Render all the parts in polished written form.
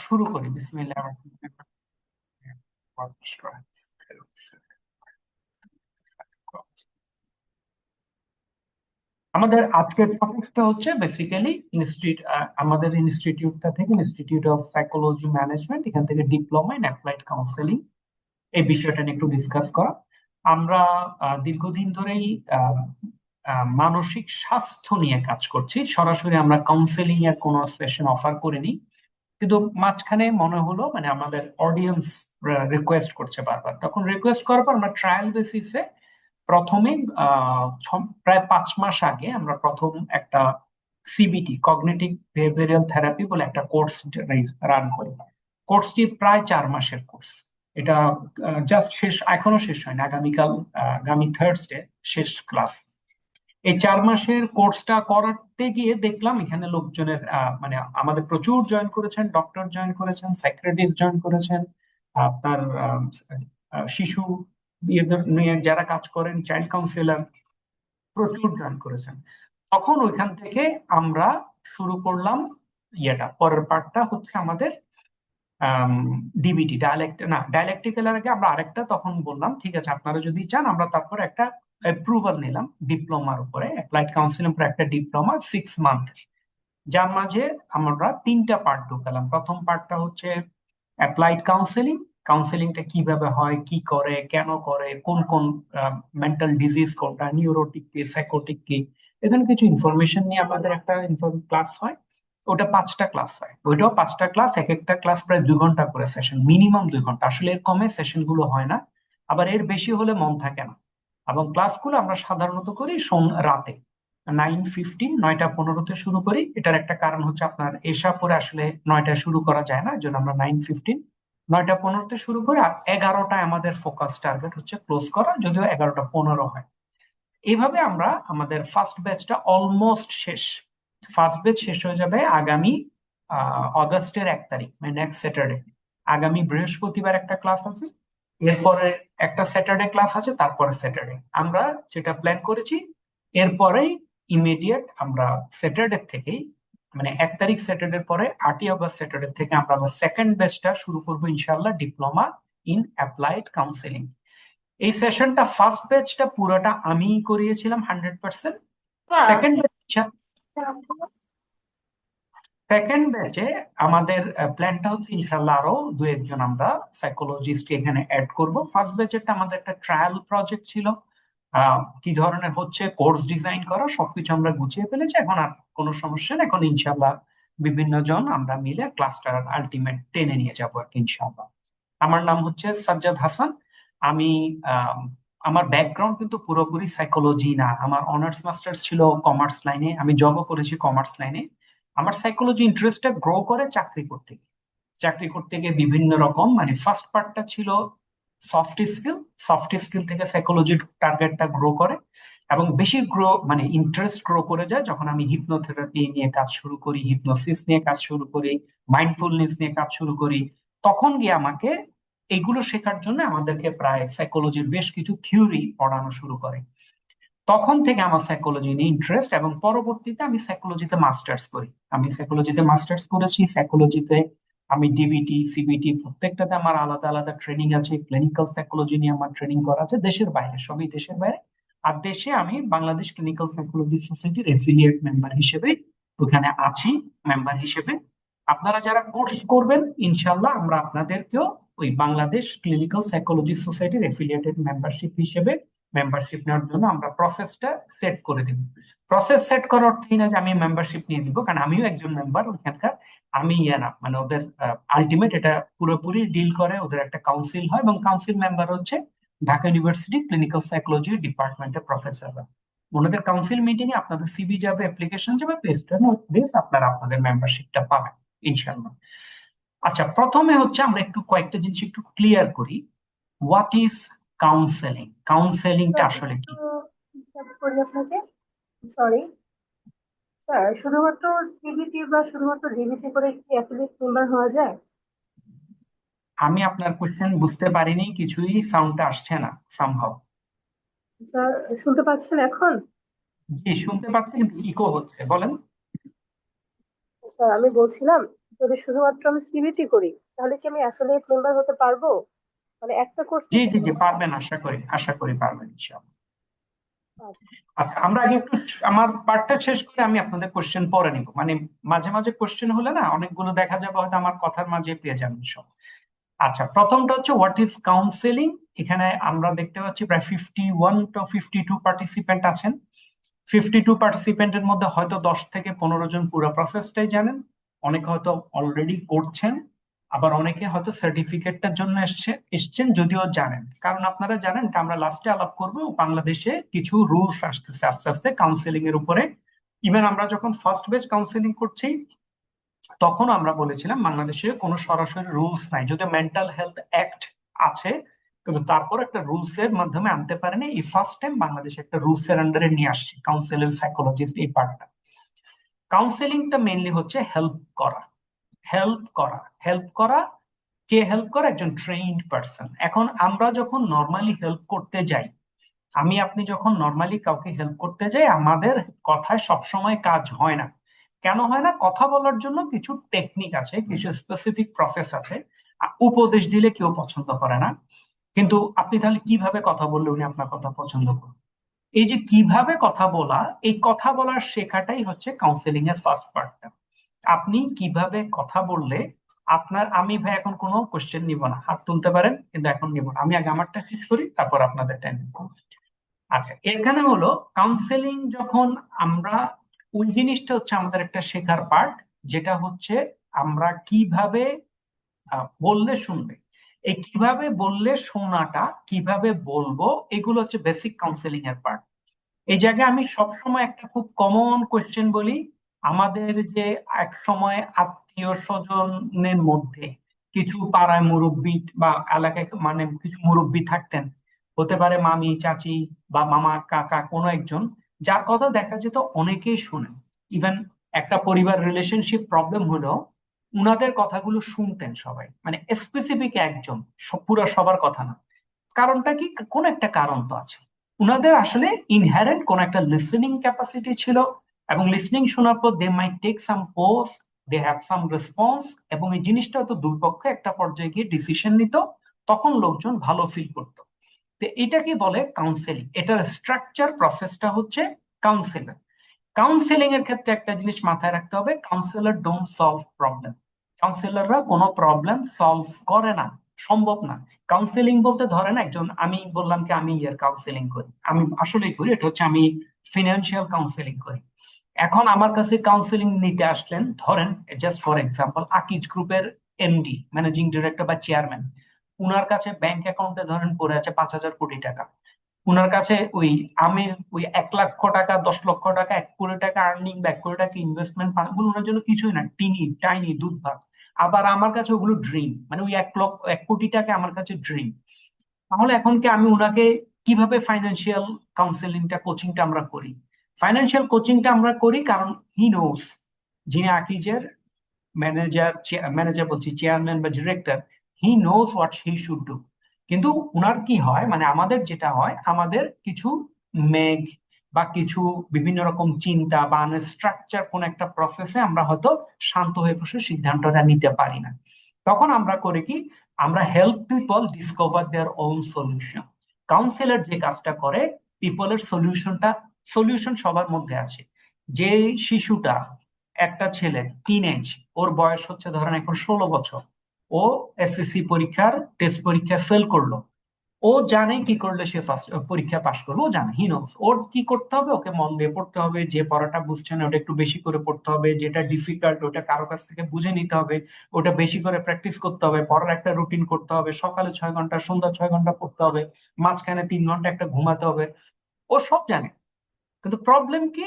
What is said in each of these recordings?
শুরু করি। বিসমিল্লাহির রহমানির রহিম। আমাদের আজকের টপিকটা হচ্ছে বেসিক্যালি আমাদের ইনস্টিটিউটটা থেকে ইনস্টিটিউট অফ সাইকোলজি ম্যানেজমেন্ট, এখান থেকে ডিপ্লোমা ইন অ্যাপ্লাইড কাউন্সেলিং এই বিষয়টা নিয়ে একটু ডিসকাস করা। আমরা দীর্ঘদিন ধরেই আহ, মানসিক স্বাস্থ্য নিয়ে কাজ করছি। সরাসরি আমরা কাউন্সেলিং এর কোনো সেশন অফার করিনি, কিন্তু মাঝখানে মনে হলো মানে আমাদের অডিয়েন্স রিকোয়েস্ট করছে বারবার। তখন রিকোয়েস্ট করার পর আমরা ট্রায়াল বেসিসে প্রথমে প্রায় 5 মাস আগে আমরা প্রথম একটা সিবিটি, কগনিটিভ বিহেভিয়ারাল থেরাপি বলে একটা কোর্স রান করি। কোর্সটি প্রায় 4 মাসের কোর্স। এটা জাস্ট শেষ, এখনো শেষ হয়নি। আগামী থার্সডে শেষ ক্লাস। এই 4 মাসের কোর্সটা করাতে গিয়ে দেখলাম এখানে লোকজনের মানে আমাদের প্রচুর জয়েন করেছেন, ডক্টর জয়েন করেছেন, সাইকিয়াট্রিস্ট জয়েন করেছেন, আপনার শিশু ইয়েদের নিয়ে যারা কাজ করেন, চাইল্ড কাউন্সিলর প্রচুর জয়েন করেছেন। তখন ওইখান থেকে আমরা শুরু করলাম। পরের পার্টটা হচ্ছে আমাদের ডিবিটি, ডায়ালেকটিক্যাল আগে আমরা আরেকটা তখন বললাম ঠিক আছে আপনারা যদি চান আমরা তারপর একটা অ্যাপ্রুভাল নিলাম ডিপ্লোমার উপরে, অ্যাপ্লাইড কাউন্সিলিং উপরে একটা ডিপ্লোমা 6 মান্থ, যার মাঝে আমরা 3টা পার্ট ঢুকালাম। প্রথম পার্টটা হচ্ছে অ্যাপ্লাইড কাউন্সিলিং। কাউন্সিলিংটা কিভাবে হয়, কি করে, কেন করে, কোন কোন মেন্টাল ডিজিজ কোনটা, নিউরোটিক কি, সাইকোটিক কি, এখানে কিছু ইনফরমেশন নিয়ে আমাদের একটা ক্লাস হয়। ওটা 5টা ক্লাস হয়, ওইটাও 5টা ক্লাস, এক একটা ক্লাস প্রায় 2 ঘন্টা করে সেশন, মিনিমাম 2 ঘন্টা। আসলে এর কমে সেশন গুলো হয় না, আবার এর বেশি হলে মন থাকে না। এবং ক্লাসগুলো আমরা সাধারণত করি রাতে 9:15, 9:15 শুরু করি। এটার একটা কারণ হচ্ছে আপনার এশা পরে আসলে 9টায় শুরু করা যায় না, এই জন্য আমরা 9:15, 9:15 শুরু করে। আর 11টায় আমাদের ফোকাস টার্গেট হচ্ছে ক্লোজ করা, যদিও 11:15 হয়। এইভাবে আমরা আমাদের ফার্স্ট ব্যাচটা অলমোস্ট শেষ। ফার্স্ট ব্যাচ শেষ হয়ে যাবে আগামী অগস্টের 1 তারিখ, মানে নেক্সট স্যাটারডে। আগামী বৃহস্পতিবার একটা ক্লাস আছে, এরপরে একটা স্যাটারডে ক্লাস আছে, তারপরে স্যাটারডে। আমরা যেটা প্ল্যান করেছি এরপরেই ইমিডিয়েট আমরা স্যাটারডে থেকেই, মানে 1 তারিখ স্যাটারডে পরে 8ই অগস্ট স্যাটারডে থেকে আমরা আবার সেকেন্ড ব্যাচটা শুরু করবো ইনশাল্লাহ, ডিপ্লোমা ইন অ্যাপ্লাইড কাউন্সেলিং। এই সেশনটা ফার্স্ট ব্যাচটা পুরোটা আমি করিয়েছিলাম 100%। সেকেন্ড সেকেন্ড ব্যাচে আমাদের প্ল্যানটা হচ্ছে ইনশাল্লাহ আরো 2-1 জন আমরা সাইকোলজিস্ট এখানে অ্যাড করব। ফার্স্ট ব্যাচেরটা আমাদের একটা ট্রায়াল প্রজেক্ট ছিল, কি ধরনের হচ্ছে কোর্স ডিজাইন করা, সবকিছু আমরা গুছিয়ে ফেলেছি। এখন আর কোনো সমস্যা নেই, এখন ইনশাল্লাহ বিভিন্ন জন আমরা মিলে ক্লাসটার আলটিমেট টেনে নিয়ে যাবো আর কি ইনশাল্লাহ। আমার নাম হচ্ছে সাজ্জাদ হাসান। আমি আম, আমার ব্যাকগ্রাউন্ড কিন্তু পুরোপুরি সাইকোলজি না। আমার অনার্স মাস্টার্স ছিল কমার্স লাইনে, আমি জবও করেছি কমার্স লাইনে। আমার সাইকোলজি ইন্টারেস্টটা গ্রো করে চাকরি করতে গিয়ে বিভিন্ন রকম, মানে ফার্স্ট পার্টটা ছিল সফট স্কিল থেকে সাইকোলজির টার্গেটটা গ্রো করে, এবং বেশি গ্রো মানে ইন্টারেস্ট গ্রো করে যায় যখন আমি হিপনোথেরাপি নিয়ে কাজ শুরু করি, হিপনোসিস নিয়ে কাজ শুরু করি, মাইন্ডফুলনেস নিয়ে কাজ শুরু করি। তখন গিয়ে আমাকে এগুলো শেখার জন্য আমাদেরকে প্রায় সাইকোলজির বেশ কিছু থিওরি পড়ানো শুরু করে। তখন থেকে আমার সাইকোলজি নিয়ে ইন্টারেস্ট, এবং পরবর্তীতে আমি সাইকোলজিতে মাস্টার্স করি। আমি সাইকোলজিতে মাস্টার্স করেছি। সাইকোলজিতে আমি ডিবিটি, সিবিটি প্রত্যেকটাতে আমার আলাদা আলাদা ট্রেনিং আছে। ক্লিনিক্যাল সাইকোলজি নিয়ে আমার ট্রেনিং করা আছে দেশের বাইরে, সবই দেশের বাইরে। আর দেশে আমি বাংলাদেশ ক্লিনিক্যাল সাইকোলজি সোসাইটির এফিলিয়েট মেম্বার হিসেবে ওখানে আছি, মেম্বার হিসেবে। আপনারা যারা কোর্স করবেন ইনশাল্লাহ আমরা আপনাদেরকেও ওই বাংলাদেশ ক্লিনিক্যাল সাইকোলজি সোসাইটির এফিলিয়েটেড মেম্বারশিপ হিসেবে মেম্বারশিপ নেওয়ার জন্য আমরা প্রসেসটা সেট করে দিব। প্রসেস সেট করার অর্থই না যে আমি মেম্বারশিপ নিয়ে দিব, কারণ আমিও একজন মেম্বার ওইখানকার। আমি ইয়ে না, মানে ওদের আলটিমেট এটা পুরোপুরি ডিল করে, ওদের একটা কাউন্সিল হয়, এবং কাউন্সিল মেম্বার হচ্ছে ঢাকা ইউনিভার্সিটি ক্লিনিক্যাল সাইকোলজি ডিপার্টমেন্টের প্রফেসররা। ওনাদের কাউন্সিল মিটিং এ আপনাদের সিভি যাবে, অ্যাপ্লিকেশন যাবে, বেস আপনারা আপনাদের মেম্বারশিপটা পাবেন ইনশাআল্লাহ। আচ্ছা, প্রথমে হচ্ছে আমরা একটু কয়েকটা জিনিস একটু ক্লিয়ার করি। What is counselling? কাউন্সেলিংটা স্যার আসলে একটু কি? ডিস্টার্ব করি আপনাকে। সরি স্যার, শুধুমাত্র সিবিটি বা শুধুমাত্র ডিবিটি করে কি অ্যাফিলিয়েট মেম্বার হওয়া যায়? আমি আপনার কোশ্চেন বুঝতে পারিনি, কিছুই সাউন্ডটা আসছে না সামহাও। স্যার, শুনতে পাচ্ছেন এখন? জি শুনতে পাচ্ছি, কিন্তু ইকো হচ্ছে, বলেন। স্যার, আমি বলছিলাম যদি শুধুমাত্র আমি সিবিটি করি তাহলে কি আমি অ্যাফিলিয়েট মেম্বার হতে পারবো? মানে একটা কোর্স জি নিতে জি জি, গেলে পারবেন, আশা করি পারবেন ইনশাআল্লাহ। আচ্ছা। আচ্ছা, আমরা আগে একটু আমার পার্টটা শেষ করে আমি আপনাদের কোশ্চেন পরে নিব, মানে মাঝে মাঝে কোশ্চেন হলে না অনেকগুলো দেখা যাবে হয়তো আমার কথার মাঝে পেয়ে যাবেন সব। আচ্ছা, প্রথমটা হচ্ছে হোয়াট ইজ কাউন্সেলিং। এখানে আমরা দেখতে পাচ্ছি প্রায় 51 to 52 পার্টিসিপেন্ট আছেন। 52 পার্টিসিপেন্টের মধ্যে হয়তো 10 থেকে 15 জন পুরো প্রসেসটাই জানেন, অনেকে হয়তো অলরেডি করছেন, আবার অনেকে হয়তো সার্টিফিকেটটার জন্য এসছেন যদিও জানেন। কারণ আপনারা জানেন যে আমরা লাস্টে আলাপ করব বাংলাদেশে কিছু রুলস আসতেছে আস্তে আস্তে কাউন্সেলিং এর উপরে। ইভেন আমরা যখন ফার্স্ট বেজ কাউন্সেলিং করছি তখন আমরা বলেছিলাম বাংলাদেশে কোনো সরাসরি রুলস নাই, যদিও মেন্টাল হেলথ অ্যাক্ট আছে, কিন্তু তারপর একটা রুলস এর মাধ্যমে আনতে পারেনি। এই ফার্স্ট টাইম বাংলাদেশে একটা রুলস এর আন্ডারে নিয়ে আসছে কাউন্সিলর, সাইকোলজিস্ট, এই পার্টটা। কাউন্সেলিংটা মেইনলি হচ্ছে হেল্প করা, হেল্প করা, হেল্প করা। কে হেল্প করে? একজন ট্রেইনড পার্সন। এখন আমরা যখন নর্মালি হেল্প করতে যাই, আমি আপনি যখন নর্মালি কাউকে হেল্প করতে যাই, আমাদের কথায় সবসময় কাজ হয় না। কেন হয় না? কথা বলার জন্য কিছু টেকনিক আছে, কিছু স্পেসিফিক প্রসেস আছে। উপদেশ দিলে কেউ পছন্দ করে না, কিন্তু আপনি তাহলে কিভাবে কথা বললে উনি আপনার কথা পছন্দ করবেন? এই যে কিভাবে কথা বলা, এই কথা বলার শেখাটাই হচ্ছে কাউন্সেলিং এর ফার্স্ট পার্টটা। আপনি কিভাবে কথা বললে আপনার, আমি ভাই এখন কোনো কোশ্চেন নিব না, হাত তুলতে পারেন কিন্তু এখন নিব না, আমি আগে আমারটা শেষ করি তারপর আপনাদেরটা নিব। আচ্ছা, এখানে হলো কাউন্সেলিং যখন আমরা, ওই জিনিসটা হচ্ছে আমাদের একটা শেখার পার্ট, যেটা হচ্ছে আমরা কিভাবে বললে শুনবে। এই কিভাবে বললে শোনাটা, কিভাবে বলবো, এগুলো হচ্ছে বেসিক কাউন্সেলিং এর পার্ট। এই জায়গায় আমি সবসময় একটা খুব কমন কোয়েশ্চেন বলি। আমাদের যে এক সময় আত্মীয় স্বজনের মধ্যে কিছু পাড়ায় মুরব্বি বা এলাকায় মানে কিছু মুরব্বি থাকতেন, হতে পারে মামি, চাচি বা মামা, কাকা, কোনো একজন, যার কথা দেখা যেত অনেকেই শুনেন। ইভেন একটা পরিবার রিলেশনশিপ প্রবলেম হলো, উনাদের কথাগুলো শুনতেন সবাই, মানে স্পেসিফিক একজন, পুরো সবার কথা না। কারণটা কি? কোন একটা কারণ তো আছে। উনাদের আসলে ইনহেরেন্ট কোন একটা লিসেনিং ক্যাপাসিটি ছিল, এবং লিসনিং শোনার পর they might take some pause, they have some response, এবং এই জিনিসটা তো দুই পক্ষে একটা পর্যায়ে গিয়ে ডিসিশন নিত, তখন লোকজন ভালো ফিল করতো। তো এটাকে বলে কাউন্সেলিং। এটার স্ট্রাকচার প্রসেসটা হচ্ছে কাউন্সেলিং। কাউন্সেলিং এর ক্ষেত্রে একটা জিনিস মাথায় রাখতে হবে, কাউন্সিলর ডোন্ট সলভ প্রবলেম। কাউন্সিলররা কোনো প্রবলেম সলভ করে না, সম্ভব না। কাউন্সেলিং বলতে ধরেন একজন, আমি বললাম কি আমি ইয়ার কাউন্সেলিং করি, আমি আসলেই করি, এটা হচ্ছে আমি ফিনান্সিয়াল কাউন্সেলিং করি। এখন আমার কাছে কাউন্সেলিং নিতে আসলেন ধরেন, জাস্ট ফর এক্সাম্পল, আকিজ গ্রুপের এমডি, ম্যানেজিং ডিরেক্টর বা চেয়ারম্যান। উনার কাছে ব্যাংক অ্যাকাউন্টে ধরেন পড়ে আছে 5,000 কোটি টাকা। উনার কাছে ওই আমের ওই 1 লক্ষ টাকা, 10 লক্ষ টাকা, 1 কোটি টাকা আর্নিং বা 1 কোটি টাকা ইনভেস্টমেন্ট ওগুলো ওনার জন্য কিছুই না, টিনি টাইনি দুধ ভাত। আবার আমার কাছে ওগুলো ড্রিম, মানে ওই 1 কোটি টাকা আমার কাছে ড্রিম। তাহলে এখন কি আমি উনাকে কিভাবে ফাইন্যান্সিয়াল কাউন্সেলিংটা, কোচিংটা আমরা করি? ফাইন্যান্সিয়াল কোচিংটা আমরা করি কারণ হি নোস, যিনি আকিজের ম্যানেজার, ম্যানেজার বলছি, চেয়ারম্যান বা director, he knows what he should do. কিন্তু উনার কি হয়, মানে আমাদের যেটা হয়, আমাদের কিছু মেঘ বা কিছু বিভিন্ন রকম চিন্তা বা স্ট্রাকচার কোন একটা প্রসেসে আমরা হয়তো শান্ত হয়ে বসে সিদ্ধান্তটা নিতে পারি না। তখন আমরা করি কি, আমরা help people discover their own solution. Councillor যে কাজটা করে, পিপলের সলিউশন সবার মধ্যে আছে। যে শিশুটা, একটা ছেলে টিনেজ, ওর বয়স হচ্ছে ধরেন এখন 16 বছর, ও এসএসসি পরীক্ষার টেস্ট পরীক্ষা ফেল করলো, ও জানে কি করলে সে ফার্স্ট পরীক্ষা পাশ করবে, ও জানে, হি নোস ওর কি করতে হবে। ওকে মন দিয়ে পড়তে হবে, যে পড়াটা বুঝছে না ওটা একটু বেশি করে পড়তে হবে, যেটা ডিফিকাল্ট ওটা কারো কাছ থেকে বুঝে নিতে হবে, ওটা বেশি করে প্র্যাকটিস করতে হবে, পড়ার একটা রুটিন করতে হবে, সকালে 6 ঘন্টা, সন্ধ্যা 6 ঘন্টা পড়তে হবে, মাঝখানে 3 ঘন্টা একটা ঘুমাতে হবে। ও সব জানে, কিন্তু প্রবলেম কি,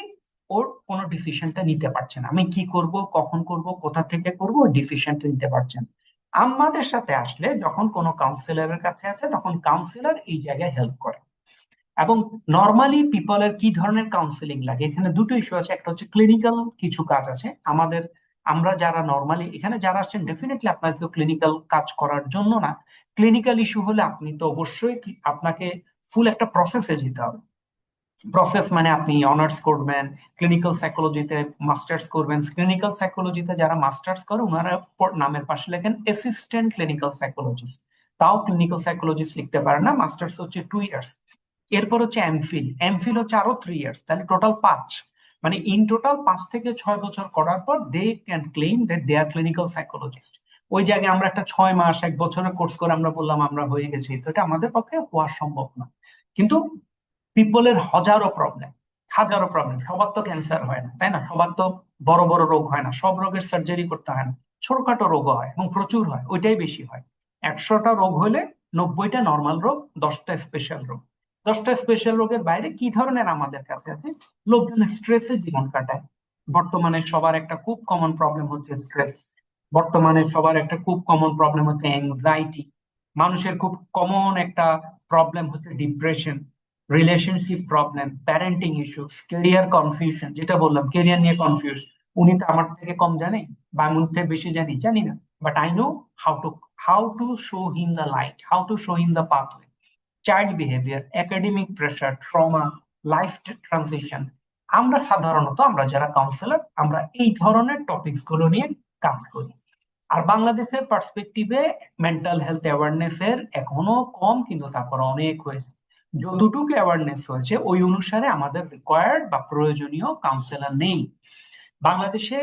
ওর কোনো ডিসিশনটা নিতে পারছে না। আমি কি করব, কখন করব, কোথা থেকে করব, ডিসিশনটা নিতে পারছেন। আমাদের সাথে আসলে যখন কোনো কাউন্সিলরের কাছে আছে, তখন কাউন্সিলর এই জায়গায় হেল্প করে। এবং নর্মালি পিপলের কি ধরনের কাউন্সিলিং লাগে, এখানে দুটো ইস্যু আছে। একটা হচ্ছে ক্লিনিক্যাল কিছু কাজ আছে আমাদের, আমরা যারা নর্মালি এখানে যারা আসছেন, ডেফিনেটলি আপনাকে ক্লিনিক্যাল কাজ করার জন্য না। ক্লিনিক্যাল ইস্যু হলে আপনি তো অবশ্যই আপনাকে ফুল একটা প্রসেসে যেতে হবে। প্রসেস মানে আপনি অনার্স করবেন, ক্লিনিক্যাল সাইকোলজিতে মাস্টার্স করবেন। ক্লিনিক্যাল সাইকোলজিতে যারা মাস্টার্স করে ওনারা নামের পাশে লেখেন অ্যাসিস্ট্যান্ট ক্লিনিক্যাল সাইকোলজিস্ট, তাও ক্লিনিক্যাল সাইকোলজিস্ট লিখতে পারে না। মাস্টার্স হচ্ছে 2 ইয়ার্স। এরপর হচ্ছে এমফিল, এমফিল হচ্ছে আরো 3 ইয়ার্স, তাহলে টোটাল 5। মানে ইন টোটাল 5 থেকে 6 বছর করার পর they can claim that they are clinical psychologist. ওই জায়গায় আমরা একটা 6 মাস 1 বছরের কোর্স করে আমরা বললাম আমরা হয়ে গেছি, তো এটা আমাদের পক্ষে হওয়া সম্ভব না। কিন্তু পিপলের হাজারো প্রবলেম, সবার তো ক্যান্সার হয় না, তাই না? সবার তো বড় বড় রোগ হয় না, সব রোগের সার্জারি করতে হয় না। ছোটখাটো রোগও হয় এবং প্রচুর হয়, ওইটাই বেশি হয়। 100টা রোগ হলে 90টা নর্মাল রোগ, 10টা স্পেশাল রোগ। 10টা স্পেশাল রোগের বাইরে কি ধরনের আমাদের কাছে আছে? লোকজন স্ট্রেসে জীবন কাটায়। বর্তমানে সবার একটা খুব কমন প্রবলেম হচ্ছে স্ট্রেস। বর্তমানে সবার একটা খুব কমন প্রবলেম হচ্ছে অ্যাংজাইটি। মানুষের খুব কমন একটা প্রবলেম হচ্ছে depression, relationship problem, parenting issues, career confusion. যেটা বললাম ক্যারিয়ার নিয়ে কনফিউজ। উনি তো আমার থেকে কম জানে বা আমি উনি থেকে বেশি জানি, জানি না। But I know how two how to show him the light, how to show him the pathway. Child behaviour, academic pressure, trauma, life transition. আমরা যারা কাউন্সিলর, আমরা এই ধরনের টপিক গুলো নিয়ে কাজ করি। আর বাংলাদেশের পার্সপেক্টিভে মেন্টাল হেলথ অ্যাওয়ারনেস এর এখনো কম, কিন্তু তারপর অনেক হয়েছে। যতটুকু অ্যাওয়ারনেস হয়েছে ওই অনুসারে আমাদের রিকোয়ার্ড বা প্রয়োজনীয় কাউন্সিলর নেই। বাংলাদেশে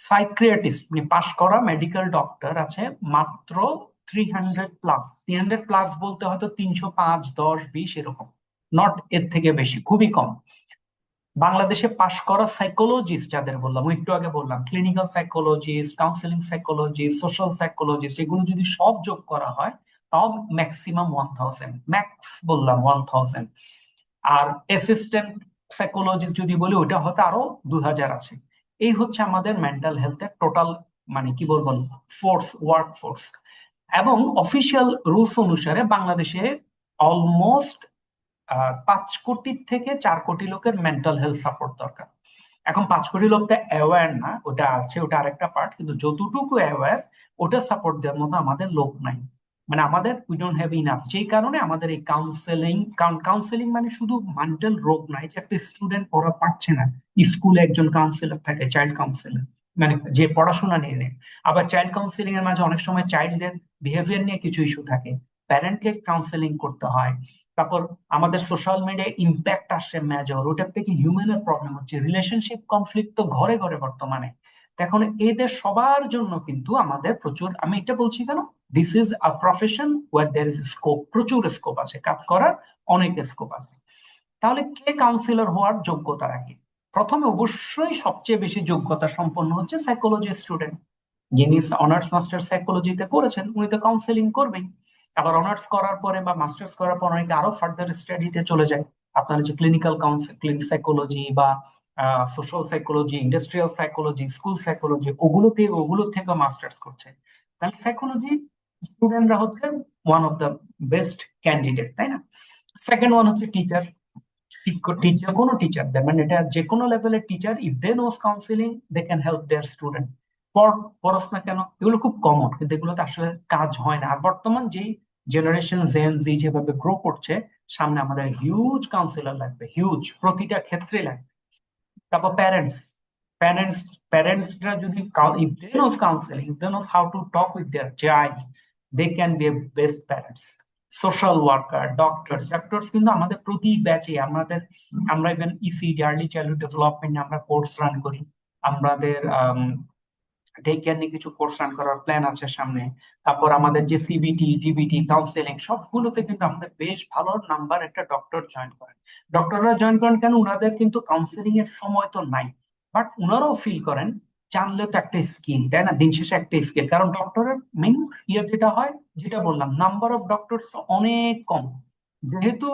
সাইক্রিয়াটিস্ট মানে পাশ করা মেডিকেল ডক্টর আছে মাত্র 300+। 300+ বলতে হয়তো 305, 10, 20 এরকম, নট এর থেকে বেশি, খুবই কম। বাংলাদেশে পাশ করা সাইকোলজিস্ট যাদের বললাম, ওই একটু আগে বললাম clinical psychologist, counselling psychologist, social psychologist, এগুলো যদি সব যোগ করা হয় তাও ম্যাক্সিমাম 1000, ম্যাক্স বললাম 1000। আর অ্যাসিস্ট্যান্ট সাইকোলজিস্ট যদি বলি ওটা হয়তো আরো 2000 আছে। এই হচ্ছে আমাদের মেন্টাল হেলথের টোটাল, মানে কি বলবো, ওয়ার্ক ফোর্স। এবং অফিসিয়াল রুলস অনুসারে বাংলাদেশে অলমোস্ট 5 কোটি থেকে 4 কোটি লোকের মেন্টাল হেলথ সাপোর্ট দরকার। এখন 5 কোটি লোক তো অ্যাওয়্যার না, ওটা আছে, ওটা আরেকটা পার্ট, কিন্তু যতটুকু অ্যাওয়্যার ওটা সাপোর্ট দেওয়ার মতো আমাদের লোক নাই। মানে আমাদের উই ডোন্ট হ্যাভ ইনাফ। যেই কারণে আমাদের এই কাউন্সেলিং মানে শুধু মেন্টাল রোগ নাই যে একটা স্টুডেন্ট পড়া পাচ্ছে না, স্কুলে একজন কাউন্সিলর থাকে, চাইল্ড কাউন্সিলর, মানে যে পড়াশোনা নিয়ে নেয়। আবার চাইল্ড কাউন্সিলিং এর মাঝে অনেক সময় চাইল্ডদের বিহেভিয়ার নিয়ে কিছু ইস্যু থাকে, প্যারেন্টকে কাউন্সেলিং করতে হয়। তারপর আমাদের সোশ্যাল মিডিয়ায় ইম্প্যাক্ট আসছে মেজর, ওটার থেকে হিউম্যানের প্রবলেম হচ্ছে, রিলেশনশিপ কনফ্লিক্ট তো ঘরে ঘরে বর্তমানে। তো এখন এদের সবার জন্য কিন্তু আমাদের প্রচুর, আমি এটা বলছি কেন, this is a profession where there is scope, প্রচুর স্কোপ আছে, কাজ করার অনেক স্কোপ আছে। তাহলে কে কাউন্সিলর হওয়ার যোগ্যতা রাখে? প্রথমে অবশ্যই সবচেয়ে বেশি যোগ্যতা সম্পন্ন হচ্ছে সাইকোলজি স্টুডেন্ট। যিনি অনার্স মাস্টার্স সাইকোলজিতে করেছেন উনি তো কাউন্সেলিং করবেই। আবার অনার্স করার পরে বা মাস্টার্স করার পর অনেকে আরো ফার্দার স্টাডিতে চলে যায়। আপনার হচ্ছে ক্লিনিক্যাল ক্লিনিক সাইকোলজি বা social psychology, industrial psychology, school psychology, ওগুলো থেকে মাস্টার্স করছে। তাহলে সাইকোলজি স্টুডেন্টরা হচ্ছে one of the best candidate, তাই না? সেকেন্ড ওয়ান হচ্ছে টিচার। টিচার, কোনো টিচার, মানে এটা যে কোনো লেভেলের teacher, if they knows counselling they can help their student. পড়াশোনা কেন, এগুলো খুব কমন, কিন্তু এগুলোতে আসলে কাজ হয় না। আর বর্তমান যেই জেনারেশন জেন জি যেভাবে গ্রো করছে, সামনে আমাদের হিউজ কাউন্সিলর লাগবে, হিউজ, প্রতিটা ক্ষেত্রে লাগবে। তারপর প্যারেন্টস, প্যারেন্টস প্যারেন্টসরা যদি if they knows counselling, if they knows how to talk with their child, they can be a best parents. Social worker, doctor কিন্তু আমাদের প্রতি ব্যাচে আমাদের, আমরা even ECD, early childhood development আমরা কোর্স রান করি। আমাদের ডে কেয়ার নিয়ে কিছু কোর্স রান করার প্ল্যান আছে সামনে। তারপর আমাদের যে সিবিটি, ডিবিটি, কাউন্সেলিং, সবগুলোতে কিন্তু আমাদের বেশ ভালো নাম্বার একটা ডক্টর জয়েন করেন। ডক্টররা জয়েন করেন কেন? উনাদের কিন্তু কাউন্সেলিং এর সময় তো নাই, বাট উনারাও ফিল করেন জানলে তো একটা স্কিল, তাই না? দিন শেষে একটা স্কিল, কারণ ডক্টরের মেইন ইয়ে যেটা হয়, যেটা বললাম, নাম্বার অফ ডক্টর অনেক কম। যেহেতু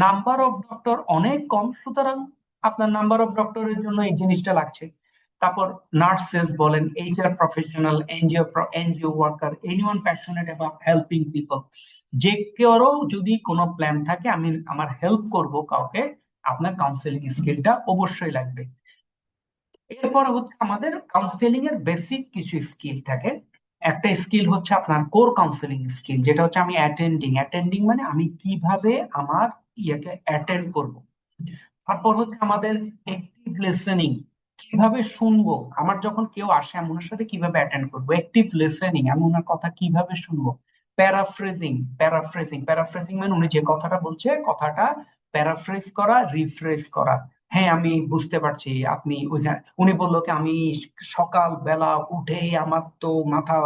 নাম্বার অফ ডক্টর অনেক কম, সুতরাং আপনার নাম্বার অফ ডক্টরের জন্য এই জিনিসটা লাগছে। তারপর নার্সেস বলেন, HR professional, NGO worker, anyone passionate about helping people, যে কেউ যদি কোনো প্ল্যান থাকে আমি আমার হেল্প করব কাউকে, আপনার কাউন্সেলিং স্কিলটা অবশ্যই লাগবে। এরপর হচ্ছে আমাদের কাউন্সেলিং এর বেসিক কিছু স্কিল থাকে। একটা স্কিল হচ্ছে আপনার কোর কাউন্সেলিং স্কিল, যেটা হচ্ছে আমি অ্যাটেন্ডিং মানে আমি কিভাবে আমার ইয়েকে অ্যাটেন্ড করব। তারপর হচ্ছে আমাদের অ্যাক্টিভ লিসেনিং, কিভাবে শুনবো, আমার যখন কেউ আসে আমি ওনার সাথে কিভাবে অ্যাটেন্ড করবো, অ্যাক্টিভ লিসেনিং, আমি ওনার কথা কিভাবে শুনবো। প্যারাফ্রেজিং, প্যারাফ্রেজিং মানে উনি যে কথাটা বলছে কথাটা প্যারাফ্রেজ করা, রিফ্রেজ করা। হ্যাঁ আমি বুঝতে পারছি, আপনি ওইখানে উনি বললো কি আমি সকাল বেলা উঠে আমার তো মাথা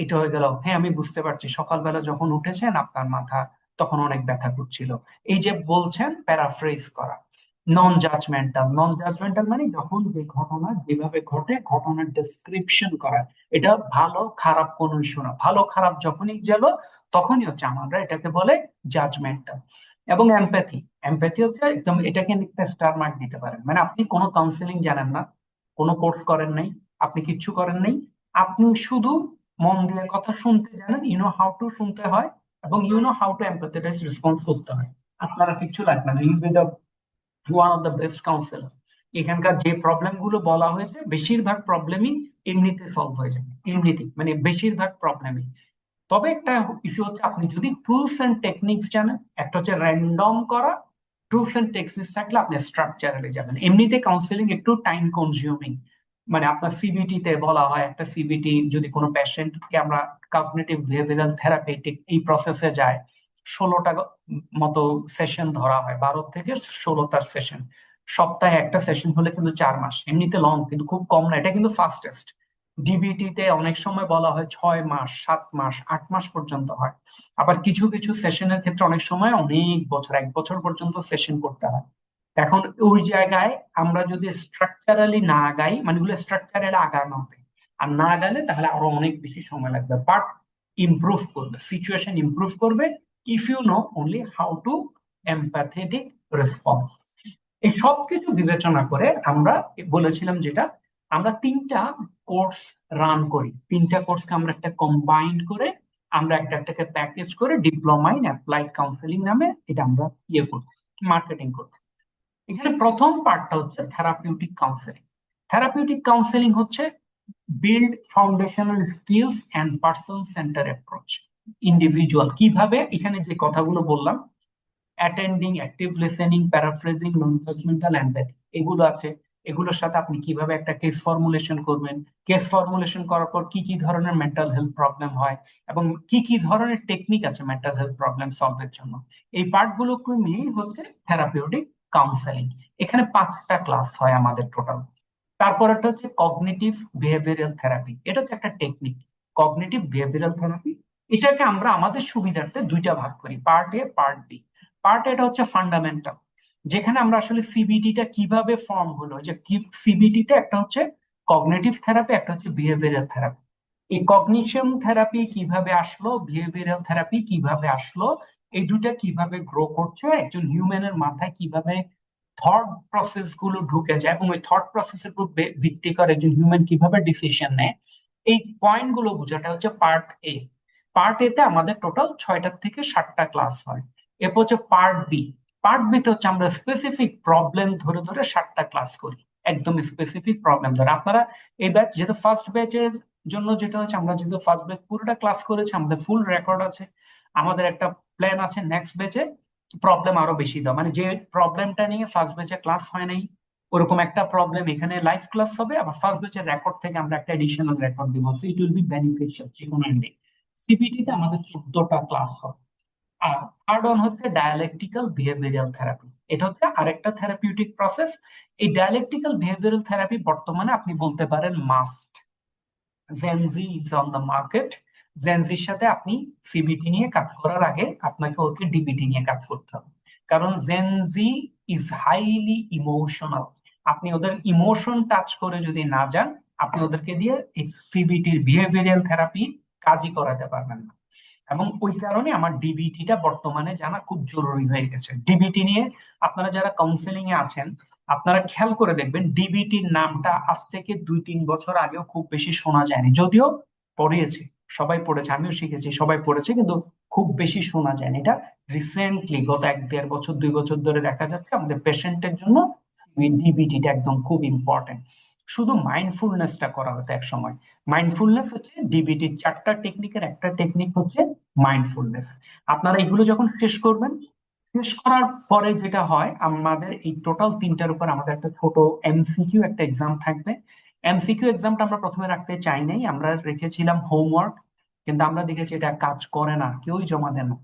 এটা হয়ে গেল, হ্যাঁ আমি বুঝতে পারছি সকালবেলা যখন উঠেছেন আপনার মাথা তখন অনেক ব্যথা করছিল। এই যে বলছেন প্যারাফ্রেজ করা। নন জাজমেন্টাল মানে যখন যে ঘটনা যেভাবে ঘটে ঘটনার ডেসক্রিপশন করা, এটা ভালো খারাপ কোনো ইস্যু না, ভালো খারাপ যখনই গেল তখনই হচ্ছে আমরা এটাকে বলে জাজমেন্টাল। এবং এমপ্যাথি, এমপ্যাথি হচ্ছে একদম, এটাকে একটা স্টার মার্ক দিতে পারেন, মানে আপনি কোনো কাউন্সিলিং জানেন না, কোনো কোর্স করেন নাই, আপনি কিচ্ছু করেন নাই, আপনি শুধু মন দিয়ে কথা শুনতে জানেন, ইউ নো হাউ টু শুনতে হয় এবং you know how to empathize response করতে হয়। আপনারা কিচ্ছু লাগবে না, you be the one of the best counsellor. এখানকার যে প্রবলেম গুলো বলা হয়েছে বেশিরভাগ প্রবলেমই এমনিতে সলভ হয়ে যাবে, এমনিতেই মানে বেশিরভাগ প্রবলেমই। তবে একটা ইস্যু হচ্ছে আপনি যদি টুলস এন্ড টেকনিক্স জানেন, একটা হচ্ছে র্যান্ডম করা, টুলস এন্ড টেকনিক্স থাকলে আপনি স্ট্রাকচারালি যাবেন। এমনিতে কাউন্সিলিং একটু টাইম কনজিউমিং, মানে আপনার সিবিটি তে বলা হয় একটা সিবিটি যদি কোনো পেশেন্টকে আমরা কগনিটিভ বিহেভিয়ারাল থেরাপিটিক এই প্রসেসে যায়, 16টা মতো সেশন ধরা হয়, 12 থেকে 16টার সেশন, সপ্তাহে একটা সেশন হলে কিন্তু 4 মাস, এমনিতে লং কিন্তু খুব কম না, এটা কিন্তু ফাস্টেস্ট। ডিবিটি তে অনেক সময় বলা হয় 6 মাস, 7 মাস, 8 মাস পর্যন্ত হয়। আবার কিছু কিছু সেশনের ক্ষেত্রে অনেক সময় অনেক বছর, 1 বছর পর্যন্ত সেশন করতে হয়। এখন ওই জায়গায় আমরা যদি স্ট্রাকচারালি না আগাই, মানে ওগুলো স্ট্রাকচারালি আগানো হবে, আর না আগালে তাহলে আরো অনেক বেশি সময় লাগবে, বাট ইমপ্রুভ করবে, সিচুয়েশন ইমপ্রুভ করবে if you know only how to empathetic response. এই সব কিছু বিবেচনা করে আমরা বলেছিলাম যেটা, আমরা 3টা কোর্স রান করি, 3টা কোর্সকে আমরা একটা কম্বাইন্ড করে আমরা একটাকে প্যাকেজ করে ডিপ্লোমা ইন অ্যাপ্লাইড কাউন্সিলিং নামে এটা আমরা ইয়ে করি, মার্কেটিং করি। এখানে প্রথম পার্টটা হচ্ছে থেরাপিউটিক কাউন্সেলিং। থেরাপিউটিক কাউন্সেলিং হচ্ছে build foundational skills and person centre approach. Individual কিভাবে, এখানে যে কথাগুলো বললাম, attending, active listening, paraphrasing, non judgmental, empathy, এগুলো আছে। এগুলোর সাথে আপনি কিভাবে একটা কেস ফর্মুলেশন করবেন, কেস ফর্মুলেশন করার পর কি কি ধরনের মেন্টাল হেলথ প্রবলেম হয় এবং কি কি ধরনের টেকনিক আছে মেন্টাল হেলথ প্রবলেম সলভের জন্য, এই পার্টগুলোকে নিয়েই হচ্ছে থেরাপিউটিক কাউন্সেলিং। এখানে 5টা ক্লাস হয় আমাদের টোটাল। তারপর একটা হচ্ছে কগনিটিভ বিহেভিয়ারাল থেরাপি, এটা হচ্ছে একটা টেকনিক, কগনিটিভ বিহেভিয়ারাল থেরাপি। এটাকে আমরা আমাদের সুবিধার্থে 2টা ভাগ করি, part A part B. Part এটা হচ্ছে ফান্ডামেন্টাল, যেখানে আমরা আসলে সিবিটিটা কিভাবে ফর্ম হলো, যে কি সিবিটি তে একটা হচ্ছে কগনিটিভ থেরাপি, একটা হচ্ছে বিহেভিয়ারাল থেরাপি। এই কগনিশন থেরাপি কিভাবে আসলো, বিহেভিয়ারাল থেরাপি কিভাবে আসলো, এই দুটা কিভাবে গ্রো করছে, একজন হিউম্যানের মাথায় কিভাবে থট প্রসেস গুলো ঢুকে যায় এবং ওই থট প্রসেসের উপর ভিত্তি করে একজন হিউম্যান কিভাবে ডিসিশন নেয়, এই পয়েন্ট গুলো বোঝাটা হচ্ছে পার্ট এ। পার্ট এ তে আমাদের টোটাল 6টা থেকে 7টা ক্লাস হয়। এরপর হচ্ছে পার্ট বি। পার্ট বি তে হচ্ছে আমরা স্পেসিফিক প্রবলেম ধরে ধরে 7টা ক্লাস করি, একদম স্পেসিফিক প্রবলেম ধরে। আপনারা এই ব্যাচ যেহেতু ফার্স্ট ব্যাচের জন্য যেটা হচ্ছে, আমরা যেহেতু ফার্স্ট ব্যাচ পুরোটা ক্লাস করেছি, আমাদের ফুল রেকর্ড আছে, আমাদের একটা প্ল্যান আছে নেক্সট ব্যাচে প্রবলেম আরো বেশি দাও, মানে যে প্রবলেমটা নিয়ে ফার্স্ট ব্যাচে ক্লাস হয় নাই ওরকম একটা প্রবলেম এখানে লাইভ ক্লাস হবে, আবার ফার্স্ট ব্যাচের রেকর্ড থেকে আমরা একটা এডিশনাল রেকর্ড দিব, so it will be beneficial যে কোনো এন্ডে। সিপিটি তে আমাদের 14টা ক্লাস হবে। আর থার্ড ওয়ান হচ্ছে ডায়ালেকটিক্যাল বিহেভিয়ারাল থেরাপি, এটা হচ্ছে আরেকটা থেরাপিউটিক প্রসেস। এই ডায়ালেকটিক্যাল বিহেভিয়ারাল থেরাপি বর্তমানে আপনি বলতে পারেন must, Gen Z is on the market. জেনজির সাথে আপনি সিবিটি নিয়ে কাজ করার আগে আপনাকে ওকে ডিবিটি নিয়ে কাজ করতে হবে, কারণ জেনজি ইজ হাইলি ইমোশনাল। আপনি ওদের ইমোশন টাচ করে যদি না যান, আপনি ওদেরকে দিয়ে এই সিবিটির বিহেভিয়ারাল থেরাপি কাজই করাতে পারবেন না। এবং ওই কারণে আমার ডিবিটিটা বর্তমানে জানা খুব জরুরি হয়ে গেছে। ডিবিটি নিয়ে আপনারা যারা কাউন্সেলিং এ আছেন, আপনারা খেয়াল করে দেখবেন ডিবিটির নামটা আজ থেকে 2-3 বছর আগেও খুব বেশি শোনা যায়নি, যদিও পড়িয়েছে, সবাই পড়েছে, আমিও শিখেছি, সবাই পড়েছে, কিন্তু খুব বেশি শোনা যায়নি। এটা রিসেন্টলি গত 1-1.5 বছর 2 বছর ধরে দেখা যাচ্ছে আমাদের পেশেন্টের জন্য ডিবিটিটা একদম খুব ইম্পর্টেন্ট। শুধু মাইন্ডফুলনেসটা করা হতো এক সময়, মাইন্ডফুলনেস হচ্ছে ডিবিটির 4টা টেকনিকের একটা টেকনিক হচ্ছে মাইন্ডফুলনেস। আপনারা এগুলো যখন শেষ করবেন শেষ করার পরে যেটা হয়, আমাদের এই টোটাল তিনটার উপর আমাদের একটা ছোট এমসিকিউ একটা এক্সাম থাকবে। এমসিকিউ এক্সামটা আমরা প্রথমে রাখতে চাই নাই, আমরা রেখেছিলাম হোমওয়ার্ক। কিন্তু আমরা দেখেছি এটা কাজ করে না, কেউই জমা দেয় না,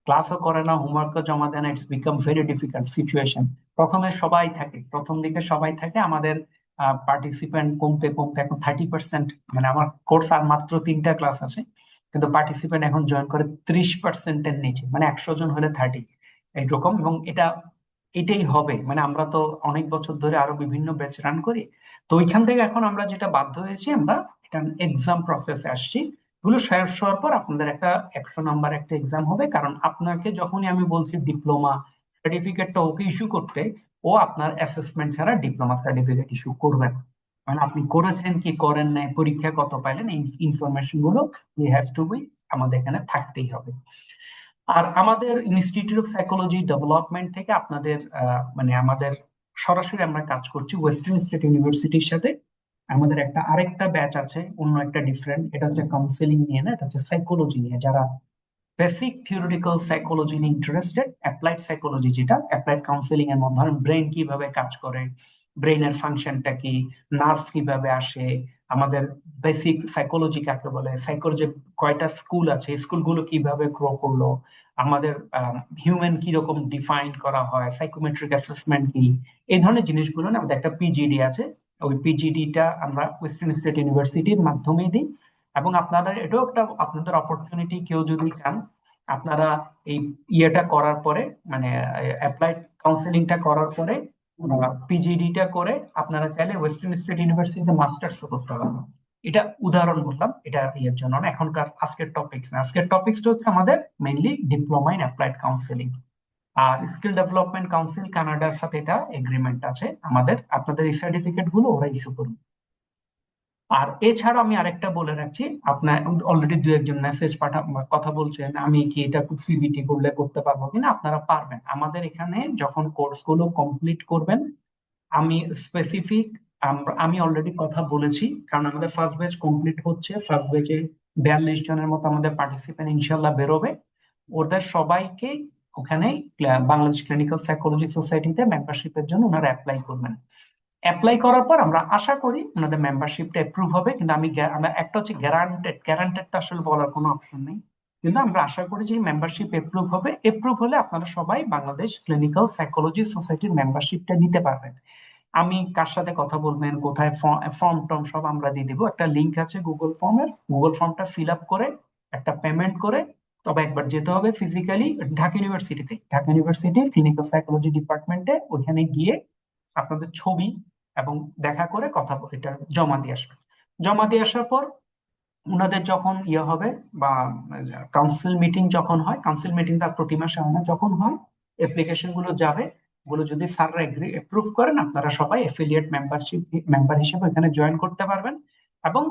ক্লাসও করে না, হোমওয়ার্কও জমা দেয় না। It's become very difficult situation. প্রথমে সবাই থাকে, প্রথম দিকে সবাই থাকে, আমাদের পার্টিসিপেন্ট কমতে কমতে এখন 30%, মানে আমার কোর্স আর মাত্র 3টা ক্লাস আছে, কিন্তু পার্টিসিপেন্ট এখন জয়েন করে 30%-এর নিচে, মানে 100 জন হলে 30 এইরকম। এবং এটাই হবে, মানে আমরা তো অনেক বছর ধরে আরো বিভিন্ন ব্যাচ রান করি। তো ওইখান থেকে এখন আমরা যেটা বাধ্য হয়েছি, আমরা এটা এক্সাম প্রসেসে আসছি। এগুলো শেষ হওয়ার পর আপনাদের একটা 100 নাম্বার একটা এক্সাম হবে, কারণ আপনাকে যখনই আমি বলছি ডিপ্লোমা সার্টিফিকেটটা ওকে ইস্যু করতে, ও আপনার অ্যাসেসমেন্ট ছাড়া ডিপ্লোমা সার্টিফিকেট ইস্যু করবেন। মানে আপনি করেছেন কি করেন নাই, পরীক্ষা কত পাইলেন, এই ইনফরমেশন গুলো উই হ্যাভ টু বি আমাদের এখানে থাকতেই হবে। আর আমাদের ইনস্টিটিউট অফ সাইকোলজি ডেভেলপমেন্ট থেকে আপনাদের মানে আমাদের সরাসরি আমরা কাজ করছি ওয়েস্টার্ন স্টেট ইউনিভার্সিটির সাথে। আমাদের একটা আরেকটা ব্যাচ আছে, অন্য একটা ডিফারেন্ট, এটা হচ্ছে কাউন্সেলিং নিয়ে না, এটা হচ্ছে সাইকোলজি নিয়ে। যারা বেসিক থিওরিটিক্যাল সাইকোলজি নিয়ে ইন্টারেস্টেড, অ্যাপ্লাইড সাইকোলজি যেটা অ্যাপ্লাইড কাউন্সেলিং এর মধ্যে, ধরেন ব্রেন কিভাবে কাজ করে, ব্রেনের ফাংশনটা কি, নার্ভ কিভাবে আসে, আমাদের বেসিক সাইকোলজি কাকে বলে, সাইকোলজি কয়টা স্কুল আছে, স্কুলগুলো কিভাবে গ্রো করলো, আমাদের হিউম্যান কিরকম ডিফাইন করা হয়, সাইকোমেট্রিক অ্যাসেসমেন্ট কি, এই ধরনের জিনিসগুলো না আমাদের একটা পিজিডি আছে। ওই পিজিডিটা আমরা ওয়েস্টার্ন স্টেট ইউনিভার্সিটির মাধ্যমে দিই। এবং আপনারা এটাও একটা আপনাদের অপরচুনিটি, কেউ যদি চান আপনারা এই ইয়েটা করার পরে, মানে অ্যাপ্লাইড কাউন্সেলিংটা করার পরে পিজিডিটা করে আপনারা চাইলে ওয়েস্টার্ন স্টেট ইউনিভার্সিটিতে মাস্টার্স করতে পারবেন। এটা উদাহরণ বললাম, এটা ইয়ের জন্য না, এখনকার আজকের টপিকস না। আজকের টপিকসটা হচ্ছে আমাদের mainly diploma in applied counselling. আর স্কিল ডেভেলপমেন্ট কাউন্সিল কানাডার সাথে এটা এগ্রিমেন্ট আছে আমাদের, আপনাদের এই সার্টিফিকেট গুলো ওরা ইস্যু করবে। আর এছাড়া আমি আরেকটা বলে রাখছি, আপনার অলরেডি দু একজন মেসেজ কথা বলছেন আমি কি এটা সিবিটি করলে করতে পারবো কিনা। আপনারা পারবেন, আমাদের এখানে যখন কোর্স গুলো কমপ্লিট করবেন, আমি স্পেসিফিক, আমি অলরেডি কথা বলেছি, কারণ আমাদের ফার্স্ট ব্যাচ কমপ্লিট হচ্ছে, ফার্স্ট ব্যাচে 42 জনের মতো আমাদের পার্টিসিপেন্ট ইনশাল্লাহ বেরোবে। ওদের সবাইকে ওখানে বাংলাদেশ ক্লিনিক্যাল সাইকোলজি সোসাইটিতে মেম্বারশিপের জন্য ওনারা অ্যাপ্লাই করবেন। অ্যাপ্লাই করার পর আমরা আশা করি ওনাদের মেম্বারশিপটা অ্যাপ্রুভ হবে, কিন্তু আমরা একটা হচ্ছে গ্যারান্টেড, গ্যারান্টেড তো আসলে বলার কোনো অপশন নেই, কিন্তু আমরা আশা করি যে মেম্বারশিপ অ্যাপ্রুভ হবে। অ্যাপ্রুভ হলে আপনারা সবাই বাংলাদেশ ক্লিনিক্যাল সাইকোলজি সোসাইটির মেম্বারশিপটা নিতে পারবেন। আমি কার সাথে কথা বলবেন, কোথায় ফর্ম টর্ম সব আমরা দিয়ে দিব, একটা লিংক আছে গুগল ফর্মের, গুগল ফর্মটা ফিল আপ করে একটা পেমেন্ট করে, তবে একবার যেতে হবে ফিজিক্যালি ঢাকা ইউনিভার্সিটিতে, ঢাকা ইউনিভার্সিটির ক্লিনিক্যাল সাইকোলজি ডিপার্টমেন্টে, ওইখানে গিয়ে আপনাদের ছবি এবং দেখা করে কথা এটা জমা দিয়ে আসবে। জমা দিয়ে আসার পর উনাদের যখন ইয়ে হবে, বা কাউন্সিল মিটিং যখন হয়, কাউন্সিল মিটিং তার প্রতি মাসে হয় না, যখন হয় অ্যাপ্লিকেশন গুলো যাবে, ওগুলো যদি স্যাররা এপ্রুভ করেন আপনারা সবাই এফিলিয়েট মেম্বার হিসেবে এখানে জয়েন করতে পারবেন। এবং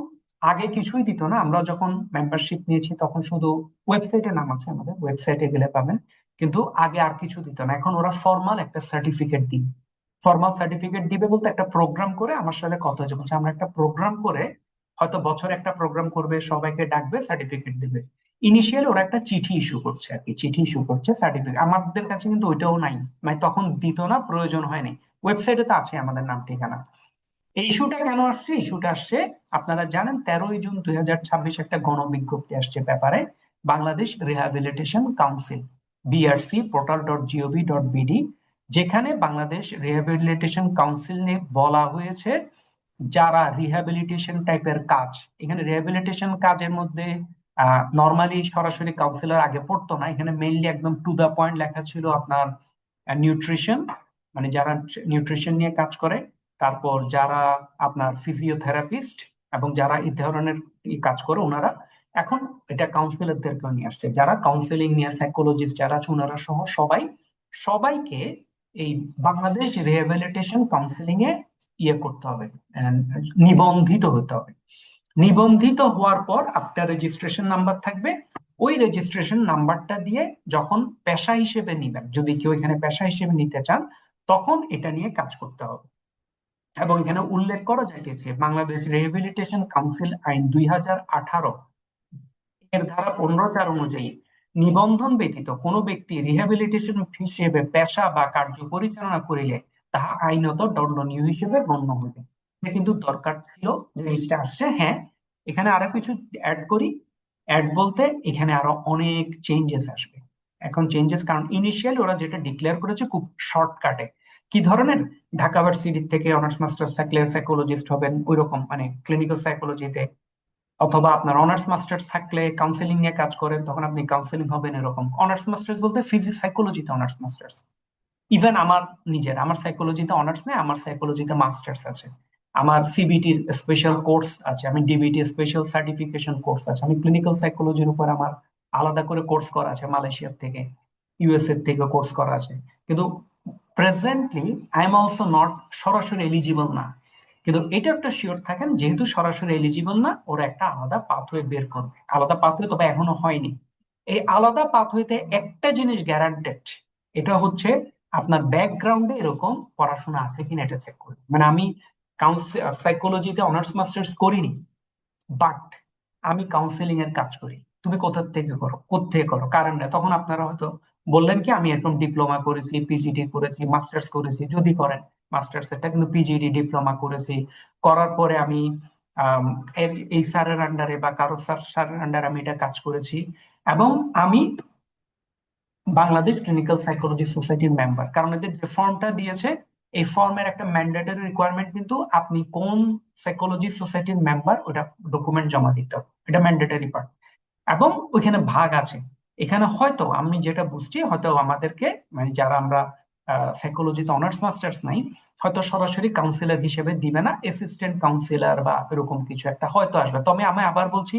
আগে কিছুই দিত না, আমরা যখন মেম্বারশিপ নিয়েছি তখন শুধু ওয়েবসাইটে নাম আছে, আমাদের ওয়েবসাইটে গেলে পাবেন, কিন্তু আগে আর কিছু দিত না। এখন ওরা ফর্মাল একটা সার্টিফিকেট দিবে। ফর্মাল সার্টিফিকেট দিবে বলতে একটা প্রোগ্রাম করে, আমার সাথে কথা হয়েছে, বলছে আমরা একটা প্রোগ্রাম করে, হয়তো বছরে একটা প্রোগ্রাম করবে, সবাইকে ডাকবে, সার্টিফিকেট দিবে। ইনিশিয়াল ওরা একটা চিঠি ইস্যু করছে আর কি, চিঠি ইস্যু করছে সার্টিফিকেট। আমাদের কাছে কিন্তু ওইটাও নাই, মানে তখন দিত না, প্রয়োজন হয়নি। ওয়েবসাইটে তো আছে আমাদের নাম ঠিকানা। এই ইস্যুটা কেন আসছে, ইস্যুটা আসছে, আপনারা জানেন 13ই জুন 2026 একটা গণবিজ্ঞপ্তি আসছে ব্যাপারে, Bangladesh rehabilitation council, BRC portal.gov.bd, যেখানে বাংলাদেশ রিহ্যাবিলিটেশন কাউন্সিল নিয়ে বলা হয়েছে যারা রিহ্যাবিলিটেশন টাইপের কাজ, এখানে রিহ্যাবিলিটেশন কাজের মধ্যে নর্মালি সরাসরি কাউন্সিলর আগে পড়তো না, এখানে মেইনলি একদম টু দা পয়েন্ট লেখা ছিল আপনার নিউট্রিশন, মানে যারা নিউট্রিশন নিয়ে কাজ করে, তারপর যারা আপনার ফিজিওথেরাপিস্ট, এবং যারা এই ধরনের কাজ করে ওনারা। এখন এটা কাউন্সিলরদেরকেও নিয়ে আসছে, যারা কাউন্সিলিং নিয়ে সাইকোলজিস্ট যারা আছে ওনারা সহ সবাই, সবাইকে এই বাংলাদেশ রিহ্যাবিলিটেশন কাউন্সিলিং এ ইয়ে করতে হবে, আহ, নিবন্ধিত হতে হবে। নিবন্ধিত হওয়ার পর আপনার রেজিস্ট্রেশন নাম্বার থাকবে, ওই রেজিস্ট্রেশন নাম্বারটা দিয়ে যখন পেশা হিসেবে নিবেন, যদি কেউ এখানে পেশা হিসেবে নিতে চান, তখন এটা নিয়ে কাজ করতে হবে। এবং এখানে উল্লেখ করা যাইতেছে বাংলাদেশ রিহ্যাবিলিটেশন কাউন্সিল আইন 2018 এর ধারা 15(4) অনুযায়ী নিবন্ধন ব্যতীত কোনো ব্যক্তি রিহ্যাবিলিটেশন হিসেবে পেশা বা কার্য পরিচালনা করিলে তাহা আইনত দণ্ডনীয় হিসেবে গণ্য হইবে। এটা কিন্তু দরকার ছিল জিনিসটা আসছে। হ্যাঁ, এখানে আরো কিছু অ্যাড করি। অ্যাড বলতে এখানে আরো অনেক চেঞ্জেস আসবে। এখন চেঞ্জেস কারণ ইনিশিয়ালি ওরা যেটা ডিক্লেয়ার করেছে খুব শর্টকাটে, কি ধরনের, ঢাকা ভার্সিটি থেকে অনার্স মাস্টার্স থাকলে সাইকোলজিস্ট হবেন ওইরকম, মানে ক্লিনিক্যাল সাইকোলজিতে, অথবা আপনার অনার্স মাস্টার্স থাকলে কাউন্সিলিং নিয়ে কাজ করেন তখন আপনি কাউন্সিলিং হবেন এরকম। অনার্স মাস্টার্স বলতে ফিজিক্স সাইকোলজিতে অনার্স মাস্টার্স। ইভেন আমার সাইকোলজিতে অনার্স নেই, আমার সাইকোলজিতে মাস্টার্স আছে, আমার সিবিটির স্পেশাল কোর্স আছে, আমি ডিবিটি স্পেশাল সার্টিফিকেশন কোর্স আছে, আমি ক্লিনিক্যাল সাইকোলজির উপর আমার আলাদা করে কোর্স করা আছে, মালয়েশিয়ার থেকে ইউএসএ থেকে কোর্স করা আছে। কিন্তু presently I am also not সরাসরি এলিজিবল না। কিন্তু এটা একটা শিওর থাকেন, যেহেতু সরাসরি এলিজিবল না, ওরা একটা আলাদা পাথওয়ে বের করবে, আলাদা পাথওয়ে, তবে এখনো হয়নি। এই আলাদা পাথওয়েতে একটা জিনিস গ্যারান্টেড, এটা হচ্ছে আপনার ব্যাকগ্রাউন্ডে এরকম পড়াশোনা আছে কিনা এটা চেক করবে। মানে আমি সাইকোলজিতে অনার্স মাস্টার্স করিনি, বাট আমি কাউন্সিলিং এর কাজ করি। তুমি কোথা থেকে করো, কোথেকে করো, কারণ না, তখন আপনারা হয়তো বললেন কি আমি এরকম ডিপ্লোমা করেছি, পিজিডি করেছি, মাস্টার্স করেছি, যদি করেন মাস্টার্স এটা, কিন্তু পিজিডি ডিপ্লোমা করেছি, করার পরে আমি আম, এই স্যারের আন্ডারে বা কারো স্যারের আন্ডারে আমি এটা কাজ করেছি, এবং আমি বাংলাদেশ ক্লিনিক্যাল সাইকোলজি সোসাইটির মেম্বার। কারণ এদের যে ফর্মটা দিয়েছে, এই ফর্মের একটা ম্যান্ডেটরি রিকোয়ারমেন্ট, কিন্তু আপনি কোন সাইকোলজি সোসাইটির মেম্বার ওটা ডকুমেন্ট জমা দিতে হবে, এটা ম্যান্ডেটরি পার্ট। এবং ওইখানে ভাগ আছে। এখানে হয়তো আমি যেটা বুঝছি, হয়তো আমাদেরকে, মানে যারা আমরা সাইকোলজিতে অনার্স মাস্টার্স নাই, হয়তো সরাসরি কাউন্সিলর হিসেবে দিবে না, অ্যাসিস্ট্যান্ট কাউন্সিলর বা এরকম কিছু একটা হয়তো আসবে। তবে আমি আবার বলছি,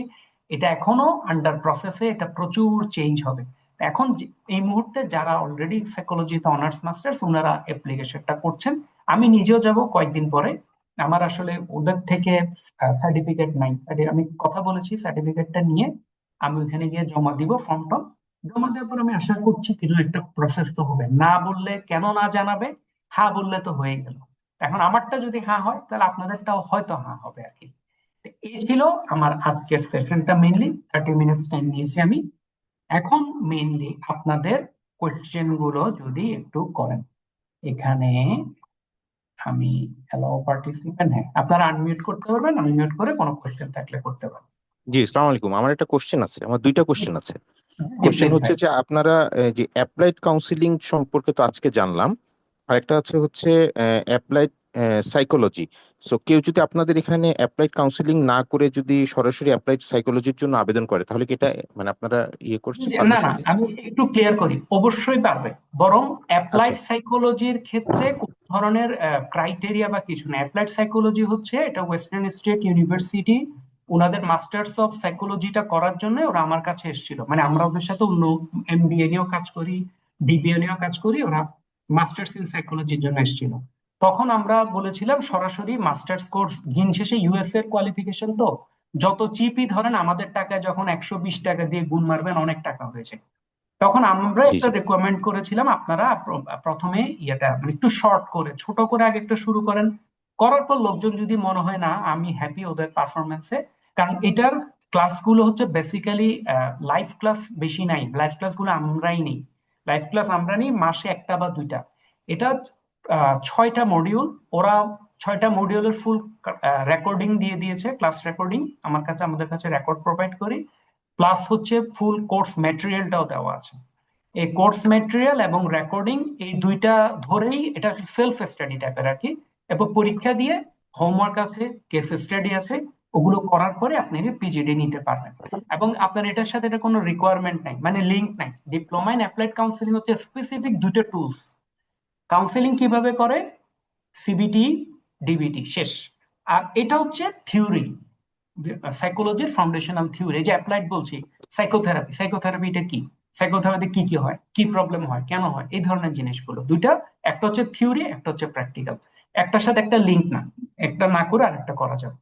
এটা এখনো আন্ডার প্রসেসে, এটা প্রচুর চেঞ্জ হবে। এখন এই মুহূর্তে যারা অলরেডি সাইকোলজিতে অনার্স মাস্টার্স ওনারা অ্যাপ্লিকেশনটা করছেন, আমি নিজেও যাব কয়েকদিন পরে। আমার আসলে ওদের থেকে সার্টিফিকেট নাই, আমি কথা বলেছি, সার্টিফিকেটটা নিয়ে আমি ওখানে গিয়ে জমা দিব ফর্মটা। জমা দেওয়ার পর আমি আশা করছি কিছু একটা প্রসেস তো হবে, না বললে কেন না জানাবে, হ্যাঁ বললে তো হয়ে গেল। এখন আমারটা যদি হ্যাঁ হয় তাহলে আপনাদেরটাও হয়তো হ্যাঁ হবে আর কি। তো এই ছিল আমার আজকের সেশনটা, মেইনলি 30 মিনিট টাইম নিয়েছি আমি। এখন মেইনলি আপনাদের কোয়েশ্চেন গুলো যদি একটু করেন। এখানে আমি অ্যালাউ পার্টিসিপেন্ট, হ্যাঁ আপনারা আনমিউট করতে পারবেন, আনমিউট করে কোনো কোয়েশ্চেন থাকলে করতে পারবেন। জি, আসসালামু আলাইকুম। আমার একটা কোশ্চেন আছে, আমার দুইটা জি কোশ্চেন আছে। জি কোশ্চেন প্লিজ হচ্ছে ভাই। যে আপনারা যে অ্যাপ্লাইড কাউন্সিলিং সম্পর্কে তো আজকে জানলাম, আর একটা হচ্ছে অ্যাপ্লাইড সাইকোলজি। সো কেউ যদি আপনাদের এখানে অ্যাপ্লাইড কাউন্সিলিং না করে যদি সরাসরি অ্যাপ্লাইড সাইকোলজির জন্য আবেদন করে, তাহলে কি এটা মানে আপনারা ইয়ে করছে, জি, না না, পারমিশন দিচ্ছে? আমি একটু ক্লিয়ার করি, অবশ্যই পারবে। বরং আচ্ছা। অ্যাপ্লাইড সাইকোলজির ক্ষেত্রে কোন ধরনের ক্রাইটেরিয়া বা কিছু না। অ্যাপ্লাইড সাইকোলজি হচ্ছে, এটা ওয়েস্টার্ন স্টেট ইউনিভার্সিটি, ওনাদের মাস্টার্স অফ সাইকোলজিটা করার জন্য ওরা আমার কাছে এসেছিল। মানে আমরা ওদের সাথে অন্য এমবিএ নিয়েও কাজ করি, ডিবিএ নিয়েও কাজ করি, ওরা মাস্টার্স ইন সাইকোলজির জন্য এসেছিল। তখন আমরা বলেছিলাম সরাসরি মাস্টার্স কোর্স, দিন শেষে ইউএস এর কোয়ালিফিকেশন তো, যত চিপই ধরেন আমাদের টাকায় যখন 120 টাকা দিয়ে গুণ মারবেন অনেক টাকা হয়েছে। তখন আমরা জি, একটা জি। রেকমেন্ড করেছিলাম, আপনারা প্রথমে ইয়েটা মানে একটু শর্ট করে ছোট করে আগে একটু শুরু করেন। করার পর লোকজন যদি মনে হয় না আমি হ্যাপি ওদের পারফরমেন্সে, কারণ এটার ক্লাসগুলো হচ্ছে বেসিক্যালি লাইভ ক্লাস বেশি নাই, লাইভ ক্লাসগুলো আমরাই নেই। লাইভ ক্লাস আমরা নিই মাসে একটা বা দুইটা। এটা 6টা মডিউল, ওরা 6টা মডিউলের ফুল রেকর্ডিং দিয়ে দিয়েছে, ক্লাস রেকর্ডিং আমার কাছে, আমাদের কাছে রেকর্ড প্রোভাইড করি। প্লাস হচ্ছে ফুল কোর্স ম্যাটেরিয়ালটাও দেওয়া আছে। এই কোর্স ম্যাটেরিয়াল এবং রেকর্ডিং এই দুইটা ধরেই এটা সেলফ স্টাডি টাইপের আর কি। এরপর পরীক্ষা দিয়ে হোমওয়ার্ক আছে, কেস স্টাডি আছে, ওগুলো করার পরে আপনি পিজিডি নিতে পারবেন। এবং আপনার এটার সাথে এটা কোনো রিকোয়ারমেন্ট নাই, মানে লিঙ্ক নাই। ডিপ্লোমা ইন অ্যাপ্লাইড কাউন্সিলিং হচ্ছে স্পেসিফিক দুটো টুলস। কাউন্সিলিং কিভাবে করে, সিবিটি, ডিবিটি, শেষ। আর এটা হচ্ছে থিওরি, সাইকোলজির ফাউন্ডেশনাল থিওরি। যে অ্যাপ্লাইড বলছি, সাইকোথেরাপি, সাইকোথেরাপিটা কি, সাইকোথেরাপিতে কি কি হয়, কি প্রবলেম হয়, কেন হয়, এই ধরনের জিনিসগুলো দুইটা, একটা হচ্ছে থিওরি, একটা হচ্ছে প্র্যাকটিক্যাল। একটার সাথে একটা লিঙ্ক না, একটা না করে আরেকটা করা যাবে।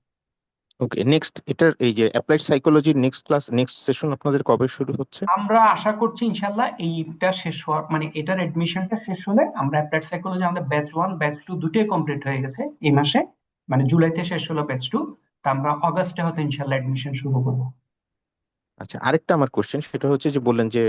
ওকে, নেক্সট এটার এই যে অ্যাপ্লাইড সাইকোলজির নেক্সট ক্লাস, নেক্সট সেশন আপনাদের কবে শুরু হচ্ছে? আমরা আশা করছি ইনশাল্লাহ এইটা শেষ হওয়ার, মানে এটার এডমিশনটা শেষ হলে আমরা অ্যাপ্লাইড সাইকোলজি, আমাদের ব্যাচ 1 ব্যাচ 2 দুটোই কমপ্লিট হয়ে গেছে এই মাসে, মানে জুলাইতে শেষ হলো ব্যাচ 2। তা আমরা অগস্টে হয়তো ইনশাল্লাহ এডমিশন শুরু করবো। আচ্ছা, আরেকটা আমার কোশ্চেন, সেটা হচ্ছে যে বললেন যে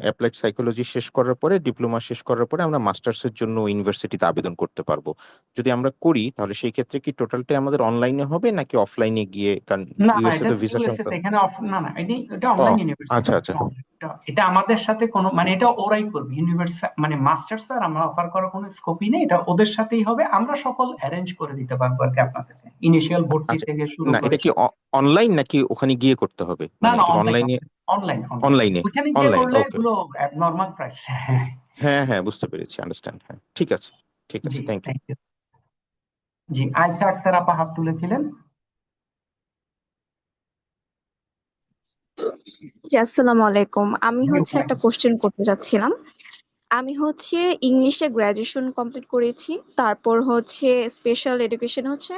অ্যাপ্লাইড সাইকোলজি শেষ করার পরে, ডিপ্লোমা শেষ করার পরে আমরা মাস্টার্সের জন্য ইউনিভার্সিটিতে আবেদন করতে পারবো। যদি আমরা করি তাহলে সেই ক্ষেত্রে কি টোটালটাই আমাদের অনলাইনে হবে নাকি অফলাইনে গিয়ে, কারণ না না, ইউএসএ এটা তো ভিসা ইউএসএ তে সংক্রান্ত। এখানে না না, এটা ও, অনলাইন ইউনিভার্সিটি। আচ্ছা আচ্ছা। এটা আমাদের সাথে কোনো মানে এটা ওরাই করবে ইউনিভার্সিটি, মানে মাস্টার্স আর আমরা অফার করার কোনো স্কোপই নেই, এটা ওদের সাথেই হবে। আমরা সকল অ্যারেঞ্জ করে দিতে পারবো আর কি আপনাদের, ইনিশিয়াল ভর্তি আচ্ছা, থেকে শুরু না করে এটা কি সব। অনলাইন নাকি ওখানে গিয়ে করতে হবে, না মানে না, এটা অনলাইন অনলাইনে? অনলাইন অনলাইন অনলাইনে। ওইখানে গিয়ে অনলাইন, করলে ওকে। এগুলো নর্মাল প্রাইস। হ্যাঁ। হ্যাঁ হ্যাঁ, বুঝতে পেরেছি, আন্ডারস্ট্যান্ড। হ্যাঁ, ঠিক আছে, ঠিক জি, আছে, থ্যাংক ইউ। Thank you. জি, আয়শা আক্তার আপা হাত তুলেছিলেন। জি, আসসালামু আলাইকুম। আমি জি, হচ্ছে একটা ওয়ালাইকুম। কোশ্চেন করতে যাচ্ছিলাম। আমি হচ্ছে ইংলিশে গ্রাজুয়েশন কমপ্লিট করেছি, তারপর হচ্ছে স্পেশাল এডুকেশন হচ্ছে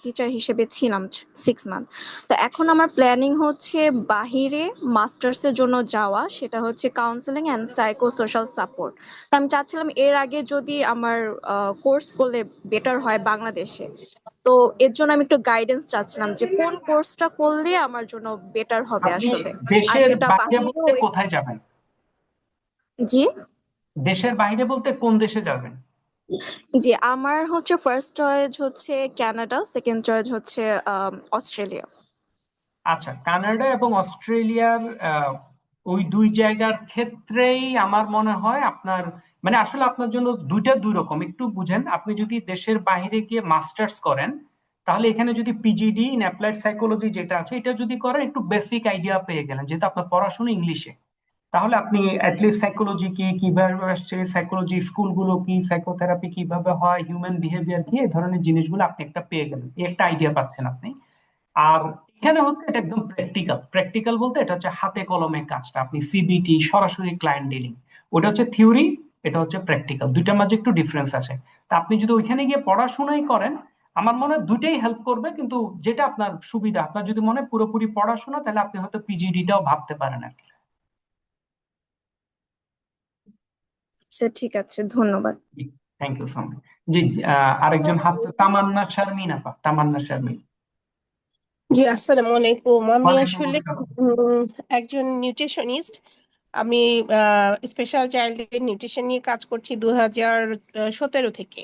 টিচার হিসেবে ছিলাম 6 মান্থ। তো এখন আমার প্ল্যানিং হচ্ছে বাহিরে মাস্টার্সের জন্য যাওয়া, সেটা হচ্ছে counselling and psycho social support. তো আমি চাচ্ছিলাম এর আগে যদি আমার কোর্স করলে বেটার হয় বাংলাদেশে। তো এর জন্য আমি একটু গাইডেন্স চাচ্ছিলাম যে কোন কোর্সটা করলে আমার জন্য বেটার হবে আপনি আসলে। আর দেশের এটা বাইরে বাহিরেও বলতে কোথায় যাবেন? জি। দেশের বাইরে বলতে কোন দেশে যাবেন? জি, আমার হচ্ছে ফার্স্ট চয়েস হচ্ছে কানাডা, সেকেন্ড চয়েস হচ্ছে অস্ট্রেলিয়া। আচ্ছা, কানাডা এবং অস্ট্রেলিয়ার ওই দুই জায়গার ক্ষেত্রেই আমার মনে হয় আপনার, মানে আসলে আপনার জন্য দুইটা দুই রকম, একটু বুঝেন। আপনি যদি দেশের বাইরে গিয়ে মাস্টার্স করেন, তাহলে এখানে যদি পিজিডি ইন অ্যাপ্লাইড সাইকোলজি যেটা আছে এটা যদি করেন, একটু বেসিক আইডিয়া পেয়ে গেলেন, যেহেতু আপনার পড়াশোনা ইংলিশে। তাহলে আপনি অ্যাটলিস্ট সাইকোলজি কি, কিভাবে আসছে সাইকোলজি, স্কুলগুলো কি, সাইকোথেরাপি কিভাবে হয়, হিউম্যান বিহেভিয়ার কি, এই ধরনের জিনিসগুলো আপনি একটা পেয়ে গেলেন, এই একটা আইডিয়া পাচ্ছেন আপনি। আর এখানে হচ্ছে এটা একদম প্র্যাকটিক্যাল। প্র্যাকটিক্যাল বলতে এটা হচ্ছে হাতে কলমে কাজটা, আপনি সিবিটি, সরাসরি ক্লায়েন্ট ডিলিং। ওটা হচ্ছে থিওরি, এটা হচ্ছে প্র্যাকটিক্যাল, দুইটার মাঝে একটু ডিফারেন্স আছে। তা আপনি যদি ওইখানে গিয়ে পড়াশোনাই করেন, আমার মনে হয় দুইটাই হেল্প করবে, কিন্তু যেটা আপনার সুবিধা, আপনার যদি মনে হয় পুরোপুরি পড়াশোনা, তাহলে আপনি হয়তো পিজিডিটাও ভাবতে পারেন আর কি। আচ্ছা, ঠিক আছে, ধন্যবাদ। Thank you so much. জি, আরেকজন হাত, তামান্না শারমিন আপা, তামান্না শারমিন। জি, আসসালামু আলাইকুম। আমি ওয়ালাইকুম আসলে আসসালাম। একজন নিউট্রিশনিস্ট। আমি স্পেশাল চাইল্ডের নিউট্রিশন নিয়ে কাজ করছি 2017 থেকে।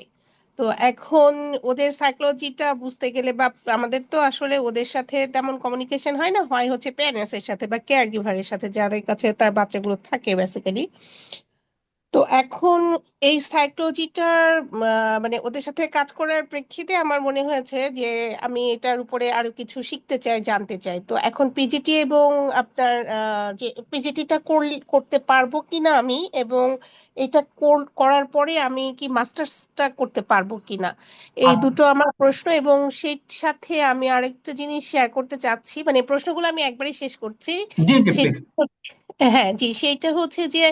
তো এখন ওদের সাইকোলজিটা বুঝতে গেলে, বা আমাদের তো আসলে ওদের সাথে তেমন কমিউনিকেশন হয় না, হয় হচ্ছে প্যারেন্টস এর সাথে বা কেয়ার গিভারের সাথে, যাদের কাছে তার বাচ্চাগুলো থাকে বেসিক্যালি। তো এখন এই সাইকোলজিটার মানে ওদের সাথে কাজ করার প্রেক্ষিতে আমার মনে হয়েছে যে আমি এটার উপরে আরো কিছু শিখতে চাই, জানতে চাই। তো এখন পিজিটি এবং আপনার যে পিজিটিটা করতে পারবো কিনা আমি, এবং এটা করার পরে আমি কি মাস্টার্সটা করতে পারবো কিনা, এই আচ্ছা, দুটো আমার প্রশ্ন। এবং সেই সাথে আমি আরেকটা জিনিস শেয়ার করতে চাচ্ছি, মানে প্রশ্নগুলো আমি একবারই শেষ করছি। জি জি সেই প্লিজ। হ্যাঁ, জি, সেইটা হচ্ছে যে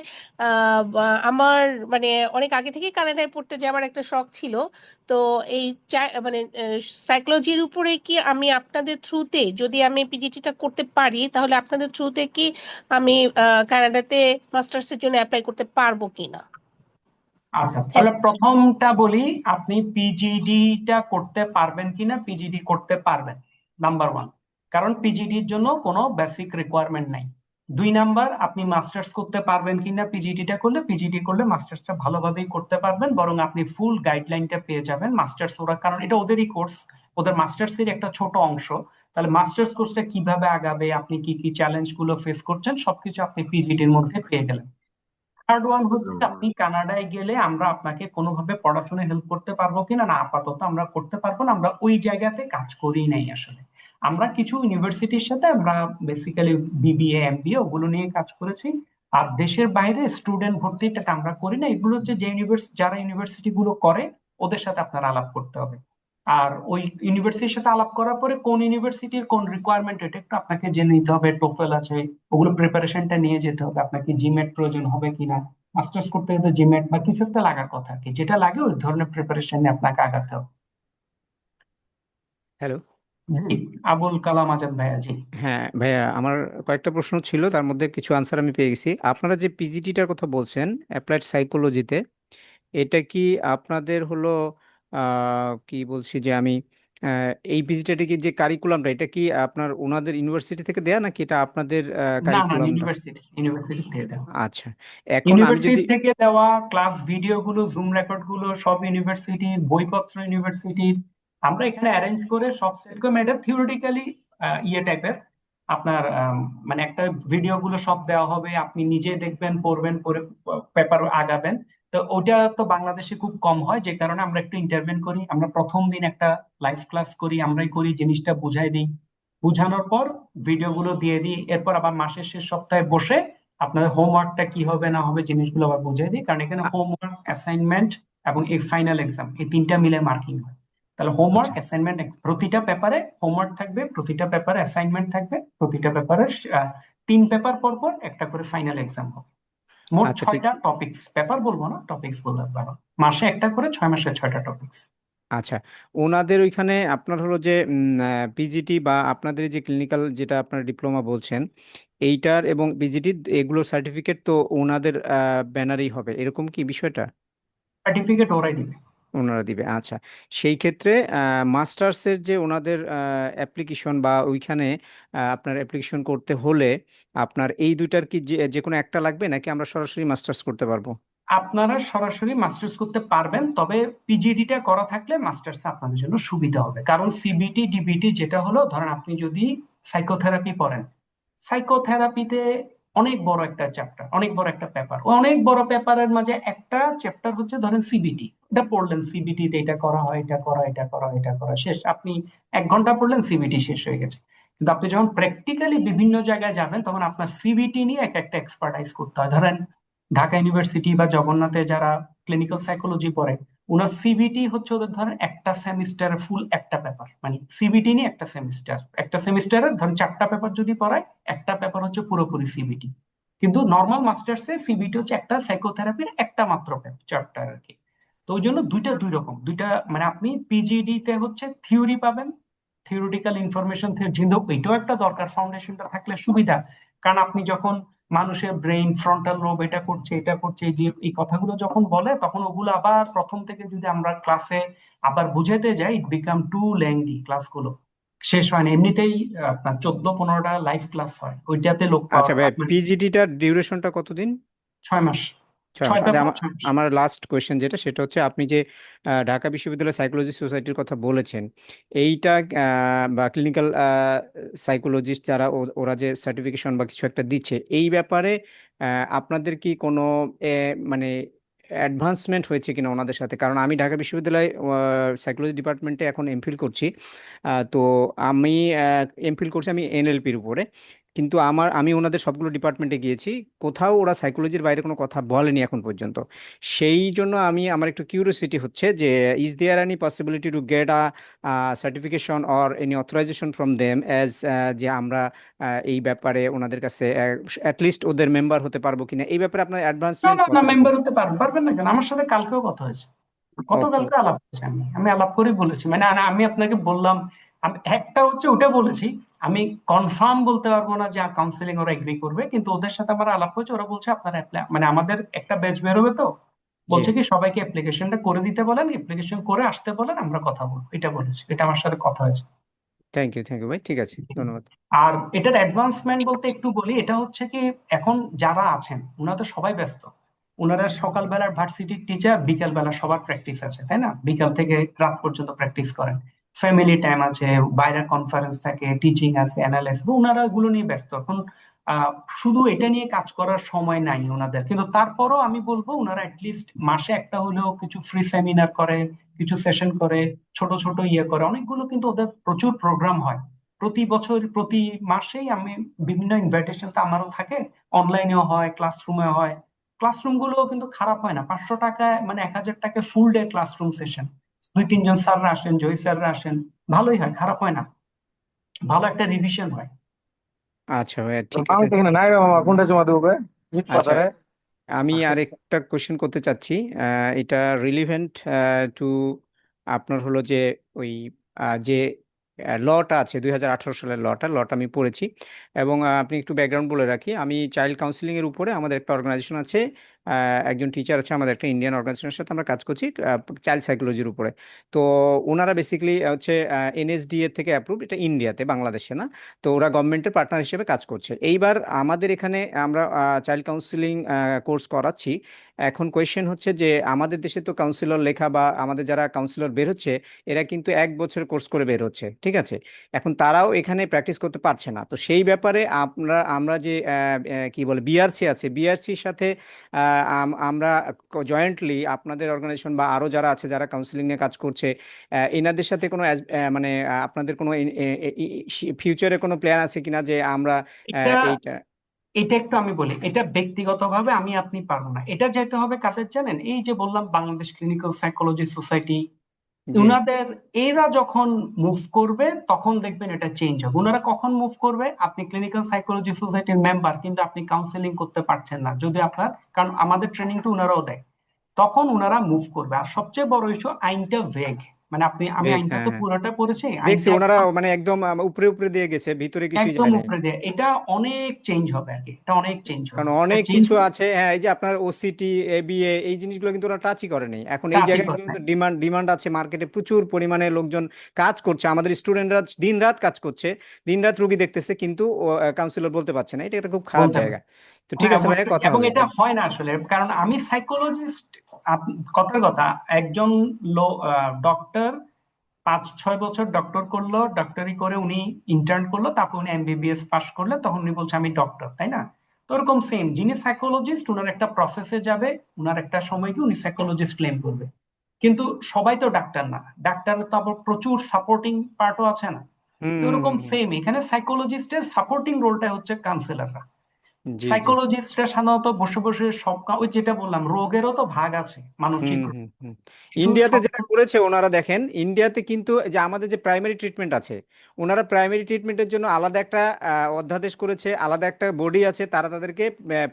আমার মানে অনেক আগে থেকে কানাডায় পড়তে যাওয়ার একটা শখ ছিল। তো এই মানে সাইকোলজির উপরে কি আমি আপনাদের থ্রুতে, যদি আমি পিজিটিটা করতে পারি, তাহলে আপনাদের থ্রুতে কি আমি কানাডাতে মাস্টার্সের জন্য অ্যাপ্লাই করতে পারবো কিনা? আচ্ছা, থ্যাংক তাহলে প্রথমটা বলি, আপনি পিজিডিটা করতে পারবেন কিনা। পিজিডি করতে পারবেন, নাম্বার ওয়ান। কারণ পিজিডির জন্য কোনো বেসিক রিকোয়ারমেন্ট নাই। দুই নাম্বার, আপনি মাস্টার্স করতে পারবেন কিনা। পিজিডিটা করলে, পিজিডি করলে মাস্টার্সটা ভালোভাবেই করতে পারবেন, বরং আপনি ফুল গাইডলাইনটা পেয়ে যাবেন। মাস্টার্স ওরা, কারণ এটা ওদেরই কোর্স, ওদের মাস্টার্সের একটা ছোট অংশ। তাহলে মাস্টার্স কোর্সটা কিভাবে আগাবে, আপনি কি কি চ্যালেঞ্জ গুলো ফেস করছেন, সবকিছু আপনি পিজিডির মধ্যে পেয়ে গেলেন। থার্ড ওয়ান হচ্ছে আপনি কানাডায় গেলে আমরা আপনাকে কোনোভাবে পড়াশোনায় হেল্প করতে পারবো কিনা, না আপাতত আমরা করতে পারবো না, আমরা ওই জায়গাতে কাজ করি নাই আসলে। আমরা কিছু ইউনিভার্সিটির সাথে আমরা বেসিক্যালি বিবিএ এমবিএ ওগুলো নিয়ে কাজ করেছি। আর দেশের বাইরে স্টুডেন্ট ভর্তিটা আমরা করি না। এগুলো হচ্ছে যে যারা ইউনিভার্সিটি গুলো করে ওদের সাথে আপনার আলাপ করতে হবে। আর ওই ইউনিভার্সিটির সাথে আলাপ করার পরে কোন ইউনিভার্সিটির কোন রিকোয়ারমেন্ট এটা একটু আপনাকে জেনে নিতে হবে। টোফেল আছে, ওগুলো প্রিপারেশনটা নিয়ে যেতে হবে। আপনাকে জিমেট প্রয়োজন হবে কিনা, মাস্টার্স করতে গেলে জিমেট বা কিছু একটা লাগার কথা আর কি, যেটা লাগে ওই ধরনের প্রিপারেশন নিয়ে আপনাকে আগাতে হবে। হ্যালো। জি, আবুল কালাম আজাদ ভাইয়া। জি হ্যাঁ ভাইয়া, আমার কয়েকটা প্রশ্ন ছিল, তার মধ্যে কিছু আনসার আমি পেয়ে গেছি। আপনারা যে পিজিটিটার কথা বলছেন অ্যাপ্লাইড সাইকোলজিতে, এটা কি আপনাদের হলো কি বলছি যে আমি এই পিজিটিটা কি যে কারিকুলামটা এটা কি আপনার ওনাদের ইউনিভার্সিটি থেকে দেয়া নাকি এটা আপনাদের না না, কারিকুলামটা? ইউনিভার্সিটি থেকে দেওয়া। আচ্ছা, এখন আমি ইউনিভার্সিটি যদি থেকে দেওয়া ক্লাস ভিডিও গুলো, জুম রেকর্ড গুলো সব ইউনিভার্সিটির, বইপত্র ইউনিভার্সিটির। আমরা এখানে অ্যারেঞ্জ করে সব সেট করে, এটা থিওরিটিক্যালি ইয়ে টাইপের আপনার মানে একটা ভিডিও গুলো সব দেওয়া হবে, আপনি নিজে দেখবেন, পড়বেন, পড়ে পেপার আগাবেন। তো ওটা তো বাংলাদেশে খুব কম হয়, যে কারণে আমরা একটু ইন্টারভেন করি। আমরা প্রথম দিন একটা লাইভ ক্লাস করি, আমরাই করি, জিনিসটা বুঝাই দিই। বুঝানোর পর ভিডিও গুলো দিয়ে দিই, এরপর আবার মাসের শেষ সপ্তাহে বসে আপনাদের হোমওয়ার্কটা কি হবে না হবে জিনিসগুলো আবার বুঝিয়ে দিই, কারণ এখানে আ- হোমওয়ার্ক, অ্যাসাইনমেন্ট এবং এই ফাইনাল এক্সাম, এই তিনটা মিলে মার্কিং হয়। তাহলে আচ্ছা হোমওয়ার্ক, অ্যাসাইনমেন্ট, প্রতিটা পেপারে হোমওয়ার্ক থাকবে, প্রতিটা পেপারে অ্যাসাইনমেন্ট থাকবে, প্রতিটা পেপারে 3 পেপার পর পর একটা করে ফাইনাল এক্সাম হবে। মোট আচ্ছা ঠিক 6টা টপিকস, পেপার বলবো না, টপিকস বলতে পারো। মাসে একটা করে, 6 মাসে 6টা টপিকস। আচ্ছা, ওনাদের ওইখানে আপনার হলো যে পিজিটি বা আপনাদের যে ক্লিনিক্যাল যেটা আপনার ডিপ্লোমা বলছেন এইটার এবং পিজিটি এগুলোর সার্টিফিকেট তো ওনাদের ব্যানারেই হবে, এরকম কি বিষয়টা? সার্টিফিকেট ওরাই দিবে। ওনারা দিবে, আচ্ছা। সেই ক্ষেত্রে মাস্টার্সের যে ওনাদের অ্যাপ্লিকেশন বা ওইখানে আপনার অ্যাপ্লিকেশন করতে হলে আপনার এই দুইটার কি যে যে কোনো একটা লাগবে নাকি আমরা সরাসরি মাস্টার্স করতে পারবো? আপনারা সরাসরি মাস্টার্স করতে পারবেন, তবে পিজিডিটা করা থাকলে মাস্টার্স আপনাদের জন্য সুবিধা হবে। কারণ সিবিটি ডিবিটি যেটা হলো, ধরেন আপনি যদি সাইকোথেরাপি পড়েন, সাইকোথেরাপিতে অনেক বড় একটা চ্যাপ্টার, অনেক বড় একটা পেপার, অনেক বড় পেপারের মাঝে একটা চ্যাপ্টার হচ্ছে ধরেন সিবিটি। এটা পড়লেন, সিবিটি তে এটা করা হয়, এটা করা, এটা করা, এটা করা, শেষ। আপনি 1 ঘন্টা পড়লেন, সিবিটি শেষ হয়ে গেছে। কিন্তু আপনি যখন প্র্যাকটিক্যালি বিভিন্ন জায়গায় যাবেন, তখন আপনার সিবিটি নিয়ে এক একটা এক্সপার্টাইজ করতে হয়। ধরেন ঢাকা ইউনিভার্সিটি বা জগন্নাথে যারা ক্লিনিক্যাল সাইকোলজি পড়ে, ওনার সিবিটি হচ্ছে ওদের ধরেন একটা সেমিস্টারের ফুল একটা পেপার, মানে সিবিটি নিয়ে একটা সেমিস্টার, একটা সেমিস্টারের ধরেন 4টা পেপার যদি পড়ায়, একটা পেপার হচ্ছে পুরোপুরি সিবিটি। কিন্তু নর্মাল মাস্টার্সে সিবিটি হচ্ছে একটা সাইকোথেরাপির একটা মাত্র চ্যাপ্টার আর কি। তো ওই জন্য দুইটা দুই রকম, দুইটা মানে আপনি পিজিডি তে হচ্ছে থিওরি পাবেন, থিওরিটিক্যাল ইনফরমেশন, কিন্তু এটাও একটা দরকার, ফাউন্ডেশনটা থাকলে সুবিধা। কারণ আপনি যখন মানুষের ব্রেইন, ফ্রন্টাল লোব এটা করছে, এটা করছে, এই যে এই কথাগুলো যখন বলে, তখন ওগুলো আবার প্রথম থেকে যদি আমরা ক্লাসে আবার বুঝাইতে যাই, ইট বিকাম টু লেংদি, ক্লাসগুলো শেষ হয় না। এমনিতেই আপনার 14-15টা লাইভ ক্লাস হয়, ওইটাতে লোক পাওয়া আচ্ছা ভাই, মানে পিজিটিটার ডিউরেশনটা কতদিন? 6 মাস। 6 মাস। 6 আচ্ছা, পেপার আমার 6 মাস। আমার লাস্ট কোয়েশ্চেন যেটা সেটা হচ্ছে আপনি যে ঢাকা বিশ্ববিদ্যালয় সাইকোলজি সোসাইটির কথা বলেছেন এইটা বা ক্লিনিক্যাল সাইকোলজিস্ট যারা ওরা যে সার্টিফিকেশন বা কিছু একটা দিচ্ছে এই ব্যাপারে আপনাদের কি কোনো মানে অ্যাডভান্সমেন্ট হয়েছে কিনা ওনাদের সাথে? কারণ আমি ঢাকা বিশ্ববিদ্যালয় সাইকোলজি ডিপার্টমেন্টে এখন এমফিল করছি। তো আমি এমফিল করছি আমি এনএলপির উপরে, কিন্তু আমি ওনাদের সবগুলো ডিপার্টমেন্টে গিয়েছি, কোথাও ওরা সাইকোলজির বাইরে কোনো কথা বলেনি এখন পর্যন্ত। সেই জন্য আমার একটু কিউরিওসিটি হচ্ছে যে is there any possibility to get certification or any authorisation from them as যে আমরা এই ব্যাপারে ওনাদের কাছে অ্যাটলিস্ট ওদের মেম্বার হতে পারবো কিনা, এই ব্যাপারে আপনার না অ্যাডভান্সমেন্ট না না, কতটুকু? মেম্বার হতে পারবেন, পারবেন না কেন? আমার সাথে কালকেও কথা হয়েছে, ওকে। গতকালকে আলাপ হয়েছে, আমি আলাপ করে বলেছি, মানে আমি আপনাকে বললাম, আমি একটা হচ্ছে ওটা বলেছি। আমি কনফার্ম বলতে পারবো না যে কাউন্সিলিং ওরা এগ্রি করবে, কিন্তু ওদের সাথে আমার আলাপ হয়েছে, ওরা বলছে আপনারা মানে আমাদের একটা ব্যাচ বেরোবে, তো জি, বলছে কি সবাইকে অ্যাপ্লিকেশনটা করে দিতে বলেন, অ্যাপ্লিকেশন করে আসতে বলেন, আমরা কথা বলবো, এটা বলেছে, এটা আমার সাথে কথা হয়েছে। থ্যাংক ইউ ভাই, ঠিক আছে, ধন্যবাদ। আর এটার অ্যাডভান্সমেন্ট বলতে একটু বলি, এটা হচ্ছে কি এখন যারা আছেন ওনারা তো সবাই ব্যস্ত। ওনারা সকালবেলার ভার্সিটির টিচার, বিকাল বেলা সবার প্র্যাকটিস আছে, তাই না? বিকাল থেকে রাত পর্যন্ত প্র্যাকটিস করেন, ফ্যামিলি টাইম আছে, বাইরের কনফারেন্স থাকে, টিচিং আছে, অ্যানালাইসিস, ওনারা এগুলো নিয়ে ব্যস্ত এখন। আহ, শুধু এটা নিয়ে কাজ করার সময় নাই ওনাদের, কিন্তু তারপরও আমি বলবো ওনারা অ্যাটলিস্ট মাসে একটা হলেও কিছু ফ্রি সেমিনার করে, কিছু সেশন করে, ছোট ছোট ইয়ে করে, অনেকগুলো কিন্তু ওদের প্রচুর প্রোগ্রাম হয় প্রতি বছর, প্রতি মাসেই। আমি বিভিন্ন ইনভাইটেশন তো আমারও থাকে, অনলাইনেও হয়, ক্লাসরুমে হয়। ক্লাসরুম গুলো কিন্তু খারাপ হয় না, 500 টাকায় মানে 1000 টাকায় ফুল ডে ক্লাসরুম সেশন, 2-3 জন স্যাররা আসেন, জয়ী স্যাররা আসেন, ভালোই হয়, খারাপ হয় না, ভালো একটা রিভিশন হয়। আচ্ছা ভাইয়া, ঠিক আছে। আমি তো এখানে নাই রে মামা, কোনটা জমা দেবো বে? ইট আচ্ছা, পাতারে। আমি আর একটা কোশ্চেন করতে চাচ্ছি, এটা রিলিভেন্ট টু আপনার হলো যে ওই যে লটা আছে 2018 সালের লটা আমি পড়েছি। এবং আপনি একটু ব্যাকগ্রাউন্ড বলে রাখি, আমি চাইল্ড কাউন্সিলিং এর উপরে আমাদের একটা অর্গানাইজেশন আছে একজন টিচার আছে আমাদের একটা ইন্ডিয়ান অর্গানাইজেশনের সাথে আমরা কাজ করছি চাইল্ড সাইকোলজির উপরে। তো ওনারা বেসিক্যালি হচ্ছে এনএসডিএ থেকে অ্যাপ্রুভ, এটা ইন্ডিয়াতে, বাংলাদেশে না। তো ওরা গভর্নমেন্টের পার্টনার হিসেবে কাজ করছে। এইবার আমাদের এখানে আমরা চাইল্ড কাউন্সিলিং কোর্স করাচ্ছি। এখন কোয়েশ্চেন হচ্ছে যে আমাদের দেশে তো কাউন্সিলর লেখা বা আমাদের যারা কাউন্সিলর বের হচ্ছে এরা কিন্তু 1 বছর কোর্স করে বের হচ্ছে, ঠিক আছে? এখন তারাও এখানে প্র্যাকটিস করতে পারছে না। তো সেই ব্যাপারে আমরা যে কি বলে বিআরসি আছে, বিআরসির সাথে আমরা জয়েন্টলি আপনাদের অর্গানাইজেশন বা আরো যারা আছে যারা কাউন্সিলিং নিয়ে কাজ করছে এনাদের সাথে কোনো মানে আপনাদের কোনো ফিউচারে কোনো প্ল্যান আছে কিনা যে আমরা এটা এইটা। এটা একটু আমি বলি, এটা ব্যক্তিগতভাবে আমি আপনি পারবো না, এটা যেতে হবে কাদের জানেন? এই যে বললাম বাংলাদেশ ক্লিনিক্যাল সাইকোলজি সোসাইটি, জি উনাদের, এরা যখন মুভ করবে তখন দেখবেন এটা চেঞ্জ হবে। উনারা কখন মুভ করবে? আপনি ক্লিনিক্যাল সাইকোলজি সোসাইটির মেম্বার কিন্তু আপনি কাউন্সেলিং করতে পারছেন না যদি আপনার, কারণ আমাদের ট্রেনিংটা উনারাও দেয়, তখন উনারা মুভ করবে। আর সবচেয়ে বড় ইস্যু, আইনটা ভেগ, মানে আমি বেগ, আইনটা হ্যাঁ তো হ্যাঁ পুরোটা পড়েছি, দেখছি আইনটা ওনারা একদম মানে একদম উপরে উপরে দিয়ে গেছে, ভিতরে কিছুই একদম যায় নাই। উপরে দিয়ে, এটা অনেক চেঞ্জ হবে আর কি, এটা অনেক চেঞ্জ কারণ হবে, এটা অনেক চেঞ্জ কিছু আছে, হ্যাঁ, এই যে আপনার ওসিটি, এবিএ, এই জিনিসগুলো কিন্তু ওরা টাচই করেনি। এখন এই কাজই জায়গায় করে কিন্তু নাই। ডিমান্ড আছে, মার্কেটে প্রচুর পরিমাণে লোকজন কাজ করছে, আমাদের স্টুডেন্টরা দিন রাত কাজ করছে, দিন রাত রুগী দেখতেছে, কিন্তু কাউন্সিলর বলতে পারছে না। এটা একটা খুব খারাপ বলতে জায়গা। পারছি। তো ঠিক হ্যাঁ আছে ভাইয়া, অবশ্যই, কথা এবং হবে। এটা হয় না আসলে, কারণ আমি সাইকোলজিস্ট। কথার কথা, একজন ডক্টর 5-6 বছর ডক্টর করলো, ডক্টরি করে উনি ইন্টার্ন করলো, তারপর উনি এমবিবিএস পাশ করলে তখন উনি বলছে আমি ডক্টর, তাই না? তো ওরকম সেম, যিনি সাইকোলজিস্ট উনার একটা প্রসেসে যাবে, উনার একটা সময় কি উনি সাইকোলজিস্ট ক্লেম করবে। কিন্তু সবাই তো ডাক্তার না, ডাক্তারের তো আবার প্রচুর সাপোর্টিং পার্টও আছে না? হুম তো হুম এরকম হুম সেম এখানে সাইকোলজিস্টের সাপোর্টিং রোলটা হচ্ছে কাউন্সিলররা। জি জি। সাইকোলজিস্টরা সাধারণত বসে বসে ওই যেটা বললাম, রোগেরও তো ভাগ আছে, মানসিক রোগ। হুম। কিছু ইন্ডিয়াতে সব। যেটা করেছে ওনারা, দেখেন ইন্ডিয়াতে কিন্তু যে আমাদের যে প্রাইমারি ট্রিটমেন্ট আছে, ওনারা প্রাইমারি ট্রিটমেন্টের জন্য আলাদা একটা অধ্যাদেশ করেছে, আলাদা একটা বডি আছে, তারা তাদেরকে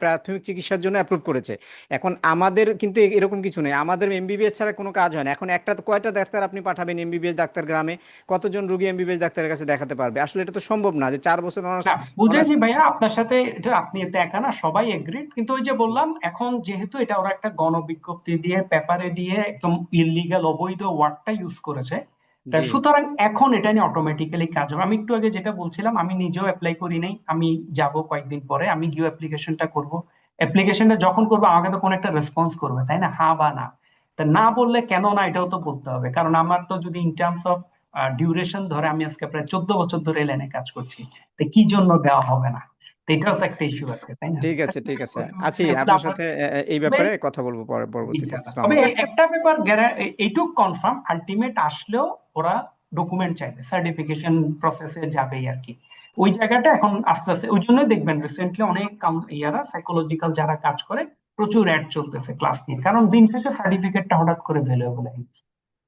প্রাথমিক চিকিৎসার জন্য অ্যাপ্রুভ করেছে। এখন আমাদের কিন্তু এরকম কিছু নেই, আমাদের এমবিবিএস ছাড়া কোনো কাজ হয় না। এখন কয়টা ডাক্তার আপনি পাঠাবেন এমবিবিএস ডাক্তার গ্রামে? কতজন রুগী এমবিবিএস ডাক্তারের কাছে দেখাতে পারবে? আসলে এটা তো সম্ভব না যে 4 বছর অনার্স। না, অনার্স। বুঝেছি ভাইয়া আপনার সাথে, এটা আপনি এতে একা না, সবাই এগ্রিড। কিন্তু ওই যে বললাম, এখন যেহেতু এটা ওরা একটা গণবিজ্ঞপ্তি দিয়ে পেপারে দিয়ে একদম ইললিগাল, অবৈধ ওয়ার্ডটা ইউজ করেছে, তা জি সুতরাং এখন এটা নিয়ে অটোমেটিক্যালি কাজ হবে। আমি একটু আগে যেটা বলছিলাম, আমি নিজেও অ্যাপ্লাই করি নাই, আমি যাব কয়েকদিন পরে, আমি গিয়ে অ্যাপ্লিকেশনটা করব। অ্যাপ্লিকেশনটা যখন করবো আমাকে তো কোনো একটা রেসপন্স করবে, তাই না? হ্যাঁ বা না। তা না বললে কেন না, এটাও তো বলতে হবে, কারণ আমার তো যদি ইন টার্মস অফ ডিউরেশন ধরে, আমি আজকে প্রায় 14 বছর ধরে এই লাইনে কাজ করছি, তো কি জন্য দেওয়া হবে না? তো এটাও তো একটা ইস্যু আছে, তাই না? ঠিক আছে, ঠিক আছে, আছি আসলে আপনার আপনার, সাথে এই তবে ব্যাপারে কথা বলবো পরবর্তীতে। ইনশাআল্লাহ, আসসালামু তবে আলাইকুম। একটা ব্যাপার এইটুক কনফার্ম, আলটিমেট আসলেও ওরা ডকুমেন্ট চাইবে, সার্টিফিকেশন প্রসেসে যাবেই আর কি। ওই জায়গাটা এখন আস্তে আস্তে, ওই জন্যই দেখবেন রিসেন্টলি অনেক ইয়ারা সাইকোলজিক্যাল যারা কাজ করে প্রচুর অ্যাড চলতেছে ক্লাস নিয়ে, কারণ দিন শেষে সার্টিফিকেটটা হঠাৎ করে ভ্যালুয়েবল হয়ে গেছে।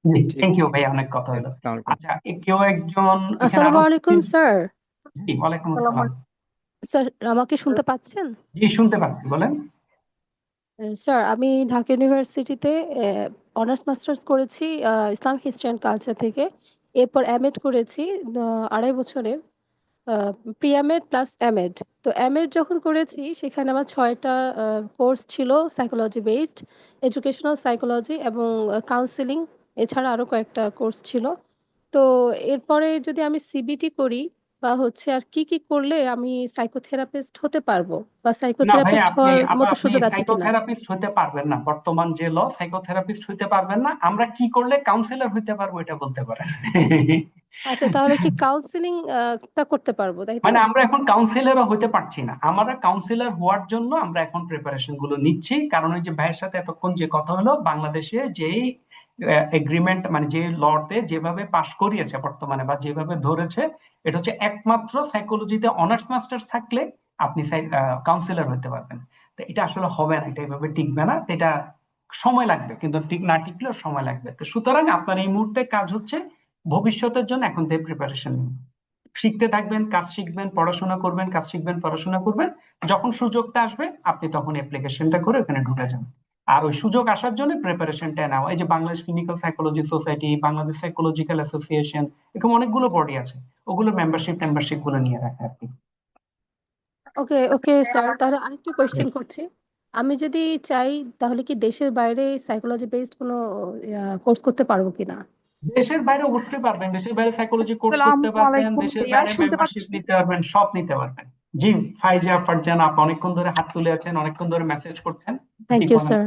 জি, ঠিক থ্যাংক ইউ আছে, ভাই, অনেক কথা হলো। আসসালামু আলাইকুম। আচ্ছা, কেউ একজন এখানে আসসালামু আরো, আলাইকুম স্যার। জি ওয়ালাইকুম আসসালামু আসসালাম। আলাইকুম স্যার, আমাকে শুনতে পাচ্ছেন? জি শুনতে পাচ্ছি, বলেন। স্যার, আমি ঢাকা ইউনিভার্সিটিতে অনার্স মাস্টার্স করেছি ইসলাম হিস্ট্রি অ্যান্ড কালচার থেকে। এরপর এমএড করেছি 2.5 বছরের, প্রি-এমএড প্লাস এমএড। তো এমএড যখন করেছি সেখানে আমার 6টা কোর্স ছিল, সাইকোলজি বেসড, এডুকেশনাল সাইকোলজি এবং কাউন্সিলিং, এছাড়া আরো কয়েকটা কোর্স ছিল। তো এরপরে যদি আমি সিবিটি করি বা হচ্ছে আর কি কি করলে আমি সাইকোথেরাপিস্ট হতে পারবো বা না ভাই, সাইকোথেরাপিস্ট আপনি হওয়ার আবার মতো আপনি সুযোগ আছে কিনা? সাইকোথেরাপিস্ট হইতে পারবেন না, বর্তমান যে সাইকোথেরাপিস্ট হইতে পারবেন না। আমরা কি করলে কাউন্সিলর হইতে পারবো এটা বলতে পারেন। আচ্ছা, তাহলে কি কাউন্সিলিং টা করতে পারবো, তাই তো? মানে আমরা এখন কাউন্সিলরও হতে পারছি না, আমরা কাউন্সিলর হওয়ার জন্য আমরা এখন প্রিপারেশন গুলো নিচ্ছি। কারণ ওই যে ভাইয়ের সাথে এতক্ষণ যে কথা হলো, বাংলাদেশে যেই এগ্রিমেন্ট, মানে যে লতে যেভাবে পাশ করিয়েছে বর্তমানে বা যেভাবে ধরেছে, এটা হচ্ছে একমাত্র সাইকোলজিতে অনার্স মাস্টার্স থাকলে আপনি কাউন্সিলর হতে পারবেন। তো এটা আসলে হবে না, এটা এভাবে টিকবে না। তো এটা সময় লাগবে, কিন্তু ঠিক না টিকলেও সময় লাগবে। তো সুতরাং আপনার এই মুহূর্তে কাজ হচ্ছে ভবিষ্যতের জন্য এখন থেকে প্রিপারেশন নিন, শিখতে থাকবেন, কাজ শিখবেন, পড়াশোনা করবেন, কাজ শিখবেন, পড়াশোনা করবেন। যখন সুযোগটা আসবে আপনি তখন অ্যাপ্লিকেশনটা করে ওখানে ঢুকে যাবেন। আর ওই সুযোগ আসার জন্য প্রিপারেশনটা নেওয়া, এই যে Bangladesh clinical psychology society, Bangladesh psychological association, এরকম অনেকগুলো বডি আছে, ওগুলো মেম্বারশিপ গুলো নিয়ে রাখা আর কি। ওকে ওকে স্যার, তাহলে আরেকটা কোয়েশ্চেন করছি। আমি যদি চাই তাহলে কি দেশের বাইরে সাইকোলজি বেসড কোনো কোর্স করতে পারবো কিনা? দেশের বাইরে অবশ্যই পারবেন, দেশের বাইরে সাইকোলজি কোর্স করতে আসসালামু পারবেন, আলাইকুম দেশের ভাইয়া, বাইরে শুনতে মেম্বারশিপ পাচ্ছি? নিতে পারবেন, সব নিতে পারবেন। জি, ফাইজা ফারজানা আপা অনেকক্ষণ ধরে হাত তুলে আছেন, অনেকক্ষণ ধরে মেসেজ করছেন। জি থ্যাংক ইউ বলেন। স্যার।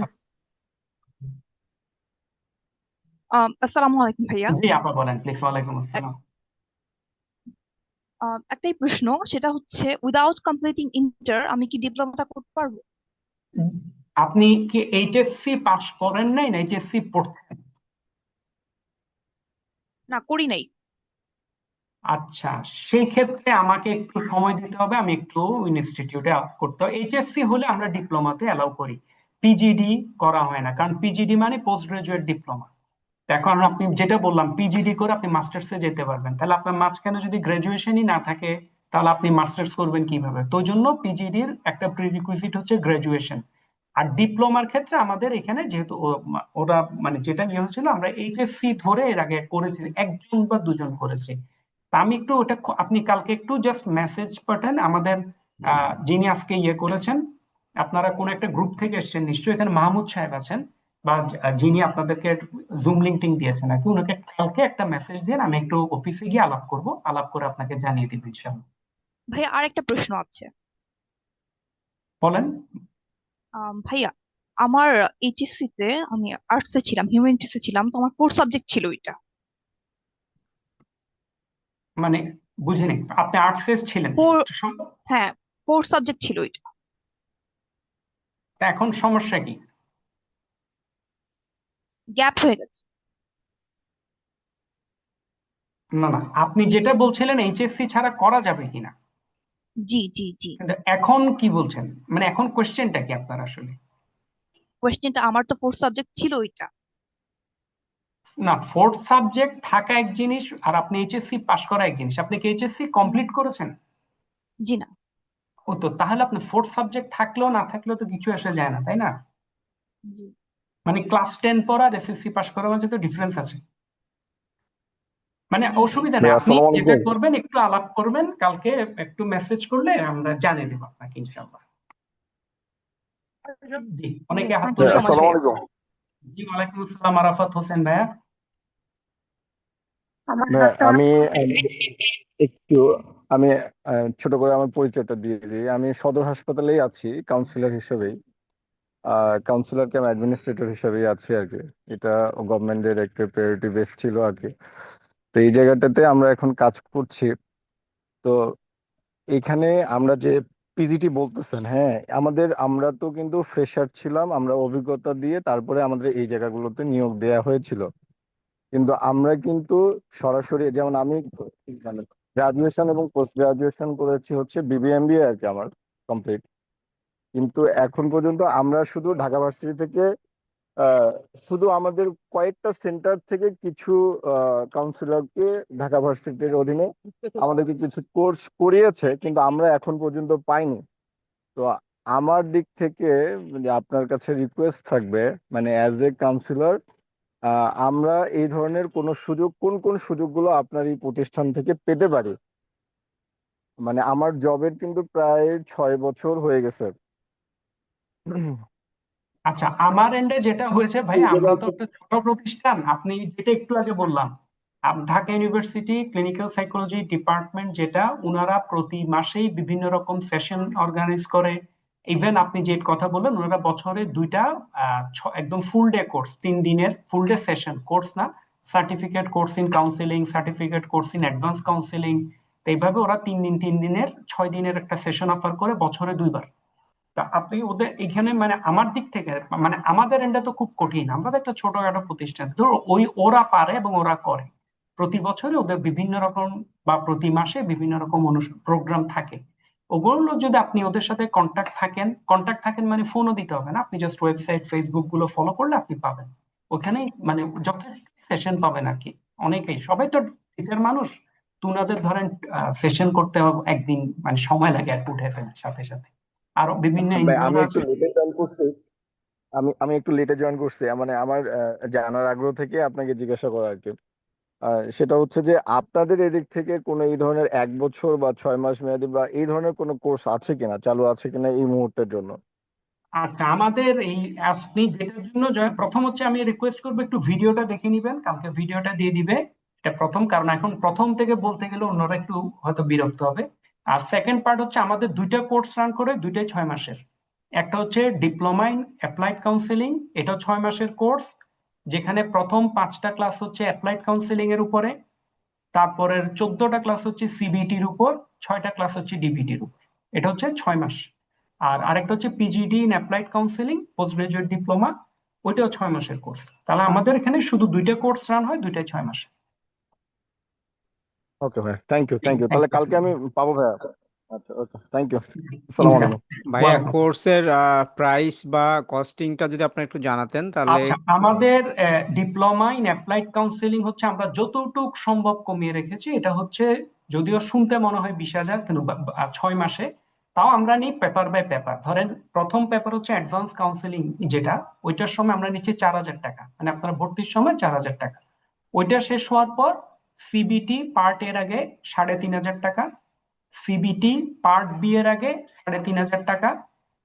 আসসালামু আলাইকুম ভাইয়া। জি আপা বলেন প্লিজ। ওয়ালাইকুম এক- আসসালাম। একটাই প্রশ্ন, সেটা হচ্ছে উইদাউট কমপ্লিটিং ইন্টার আমি কি ডিপ্লোমাটা করতে পারবো? আপনি কি এইচএসসি পাস করেন নাই না এইচএসসি পড়ছেন? না, করি নাই। আচ্ছা, সেই ক্ষেত্রে আমাকে একটু সময় দিতে হবে, আমি একটু ইনস্টিটিউটে করতে হবে। এইচএসসি হলে আমরা ডিপ্লোমাতে অ্যালাউ করি, পিজিডি করা হয় না, কারণ পিজিডি মানে পোস্ট গ্রাজুয়েট ডিপ্লোমা। এখন আপনি যেটা বললাম পিজিডি করে আপনি মাস্টার্সে যেতে পারবেন, তাহলে আপনার মাঝখানে যদি গ্রাজুয়েশনই না থাকে তাহলে আপনি মাস্টার্স করবেন কিভাবে? তো ওই জন্য পিজিডির একটা প্রিরিকুইজিট হচ্ছে গ্রাজুয়েশন। আর ডিপ্লোমার ক্ষেত্রে আমাদের এখানে যেহেতু ওরা মানে যেটা নিয়ে হচ্ছিল, আমরা এইচএসসি ধরে এর আগে করেছি, একজন বা দুজন করেছি। তা আমি একটু ওটা আপনি কালকে একটু জাস্ট মেসেজ পাঠান আমাদের যিনি আজকে ইয়ে করেছেন, আপনারা কোন একটা গ্রুপ থেকে এসেছেন নিশ্চয়ই, এখানে মাহমুদ সাহেব আছেন, বা যিনি আপনাদেরকে জুম লিঙ্কটিং দিয়েছেন আর কি, ওনাকে কালকে একটা মেসেজ দিন, আমি একটু অফিসে গিয়ে আলাপ করব, আলাপ করে আপনাকে জানিয়ে দিব ইনশাআল্লাহ। ভাইয়া আর একটা প্রশ্ন আছে। বলেন। ভাইয়া, আমার এইচএসসি তে আমি আর্টসে ছিলাম, হিউম্যানিটিসে ছিলাম, তো আমার 4 সাবজেক্ট ছিল এটা। মানে বুঝিনি, আপনি আর্টসে ছিলেন? 4, তো হ্যাঁ, 4 সাবজেক্ট ছিল এটা। তা এখন সমস্যা কি? গ্যাপ হয়ে গেছে। না না, আপনি যেটা বলছিলেন এইচএসসি ছাড়া করা যাবে কিনা, জি জি জি। কিন্তু এখন কি বলছেন, মানে এখন কোশ্চেনটা কি আপনার আসলে? কোয়েশ্চেনটা, আমার তো 4 সাবজেক্ট ছিল এটা। না, ফোর্থ সাবজেক্ট থাকা এক জিনিস আর আপনি এইচএসসি পাশ করা এক জিনিস। আপনি কি এইচএসসি কমপ্লিট করেছেন? জি না। ও তো তাহলে আপনি ফোর্থ সাবজেক্ট থাকলেও না থাকলেও তো কিছু আসা যায় না, তাই না? জি মানে ক্লাস 10 পড়া আর এসএসসি পাশ করার মাঝে তো ডিফারেন্স আছে। মানে জি জি। অসুবিধা নেই, ভাই আপনি আসসালামু যেটা আলাইকুম। করবেন একটু আলাপ করবেন, কালকে একটু মেসেজ করলে আমরা জানিয়ে দেবো আপনাকে ইনশাআল্লাহ। জি, অনেকে হাত থ্যাংক ইউ ভাই তুলে সো মাচ আছে। আসসালামু ভাইয়া। আলাইকুম। জি ওয়ালাইকুম আসসালাম আরাফাত হোসেন ভাইয়া। আমার ভাই হাতটা আমি একটু আমি ছোট করে আমার পরিচয়টা দিয়ে দিই। আমি সদর হাসপাতালেই আছি কাউন্সিলর হিসেবেই, কাউন্সিলর কাম অ্যাডমিনিস্ট্রেটর হিসেবেই আছি আর কি। এটা গভর্নমেন্টের একটা প্রায়োরিটি বেস ছিল আর কি। তো এই জায়গাটাতে আমরা এখন কাজ করছি। তো এখানে আমরা যে পিজিটি বলতেছেন, হ্যাঁ আমরা তো কিন্তু ফ্রেশার ছিলাম, আমরা অভিজ্ঞতা দিয়ে তারপরে আমাদের এই জায়গাগুলোতে নিয়োগ দেওয়া হয়েছিল। কিন্তু আমরা কিন্তু সরাসরি, যেমন আমি মানে গ্রাজুয়েশন এবং পোস্ট গ্রাজুয়েশন করেছি হচ্ছে বিবিএমবিএ আর কি আমার কমপ্লিট। কিন্তু এখন পর্যন্ত আমরা শুধু ঢাকা ভার্সিটি থেকে আহ, শুধু আমাদের কয়েকটা সেন্টার থেকে কিছু কাউন্সিলরকে ঢাকা ভার্সিটির অধীনে আমাদেরকে কিছু কোর্স করিয়েছে, কিন্তু আমরা এখন পর্যন্ত পাইনি। তো আমার দিক থেকে মানে আপনার কাছে রিকোয়েস্ট থাকবে, মানে অ্যাজ এ কাউন্সিলর আমরা এই ধরনের কোন সুযোগ, কোন কোন সুযোগগুলো আপনার এই প্রতিষ্ঠান থেকে পেতে পারি। মানে আমার জবের কিন্তু প্রায় 6 বছর হয়ে গেছে। আচ্ছা, আমার এন্ডে যেটা হয়েছে ভাই, এই আমরা জায়গায় তো একটা ছোট প্রতিষ্ঠান, আপনি যেটা একটু আগে বললাম, Dhaka university clinical psychology department, যেটা ওনারা প্রতি মাসেই বিভিন্ন রকম সেশন অর্গানাইজ করে। ইভেন আপনি যে কথা বললেন, ওনারা বছরে 2টা একদম ফুল ডে কোর্স, 3 দিনের ফুল ডে সেশন কোর্স না, certificate course in counselling, certificate course in advance counselling, তো এইভাবে ওরা 3 দিনের 6 দিনের একটা সেশন অফার করে বছরে 2বার। তা আপনি ওদের এখানে মানে আমার দিক থেকে মানে আমাদের এন্ডে তো খুব কঠিন, আমরা তো একটা ছোটখাটো প্রতিষ্ঠান, তো ওরা পারে এবং ওরা করে। প্রতি বছরে ওদের বিভিন্ন রকম বা প্রতি মাসে বিভিন্ন রকম প্রোগ্রাম থাকে। ওগুলো যদি আপনি ওদের সাথে কন্ট্যাক্ট থাকেন মানে ফোনও দিতে হবে না, আপনি জাস্ট ওয়েবসাইট ফেসবুক গুলো ফলো করলে আপনি পাবেন ওখানেই, মানে যথেষ্ট সেশন পাবেন আর কি। অনেকেই, সবাই তো টিচার মানুষ, তো উনাদের ধরেন সেশন করতে হবে একদিন, মানে সময় লাগে আর কি উঠে ফেলে সাথে সাথে। আরো বিভিন্ন ভাই এনজিও আমি একটু আছে। লেটে জয়েন করছি। আমি একটু লেটে জয়েন করছি, মানে আমার জানার আগ্রহ থেকে আপনাকে জিজ্ঞাসা করা আর কি। সেটা হচ্ছে যে আপনাদের এদিক থেকে কোনো এই ধরনের 1 বছর বা 6 মাস মেয়াদি বা এই ধরনের কোনো কোর্স আছে কিনা, চালু আছে কিনা এই মুহূর্তের জন্য? আচ্ছা, আমাদের এই আপনি যেটার জন্য প্রথম হচ্ছে আমি রিকোয়েস্ট করবো একটু ভিডিওটা দেখে নিবেন, কালকে ভিডিওটা দিয়ে দিবে। এটা প্রথম, কারণ এখন প্রথম থেকে বলতে গেলে অন্যরা একটু হয়তো বিরক্ত হবে। আর সেকেন্ড পার্ট হচ্ছে আমাদের দুইটা কোর্স রান করে, দুইটাই 6 মাসের। একটা হচ্ছে ডিপ্লোমা ইন অ্যাপ্লাইড কাউন্সেলিং, এটাও 6 মাসের কোর্স, যেখানে প্রথম 5টা ক্লাস হচ্ছে অ্যাপ্লাইড কাউন্সেলিং এর উপরে, তারপরের 14টা ক্লাস হচ্ছে সিবিটির উপর, 6টা ক্লাস হচ্ছে ডিবিটির উপর। এটা হচ্ছে 6 মাস। আর আরেকটা হচ্ছে PGD in applied counselling, post graduate diploma, ওইটাও 6 মাসের কোর্স। তাহলে আমাদের এখানে শুধু দুইটা কোর্স রান হয়, দুইটাই 6 মাসে। ওকে ভাই, থ্যাংক ইউ থ্যাংক তাহলে ইউ। কালকে আমি পাবো ভাইয়া? আচ্ছা, ওকে, থ্যাংক ইউ। আসসালামু ইনশাআল্লাহ। আলাইকুম। ভাইয়া ওয়ালাইকুম। কোর্সের প্রাইস বা কস্টিংটা যদি আপনি একটু জানাতেন তাহলে। আচ্ছা, আমাদের ডিপ্লোমা ইন অ্যাপ্লাইড কাউন্সেলিং হচ্ছে আমরা যতটুকু সম্ভব কমিয়ে রেখেছি। এটা হচ্ছে, যদিও শুনতে মনে হয় 20,000, কিন্তু 6 মাসে, তাও আমরা নিই পেপার বাই পেপার। ধরেন প্রথম পেপার হচ্ছে অ্যাডভান্স কাউন্সেলিং, যেটা ওইটার সময় আমরা নিচ্ছি 4,000 টাকা, মানে আপনার ভর্তির সময় 4,000 টাকা। ওইটা শেষ হওয়ার পর সিবিটি পার্ট এর আগে 3,500 টাকা, সিবিটি পার্ট বি এর আগে 3,500 টাকা,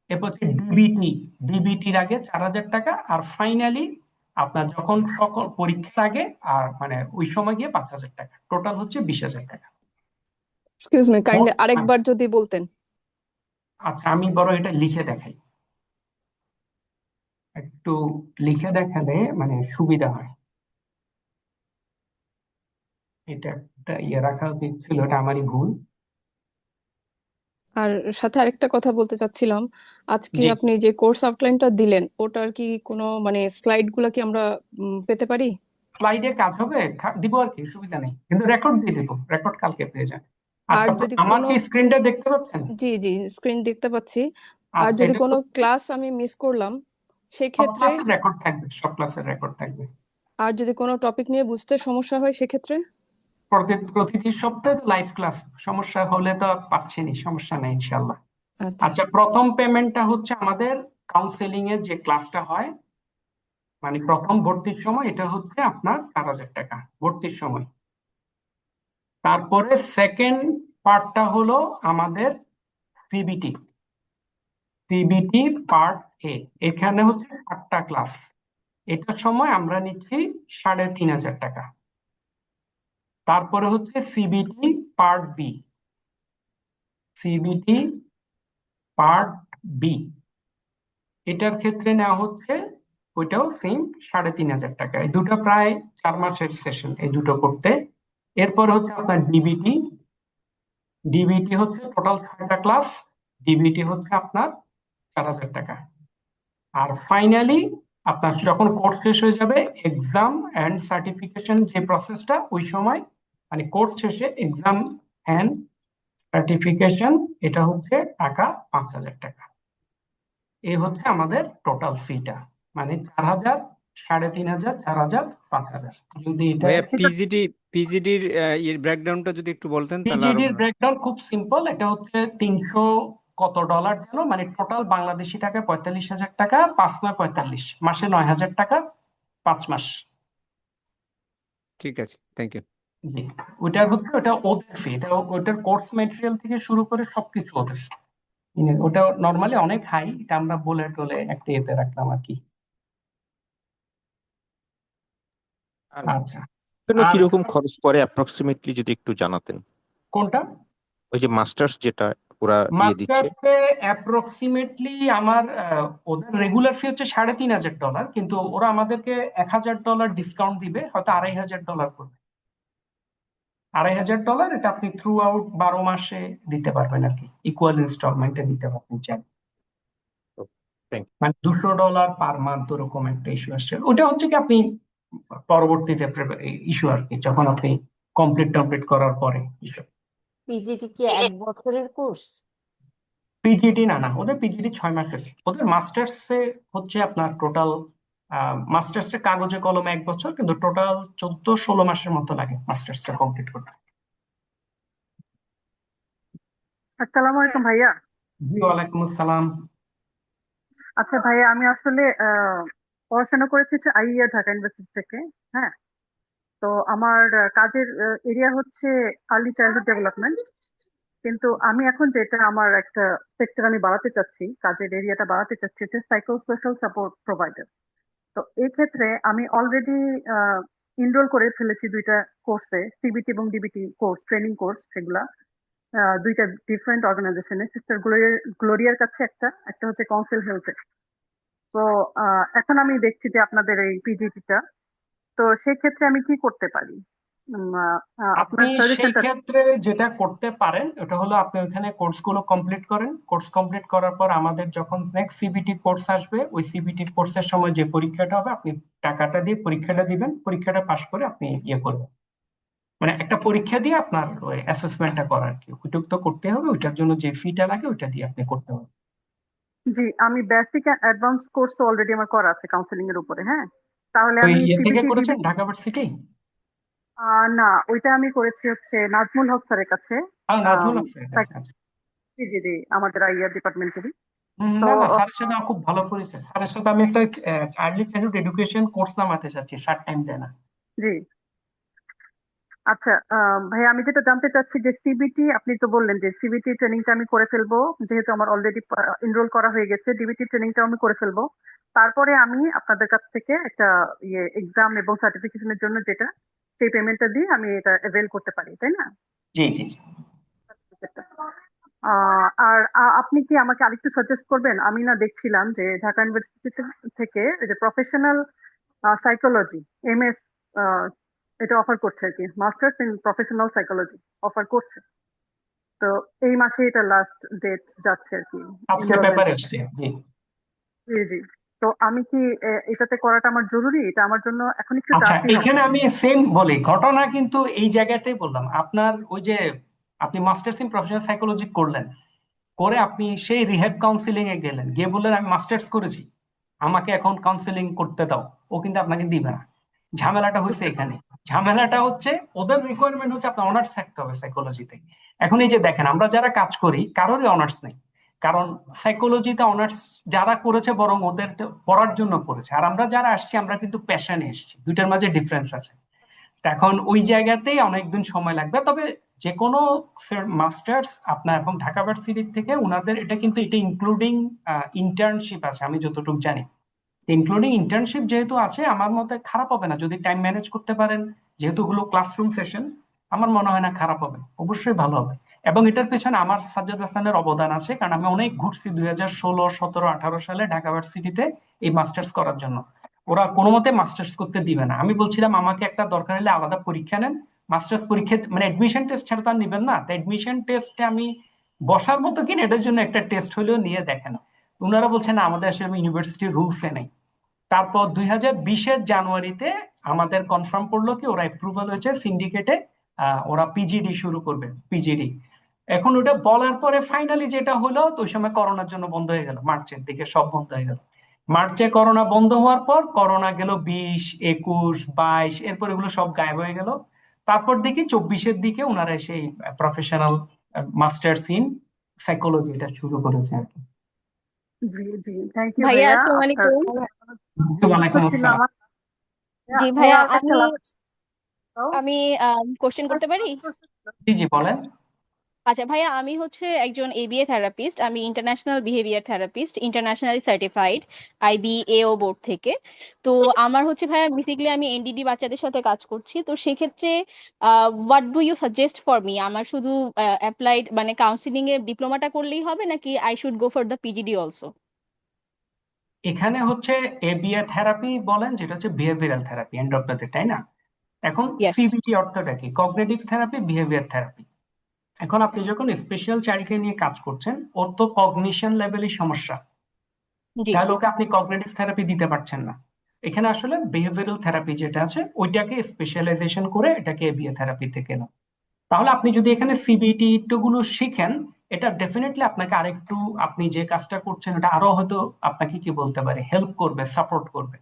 এরপর হচ্ছে ডিবিটি, ডিবিটির আগে 4,000 টাকা, আর ফাইনালি আপনার যখন সকল পরীক্ষার আগে আর মানে ওই সময় গিয়ে 5,000 টাকা, টোটাল হচ্ছে 20,000 টাকা। এক্সকিউজ মি, মোট, কাইন্ডলি আরেকবার যদি বলতেন। আচ্ছা আমি বড় এটা লিখে দেখাই, একটু লিখে দেখালে মানে সুবিধা হয়। এটা একটা ইয়ে রাখা উচিত ছিল, এটা আমারই ভুল। আর সাথে আরেকটা কথা বলতে চাচ্ছিলাম, আজকে জি, আপনি যে কোর্স আউটলাইনটা দিলেন ওটার কি কোনো মানে স্লাইড গুলা কি আমরা পেতে পারি? স্লাইডে কাজ হবে, দিব আর কি, সুবিধা নেই, কিন্তু রেকর্ড দিয়ে দেবো, রেকর্ড কালকে পেয়ে যান। আর আচ্ছা, যদি আমার কোনো, কি স্ক্রিনটা দেখতে পাচ্ছেন? জি জি, স্ক্রিন দেখতে পাচ্ছি। আর আচ্ছা, যদি এটা কোনো ক্লাস আমি মিস করলাম সব সেক্ষেত্রে, ক্লাসের রেকর্ড থাকবে, সব ক্লাসের রেকর্ড থাকবে। আর যদি কোনো টপিক নিয়ে বুঝতে সমস্যা হয় সেক্ষেত্রে। প্রতিটি সপ্তাহে লাইভ ক্লাস, সমস্যা হলে তো পাচ্ছেনই, সমস্যা নেই ইনশাল্লাহ। আচ্ছা। আচ্ছা, প্রথম পেমেন্টটা হচ্ছে আমাদের কাউন্সেলিং এর যে ক্লাসটা হয়, মানে প্রথম ভর্তির সময়, এটা হচ্ছে আপনার 4,000 টাকা ভর্তির সময়। তারপরে সেকেন্ড পার্টটা হলো আমাদের সিবিটি, সিবিটি পার্ট এ, এখানে হচ্ছে 8টা ক্লাস, এটার সময় আমরা নিচ্ছি 3,500 টাকা। তারপরে হচ্ছে CBT part B, CBT part B, এটার ক্ষেত্রে নেওয়া হচ্ছে ওইটাও সেম 3,500 টাকা। এই দুটো প্রায় 4 মাসের সেশন, এই দুটো করতে। এরপর হচ্ছে আপনার ডিবিটি, ডিবিটি হচ্ছে টোটাল 6টা ক্লাস, ডিবিটি হচ্ছে আপনার 4,000 টাকা। আর ফাইনালি আপনার যখন কোর্স শেষ হয়ে যাবে, এক্সাম এন্ড সার্টিফিকেশন যে প্রসেসটা, ওই সময় মানে কোর্স শেষে এক্সাম এন্ড সার্টিফিকেশন, এটা হচ্ছে টাকা 5,000 টাকা। এই হচ্ছে আমাদের টোটাল ফিটা, মানে 4,000, 3,500, 4,000, 5,000। যদি এটা ভাইয়া পিজিডির এর ব্রেকডাউনটা যদি একটু বলতেন তাহলে আরো পিজিডির ভালো। ব্রেকডাউন খুব সিম্পল, এটা হচ্ছে 300 কত ডলার যেন, মানে টোটাল বাংলাদেশি টাকায় 45,000 টাকা, 5 9 45, মাসে 9,000 টাকা, 5 মাস। ঠিক আছে, থ্যাংক ইউ। জি, ওটা হচ্ছে, ওটা ওদের ফি, এটা ওটার কোর্স মেটেরিয়াল থেকে শুরু করে সবকিছু ওদের। ওটা নর্মালি অনেক হাই, এটা আমরা বলে টলে একটা এতে রাখলাম আর কি। আর আচ্ছা, জন্য আর কিরকম খরচ পড়ে অ্যাপ্রক্সিমেটলি যদি একটু জানাতেন? কোনটা? ওই যে মাস্টার্স যেটা ওরা দিয়ে দিচ্ছে। মাস্টার্সে অ্যাপ্রক্সিমেটলি আমার ওদের রেগুলার ফি হচ্ছে $3,500, কিন্তু ওরা আমাদেরকে $1,000 ডিসকাউন্ট দিবে, হয়তো $2,500 করবে। $2,500 এটা আপনি থ্রু আউট 12 মাসে দিতে পারবেন আর কি, ইকুয়াল ইনস্টলমেন্টে দিতে পারবেন চাই। থ্যাংক মানে $200 পার মান্থ, ওরকম একটা ইস্যু আসছে। ওটা হচ্ছে কি আপনি পরবর্তীতে ইস্যু আর কি, যখন আপনি কমপ্লিট করার পরে ইস্যু। পিজিটি কি 1 বছরের কোর্স? পিজিডি না, না, ওদের পিজিডি 6 মাসের। ওদের মাস্টার্স এ হচ্ছে আপনার টোটাল, মাস্টার্স এর কাগজে কলমে 1 বছর, কিন্তু টোটাল 14 16 মাসের মতো লাগে মাস্টার্সটা কমপ্লিট করতে। আসসালামু আলাইকুম ভাইয়া। জি, ওয়ালাইকুম আসসালাম। আচ্ছা ভাইয়া, আমি আসলে পড়াশোনা করেছি হচ্ছে আইইআর ঢাকা ইউনিভার্সিটি থেকে। হ্যাঁ, তো আমার কাজের এরিয়া হচ্ছে আর্লি চাইল্ডহুড ডেভেলপমেন্ট। কিন্তু আমি এখন যেটা আমার একটা সেক্টর আমি বাড়াতে চাচ্ছি, কাজের এরিয়াটা বাড়াতে চাচ্ছি, এটা সাইকো সোশ্যাল সাপোর্ট প্রোভাইডার। তো এই ক্ষেত্রে আমি অলরেডি এনরোল করে ফেলেছি দুইটা কোর্সে, সিবিটি এবং ডিবিটি কোর্স, ট্রেনিং কোর্স, সেগুলা দুইটা ডিফারেন্ট অর্গানাইজেশনে, সিস্টার গ্লোরিয়ার কাছে একটা, একটা হচ্ছে কাউন্সিল হেলথে। তো এখন আমি দেখছি যে আপনাদের এই পিজিটিটা, তো সেক্ষেত্রে আমি কি করতে পারি? আপনি আপনার সেই সাজেশনটা। ক্ষেত্রে যেটা করতে পারেন ওটা হলো আপনি ওখানে কোর্সগুলো কমপ্লিট করেন। কোর্স কমপ্লিট করার পর আমাদের যখন নেক্সট সিবিটি কোর্স আসবে, ওই সিবিটি কোর্সের সময় যে পরীক্ষাটা হবে আপনি টাকাটা দিয়ে পরীক্ষাটা দিবেন, পরীক্ষাটা পাশ করে আপনি ইয়ে করবেন, মানে একটা পরীক্ষা দিয়ে আপনার ওই অ্যাসেসমেন্টটা করার কি ওইটুক তো করতে হবে, ওইটার জন্য যে ফিটা লাগে ওইটা দিয়ে আপনি করতে হবে। জি, আমি বেসিক অ্যাডভান্স কোর্স তো অলরেডি আমার করা আছে কাউন্সেলিং এর উপরে। হ্যাঁ, তাহলে ওই আমি ইয়ে থেকে সিবিটি করেছেন ডিবিটি। ঢাকা ভার্সিটি? না, ওইটা আমি করেছি হচ্ছে নাজমুল হক স্যারের কাছে। নাজমুল হক স্যার, আচ্ছা, আচ্ছা। জি জি জি, আমাদের আইআর ডিপার্টমেন্টেরই। তো না না, স্যারের সাথে আমার খুব ভালো পরিচয়। স্যারের সাথে আমি একটা আর্লি চাইল্ডহুড এডুকেশন কোর্স নামাতে চাচ্ছি, শার্ট টাইম দেয় না। জি, আচ্ছা ভাই, আমি যেটা জানতে চাচ্ছি যে সিবিটি, আপনি তো বললেন যে সিবিটি ট্রেনিংটা আমি করে ফেলবো, যেহেতু আমার অলরেডি এনরোল করা হয়ে গেছে, ডিবিটি ট্রেনিংটা আমি করে ফেলবো। তারপরে আমি আপনাদের কাছ থেকে একটা ইয়ে এক্সাম এবং সার্টিফিকেশনের জন্য যেটা, সেই পেমেন্টটা দিয়ে আমি এটা অ্যাভেল করতে পারি, তাই না? জি জি জি। আর আপনি কি আমাকে আরেকটু সাজেস্ট করবেন? আমি না দেখছিলাম যে ঢাকা ইউনিভার্সিটি থেকে এই যে প্রফেশনাল সাইকোলজি, এমএস, এটা অফার করছে আর কি, masters in professional psychology offer করছে। তো এই মাসে এটা লাস্ট ডেট যাচ্ছে আর কি, আপনার পেপারে এনরোলমেন্টের। আসছে, জি। জি জি। তো আমি কি এটাতে করাটা আমার জরুরি? এটা আমার জন্য এখন একটু আচ্ছা, টাফই হবে। এখানে আমি সেম বলি, ঘটনা কিন্তু এই জায়গাটাই বললাম। আপনার ওই যে আপনি মাস্টার্স ইন প্রফেশনাল সাইকোলজি করলেন, করে আপনি সেই রিহ্যাব কাউন্সিলিং এ গেলেন, গিয়ে বললেন আমি মাস্টার্স করেছি, আমাকে এখন কাউন্সিলিং করতে দাও, ও কিন্তু আপনাকে দিবে না। ঝামেলাটা হচ্ছে এখানে। ঝামেলাটা হচ্ছে ওদের রিকোয়ারমেন্ট হচ্ছে আপনার অনার্স থাকতে হবে সাইকোলজিতে। এখন এই যে দেখেন, আমরা যারা কাজ করি কারোরই অনার্স নেই, কারণ সাইকোলজিতে অনার্স যারা করেছে বরং ওদের পড়ার জন্য করেছে, আর আমরা যারা আসছি আমরা কিন্তু প্যাশনে এসেছি, দুইটার মাঝে ডিফারেন্স আছে। তা এখন ওই জায়গাতেই অনেকদিন সময় লাগবে। তবে যে কোনো মাস্টার্স আপনার এবং ঢাকা ভার্সিটি থেকে ওনাদের এটা কিন্তু এটা ইনক্লুডিং ইন্টার্নশিপ আছে আমি যতটুকু জানি। ইনক্লুডিং ইন্টার্নশিপ যেহেতু আছে, আমার মতে খারাপ হবে না যদি টাইম ম্যানেজ করতে পারেন, যেহেতু ওগুলো ক্লাসরুম সেশন। আমার মনে হয় না খারাপ হবে, অবশ্যই ভালো হবে। এবং এটার পেছনে আমার সাজ্জাদ হাসানের অবদান আছে, কারণ আমি অনেক ঘুরছি 2016, 17, 18 সালে ঢাকা ভার্সিটিতে এই মাস্টার্স করার জন্য। ওরা কোনো মতে মাস্টার্স করতে দিবে না। আমি বলছিলাম আমাকে একটা দরকার হলে আলাদা পরীক্ষা নেন, মাস্টার্স পরীক্ষা মানে এডমিশন টেস্ট ছাড়া তো আর নিবেন না। তাই এডমিশন টেস্টে আমি বসার মতো কিনা এটার জন্য একটা টেস্ট হলেও নিয়ে দেখেন। ওনারা বলছেন না, আমাদের আসলে ইউনিভার্সিটির রুলসে নেই। তারপর 2020-এর জানুয়ারিতে আমাদের কনফার্ম করলো কি ওরা অ্যাপ্রুভাল হয়েছে সিন্ডিকেটে, ওরা পিজিডি শুরু করবে, পিজিডি। এখন ওটা বলার পরে ফাইনালি যেটা হলো, তো ওই সময় করোনার জন্য বন্ধ হয়ে গেল, মার্চের দিকে সব বন্ধ হয়ে গেল। মার্চে করোনা বন্ধ হওয়ার পর করোনা গেল 20, 21, 22, এরপর এগুলো সব গায়েব হয়ে গেল। তারপর দেখি 24-এর দিকে ওনারা সেই প্রফেশনাল মাস্টার্স ইন সাইকোলজি এটা শুরু করেছে আর কি। জি জি, থ্যাংক ইউ ভাইয়া ভাইয়া। আসসালামু আপনার আলাইকুম। ওয়ালাইকুম ছিল আসসালাম। আমার। জি ভাইয়া ভাইয়া, একটা আমি লাস্ট। আমি কোশ্চেন করতে পারি? জি জি, বলেন। আচ্ছা ভাইয়া, আমি হচ্ছে একজন এবিএ থেরাপিস্ট। আমি international behaviour therapist, internationally certified IBAO board থেকে। তো আমার হচ্ছে ভাইয়া বেসিক্যালি আমি এনডিডি বাচ্চাদের সাথে কাজ করছি। তো সেক্ষেত্রে what do you suggest for me? আমার শুধু অ্যাপ্লাইড মানে কাউন্সিলিং এর ডিপ্লোমাটা করলেই হবে, নাকি I should go for the PGD also? এখানে হচ্ছে এবিএ থেরাপি বলেন, যেটা হচ্ছে behavioural therapy end of the day, তাই না? এখন ইয়েস। সিবিটি অর্থটা কি? Cognitive therapy, behaviour therapy. এখন আপনি যখন স্পেশাল চাইল্ডকে নিয়ে কাজ করছেন, ওর তো কগনিশন লেভেলই সমস্যা, জি। তাহলে ওকে আপনি কগনিটিভ থেরাপি দিতে পারছেন না। এখানে আসলে বিহেভিয়ারাল থেরাপি যেটা আছে ওইটাকে স্পেশালাইজেশন করে এটাকে এবিএ থেরাপিতে কেন। তাহলে আপনি যদি এখানে সিবিটি গুলো শিখেন, এটা ডেফিনেটলি আপনাকে আরেকটু, আপনি যে কাজটা করছেন এটা আরো হয়তো আপনাকে কি বলতে পারে, হেল্প করবে, সাপোর্ট করবে।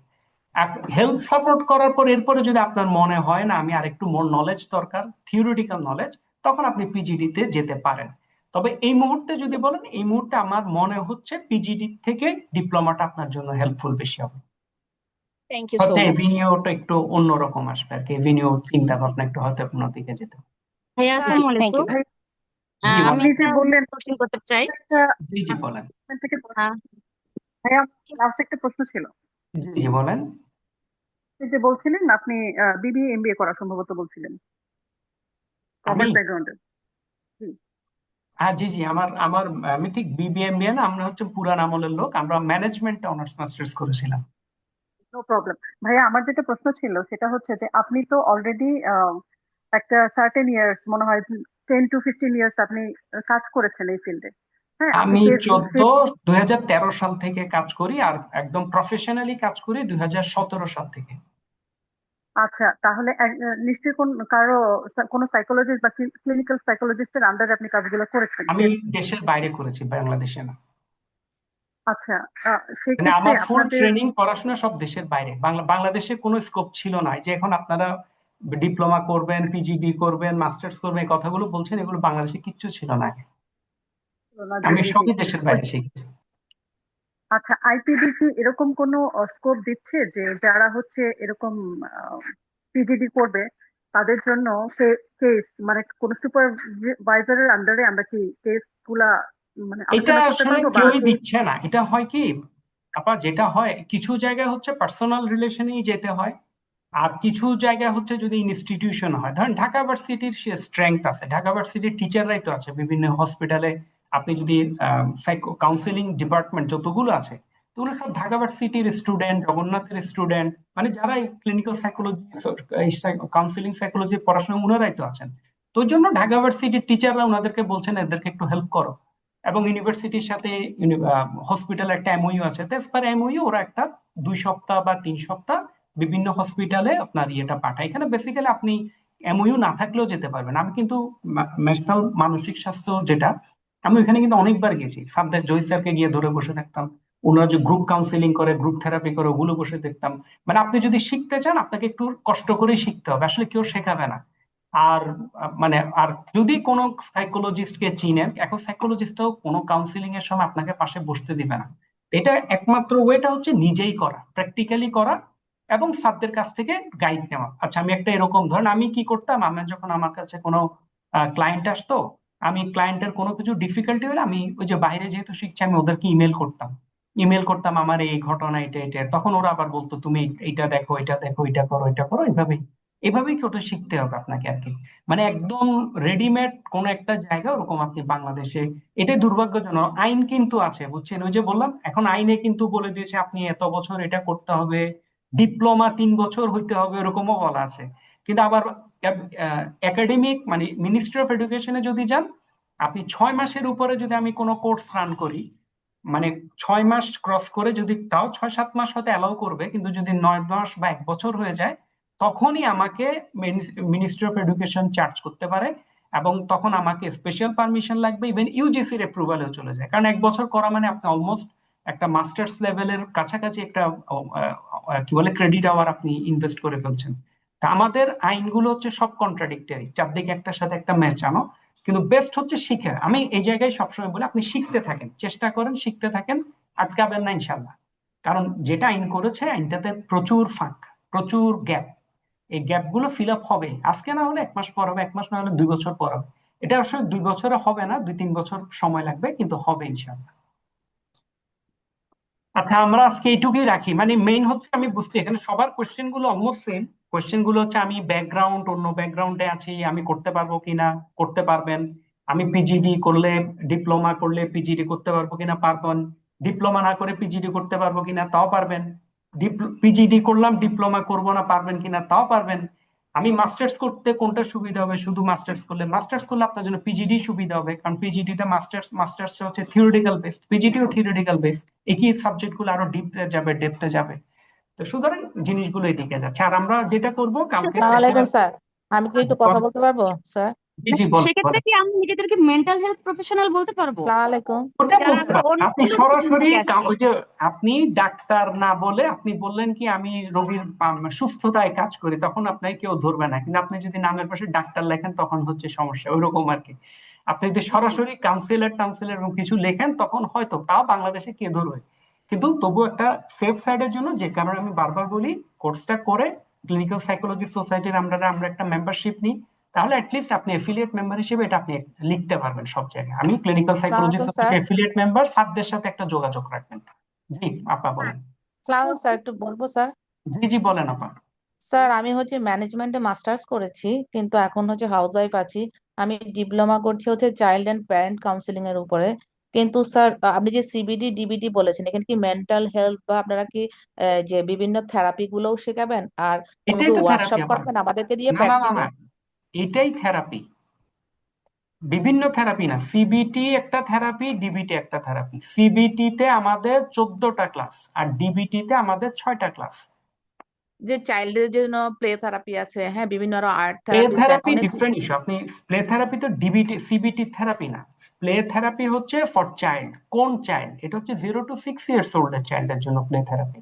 হেল্প সাপোর্ট করার পর এরপরে যদি আপনার মনে হয় না আমি আরেকটু মোর নলেজ দরকার, থিওরিটিক্যাল নলেজ, তখন আপনি পিজিডি তে যেতে পারেন। তবে এই মুহূর্তে যদি বলেন, এই মুহূর্তে আমার মনে হচ্ছে পিজিডি থেকে ডিপ্লোমাটা আপনার জন্য হেল্পফুল বেশি হবে। থ্যাংক ইউ সো হয়তো মাচ। এভিনিউটা একটু অন্যরকম আসবে আর কি, এভিনিউ চিন্তা ভাবনা একটু হয়তো অন্যদিকে যেতে হবে। ভাইয়া জি, আসসালামু থ্যাংক আলাইকুম। ইউ। জি আমি আপনি বলেন, যে একটা বললেন কোশ্চেন করতে চাই। একটা জি জি বলেন, এখান থেকে আহ, ভাইয়া লাস্ট একটা প্রশ্ন ছিল। জি জি বলেন। এই যে বলছিলেন আপনি বিবিএ এমবিএ করা সম্ভবত বলছিলেন আমি কমার্স ব্যাকগ্রাউন্ডে। জি, হ্যাঁ জি জি আমার আমার আমি ঠিক বিবিএমবিএ না, আমরা হচ্ছে পুরান আমলের লোক, আমরা ম্যানেজমেন্টে অনার্স মাস্টার্স করেছিলাম। No problem. ভাইয়া আমার যেটা প্রশ্ন ছিল সেটা হচ্ছে যে আপনি তো অলরেডি একটা সার্টেন ইয়ার্স, মনে হয় 10 to 15 ইয়ার্স আপনি কাজ করেছেন এই ফিল্ডে। হ্যাঁ, আপনি আমি কেস 2013 সাল থেকে কাজ করি, আর একদম প্রফেশনালি কাজ করি 2017 সাল থেকে। আচ্ছা, তাহলে নিশ্চয়ই কারো কোনো সাইকোলজিস্ট বা ক্লিনিক্যাল সাইকোলজিস্টের আন্ডারে আপনি কাজগুলো করেছেন আমি কেস। দেশের বাইরে করেছি, বাংলাদেশে না। আচ্ছা, মানে সেক্ষেত্রে আমার ফুল আপনাদের ট্রেনিং পড়াশোনা সব দেশের বাইরে, বাংলাদেশে কোনো স্কোপ ছিল না। যে এখন আপনারা ডিপ্লোমা করবেন, পিজিডি করবেন, মাস্টার্স করবেন, এই কথাগুলো বলছেন, এগুলো বাংলাদেশে কিচ্ছু ছিল না আগে। জি আমি জি জি। সবই দেশের বাইরে শিখেছি। আচ্ছা, আইপিডি কি এরকম কোনো স্কোপ দিচ্ছে যে যারা হচ্ছে এরকম পিজিডি করবে তাদের জন্য কেস, মানে কোন সুপারভাইজারের আন্ডারে আমরা কি কেস গুলা মানে এটা আলোচনা করতে আসলে পারবো বা কেউই কেস? দিচ্ছে না। এটা হয় কি আপা, যেটা হয় কিছু জায়গায় হচ্ছে পার্সোনাল রিলেশনেই যেতে হয়, আর কিছু জায়গায় হচ্ছে যদি ইনস্টিটিউশন হয়, ধরেন ঢাকা ভার্সিটির সে স্ট্রেংথ আছে, ঢাকা ভার্সিটির টিচাররাই তো আছে বিভিন্ন হসপিটালে। আপনি যদি কাউন্সিলিং ডিপার্টমেন্ট যতগুলো আছে, তো ওগুলো সব ঢাকা ভার্সিটির স্টুডেন্ট, জগন্নাথের স্টুডেন্ট, মানে যারা ক্লিনিক্যাল সাইকোলজি, কাউন্সিলিং সাইকোলজি পড়াশোনা, ওনারাই তো আছেন। তো ওই জন্য ঢাকা ভার্সিটির টিচাররা ওনাদেরকে বলছেন এদেরকে একটু হেল্প করো। এবং ইউনিভার্সিটির সাথে হসপিটাল একটা এমওইউ আছে, তো পার এমওইউ ওরা একটা 2 সপ্তাহ বা 3 সপ্তাহ বিভিন্ন হসপিটালে আপনার ইয়েটা পাঠায়। এখানে বেসিক্যালি আপনি এমওইউ না থাকলেও যেতে পারবেন। আমি কিন্তু ন্যাশনাল মানসিক স্বাস্থ্য যেটা, আমি ওখানে কিন্তু অনেকবার গেছি, সাবদের জয় স্যারকে গিয়ে ধরে বসে থাকতাম। ওনারা যে গ্রুপ কাউন্সিলিং করে, গ্রুপ থেরাপি করে, ওগুলো বসে দেখতাম। মানে আপনি যদি শিখতে চান আপনাকে একটু কষ্ট করেই শিখতে হবে, আসলে কেউ শেখাবে না। আর মানে আর যদি কোনো সাইকোলজিস্টকে চিনেন, এখন সাইকোলজিস্টও কোনো কাউন্সিলিং এর সময় আপনাকে পাশে বসতে দিবে না। এটা একমাত্র ওয়েটা হচ্ছে নিজেই করা, প্র্যাকটিক্যালি করা, এবং স্যারদের কাছ থেকে গাইড নেওয়া। আচ্ছা, আমি একটা এরকম ধরেন আমি কি করতাম, আমি যখন আমার কাছে কোনো ক্লায়েন্ট আসতো, আমি ক্লায়েন্টের কোনো কিছু ডিফিকাল্টি হলে আমি ওই যে বাইরে যেহেতু শিখছি, আমি ওদেরকে ইমেল করতাম আমার এই ঘটনা এটা এটা, তখন ওরা আবার বলতো তুমি এইটা দেখো, এটা দেখো, এটা করো, এটা করো, এভাবেই এভাবেই কি ওটা শিখতে হবে আপনাকে আর কি। মানে একদম রেডিমেড কোন একটা জায়গা ওরকম আপনি বাংলাদেশে, এটাই দুর্ভাগ্যজনক। আইন কিন্তু আছে বুঝছেন, ওই যে বললাম এখন আইনে কিন্তু বলে দিয়েছে আপনি এত বছর এটা করতে হবে, ডিপ্লোমা 3 বছর হইতে হবে, এরকমও বলা আছে। কিন্তু আবার একাডেমিক মানে মিনিস্ট্রি অফ এডুকেশনে যদি যান, আপনি 6 মাসের উপরে যদি আমি কোনো কোর্স রান করি, মানে 6 মাস ক্রস করে যদি, তাও 6-7 মাস হতে অ্যালাউ করবে, কিন্তু যদি 9 মাস বা 1 বছর হয়ে যায়, তখনই আমাকে মিনিস্ট্রি অফ এডুকেশন চার্জ করতে পারে। এবং তখন আমাকে স্পেশাল পারমিশন লাগবে, ইভেন ইউজিসির অ্যাপ্রুভালেও চলে যায়, কারণ 1 বছর করা মানে আপনি অলমোস্ট একটা মাস্টার্স লেভেলের কাছাকাছি একটা কি বলে ক্রেডিট আওয়ার আপনি ইনভেস্ট করে ফেলছেন। তা আমাদের আইনগুলো হচ্ছে সব কন্ট্রাডিক্টরি, চারদিকে একটার সাথে একটা ম্যাচানো। কিন্তু বেস্ট হচ্ছে শিখে, আমি এই জায়গায় সবসময় বলি আপনি শিখতে থাকেন, চেষ্টা করেন, শিখতে থাকেন, আটকাবেন না ইনশাল্লাহ। কারণ যেটা আইন করেছে, আইনটাতে প্রচুর ফাঁক, প্রচুর গ্যাপ। এই গ্যাপ গুলো ফিল আপ হবে, আজকে না হলে 1 মাস পর হবে, 1 মাস না হলে 2 বছর পর হবে। এটা আসলে 2 বছরে হবে না, 2-3 বছর সময় লাগবে, কিন্তু হবে ইনশাল্লাহ। আচ্ছা, আমরা আজকে এইটুকুই রাখি। মানে মেইন হচ্ছে আমি বুঝছি এখানে সবার কোশ্চেন গুলো অলমোস্ট সেম। কোশ্চেন গুলো হচ্ছে আমি ব্যাকগ্রাউন্ড, অন্য ব্যাকগ্রাউন্ডে আছি, আমি করতে পারবো কিনা, করতে পারবেন। আমি পিজিডি করলে, ডিপ্লোমা করলে পিজিডি করতে পারবো কিনা, পারবেন। ডিপ্লোমা না করে পিজিডি করতে পারবো কিনা, তাও পারবেন। পিজিডি করলাম, ডিপ্লোমা করবো না, পারবেন কিনা, তাও পারবেন। আমি মাস্টার্স করতে কোনটা সুবিধা হবে, শুধু মাস্টার্স করলে আপনার জন্য পিজিডি সুবিধা হবে, কারণ পিজিডিটা মাস্টার্সটা হচ্ছে থিওরিটিক্যাল বেসড, পিজিডিও থিওরিটিক্যাল বেসড। একই সাবজেক্ট গুলো আরো ডিপে যাবে, ডেপথে যাবে। তো সুতরাং জিনিসগুলো এদিকে যাচ্ছে। আর আমরা যেটা করব কালকে সেক্ষেত্রে চেষ্টা, আসসালামাইকুম স্যার, আমি কি একটু কথা বলতে পারবো স্যার? জি জি বলেন সেক্ষেত্রে বলেন। কি আমি নিজেদেরকে মেন্টাল হেলথ প্রফেশনাল বলতে পারবো, আসসালামু আলাইকুম। ওটা যারা বলতে আমরা পারেন, অন্য আপনি কোনো ফিল্ড সরাসরি থেকে আসছি? ওই যে আপনি ডাক্তার না বলে আপনি বললেন কি আমি রোগীর সুস্থতায় কাজ করি, তখন আপনাকে কেউ ধরবে না। কিন্তু আপনি যদি নামের পাশে ডাক্তার লেখেন তখন হচ্ছে সমস্যা, ওইরকম আর কি। আপনি যদি সরাসরি কাউন্সিলর এবং কিছু লেখেন, তখন হয়তো তাও বাংলাদেশে কে ধরবে। কিন্তু তবু একটা সেফ সাইডের জন্য, যে কারণে আমি বারবার বলি কোর্সটা করে ক্লিনিক্যাল সাইকোলজি সোসাইটির আমরা একটা মেম্বারশিপ নিই, তাহলে অ্যাটলিস্ট আপনি এফিলিয়েট মেম্বার হিসেবে এটা আপনি লিখতে পারবেন সব জায়গায়। আমি ক্লিনিক্যাল সাইকোলজি সালামালাইকুম সোসাইটি স্যার। এফিলিয়েট মেম্বার, স্যারদের সাথে একটা যোগাযোগ রাখবেন। জি আপা বলেন। সালামালাইকুম স্যার, একটু বলবো স্যার। জি জি বলেন আপা। স্যার আমি ম্যানেজমেন্টে মাস্টার্স করেছি, কিন্তু এখন হাউস ওয়াইফ আছি। আমি ডিপ্লোমা করছি চাইল্ড এন্ড প্যারেন্ট কাউন্সিলিং এর উপরে। কিন্তু স্যার আপনি যে সিবিডি ডিবিটি বলেছেন, এখানে কি মেন্টাল হেলথ বা আপনারা কি যে বিভিন্ন থেরাপি গুলোও শেখাবেন, আর কোনো এটাই কি তো থেরাপি ওয়ার্কশপ আপা। করাবেন আমাদেরকে দিয়ে না না না না, প্র্যাকটিক্যাল? এটাই থেরাপি। বিভিন্ন থেরাপি না, সিবিটি একটা থেরাপি, ডিবিটি একটা থেরাপি। সিবিটি তে আমাদের 14টা ক্লাস আর ডিবিটি তে আমাদের 6টা ক্লাস। যে চাইল্ডদের জন্য প্লে থেরাপি আছে, হ্যাঁ, বিভিন্ন আরো আর্ট প্লে থেরাপি থেরাপি অনেক। Different issue. আপনি প্লে থেরাপি তো ডিবিটি সিবিটি থেরাপি না। প্লে থেরাপি হচ্ছে ফর চাইল্ড। কোন চাইল্ড? এটা হচ্ছে 0 to 6 years ওল্ড এর চাইল্ডের জন্য প্লে থেরাপি।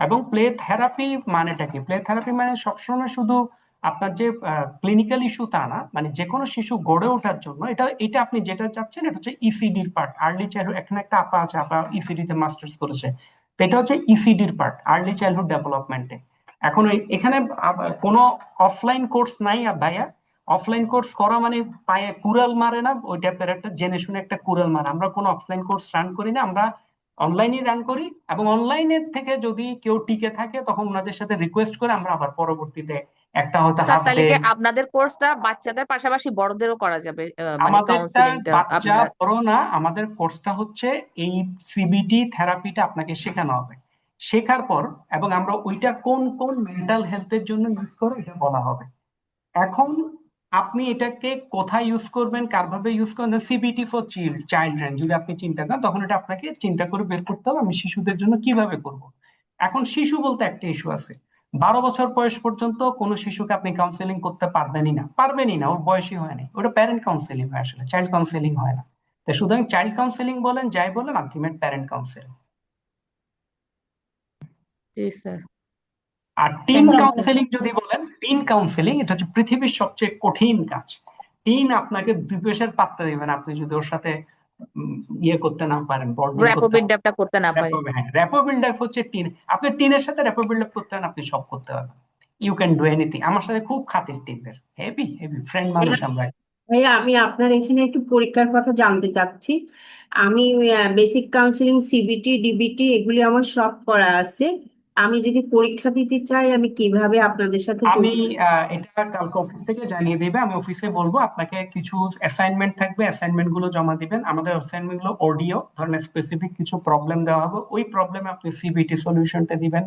এবং প্লে থেরাপি মানেটা কি? প্লে থেরাপি মানে সবসময় শুধু আপনার যে ক্লিনিক্যাল ইস্যু তা না, মানে যে কোনো শিশু গড়ে ওঠার জন্য এটা এটা আপনি যেটা চাচ্ছেন এটা হচ্ছে ইসিডির পার্ট, আর্লি চাইল্ডহুড। এখানে একটা আপা আছে, আপা ইসিডি তে মাস্টার্স করেছে, তো এটা হচ্ছে ইসিডির পার্ট, আর্লি চাইল্ডহুড ডেভেলপমেন্টে। এখন এখানে কোনো অফলাইন কোর্স নাই ভাইয়া। অফলাইন কোর্স করা মানে পায়ে কুড়াল মারে না, ওই টাইপের একটা জেনে শুনে একটা কুড়াল মারে। আমরা কোনো অফলাইন কোর্স রান করি না, আমরা অনলাইনে রান করি। এবং অনলাইনের থেকে যদি কেউ টিকে থাকে তখন ওনাদের সাথে রিকোয়েস্ট করে আমরা আবার পরবর্তীতে একটা হয়তো স্যার হাফ তাহলে ডে। কি আপনাদের কোর্সটা বাচ্চাদের পাশাপাশি বড়দেরও করা যাবে, আমাদেরটা কাউন্সিলিংটা বাচ্চা আপনার? বড় না, আমাদের কোর্সটা হচ্ছে এই সিবিটি থেরাপিটা আপনাকে শেখানো হবে। শেখার পর এবং আমরা ওইটা কোন কোন মেন্টাল হেলথের জন্য ইউজ করে এটা বলা হবে। এখন আপনি এটাকে কোথায় ইউজ করবেন, কারভাবে ইউজ করবেন, সিবিটি ফর চাইল্ড্রেন যদি আপনি চিন্তা করেন, তখন এটা আপনাকে চিন্তা করে বের করতে হবে আমি শিশুদের জন্য কিভাবে করব। এখন শিশু বলতে একটা ইস্যু আছে। 12 বছর বয়স পর্যন্ত কোনো শিশুকে আপনি কাউন্সেলিং করতে পারবেনই না, ওর বয়সই হয়নি। ওটা প্যারেন্ট কাউন্সেলিং হয়, আসলে চাইল্ড কাউন্সেলিং হয় না। তাই সুতরাং চাইল্ড কাউন্সেলিং বলেন যাই বলেন, আলটিমেট প্যারেন্ট কাউন্সেলিং। জি স্যার। আর teen thank you sir. Counselling যদি বলেন, টিন কাউন্সেলিং এটা হচ্ছে পৃথিবীর সবচেয়ে কঠিন কাজ। টিন আপনাকে দুই পয়সার পাত্তা দিবেন আপনি যদি ওর সাথে ইয়ে করতে না পারেন, বন্ডিং র্যাপো করতে। বিল্ড আপটা করতে না পারি। র্যাপো বিল্ড আপ হচ্ছে টিন। আপনি টিনের সাথে র্যাপো বিল্ড আপ করতে পারেন, আপনি সব করতে পারবেন। You can do anything. আমার সাথে খুব খাতির টিনদের, হেভি হেভি ফ্রেন্ড মানুষ আমরা। ভাইয়া আমি আপনার এখানে একটু পরীক্ষার কথা জানতে চাচ্ছি। আমি বেসিক কাউন্সিলিং, সিবিটি, ডিবিটি এগুলি আমার সব করা আছে। আমি যদি পরীক্ষা দিতে চাই আমি কিভাবে আপনাদের সাথে আমি যোগাযোগ? এটা কালকে অফিস থেকে জানিয়ে দিবে। আমি অফিসে বলবো আপনাকে কিছু অ্যাসাইনমেন্ট থাকবে, অ্যাসাইনমেন্ট গুলো জমা দিবেন। আমাদের অ্যাসাইনমেন্ট গুলো অডিও ধরনের স্পেসিফিক কিছু প্রবলেম দেওয়া হবে, ওই প্রবলেমে আপনি সিবিটি সলিউশনটা দিবেন,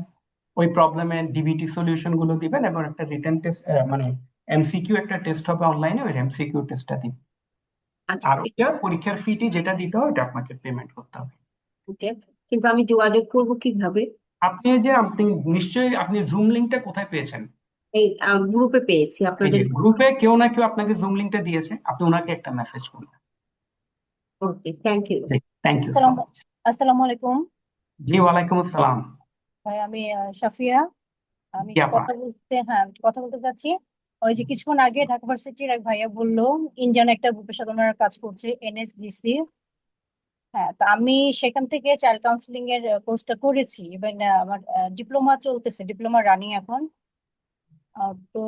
ওই প্রবলেমে ডিবিটি সলিউশন গুলো দিবেন, এবং একটা রিটেন টেস্ট মানে এমসিকিউ একটা টেস্ট হবে অনলাইনে, ওই এমসিকিউ টেস্টটা দিবেন। আচ্ছা, আর ওইটা পরীক্ষার ফিটি যেটা দিতে হবে ওটা আপনাকে পেমেন্ট করতে হবে। ওকে। কিন্তু আমি যোগাযোগ করব কিভাবে? আপনি নিশ্চয়ই আপনি জুম লিংকটা কোথায় পেয়েছেন? এই গ্রুপে পেয়েছি এই আপনাদের। যে গ্রুপে কেউ না কেউ আপনাকে জুম লিংকটা দিয়েছে, আপনি ওনাকে একটা মেসেজ করবেন। Okay, thank you. Thank you. আসসালামু আলাইকুম জি ওয়ালাইকুম আসসালাম। ভাই, আমি সাফিয়া। আমি জি আপা। একটু কথা বলতে চাচ্ছি। ওই যে কিছুক্ষণ আগে ঢাকা ভার্সিটির এক ভাইয়া বললো ইন্ডিয়ান একটা গ্রুপের সাথে ওনারা কাজ করছে, এনএসডিসি। হ্যাঁ, তো আমি সেখান থেকে চাইল্ড কাউন্সিলিং এর কোর্সটা করেছি। ইভেন আমার ডিপ্লোমা চলতেছে, ডিপ্লোমা রানিং এখন। তো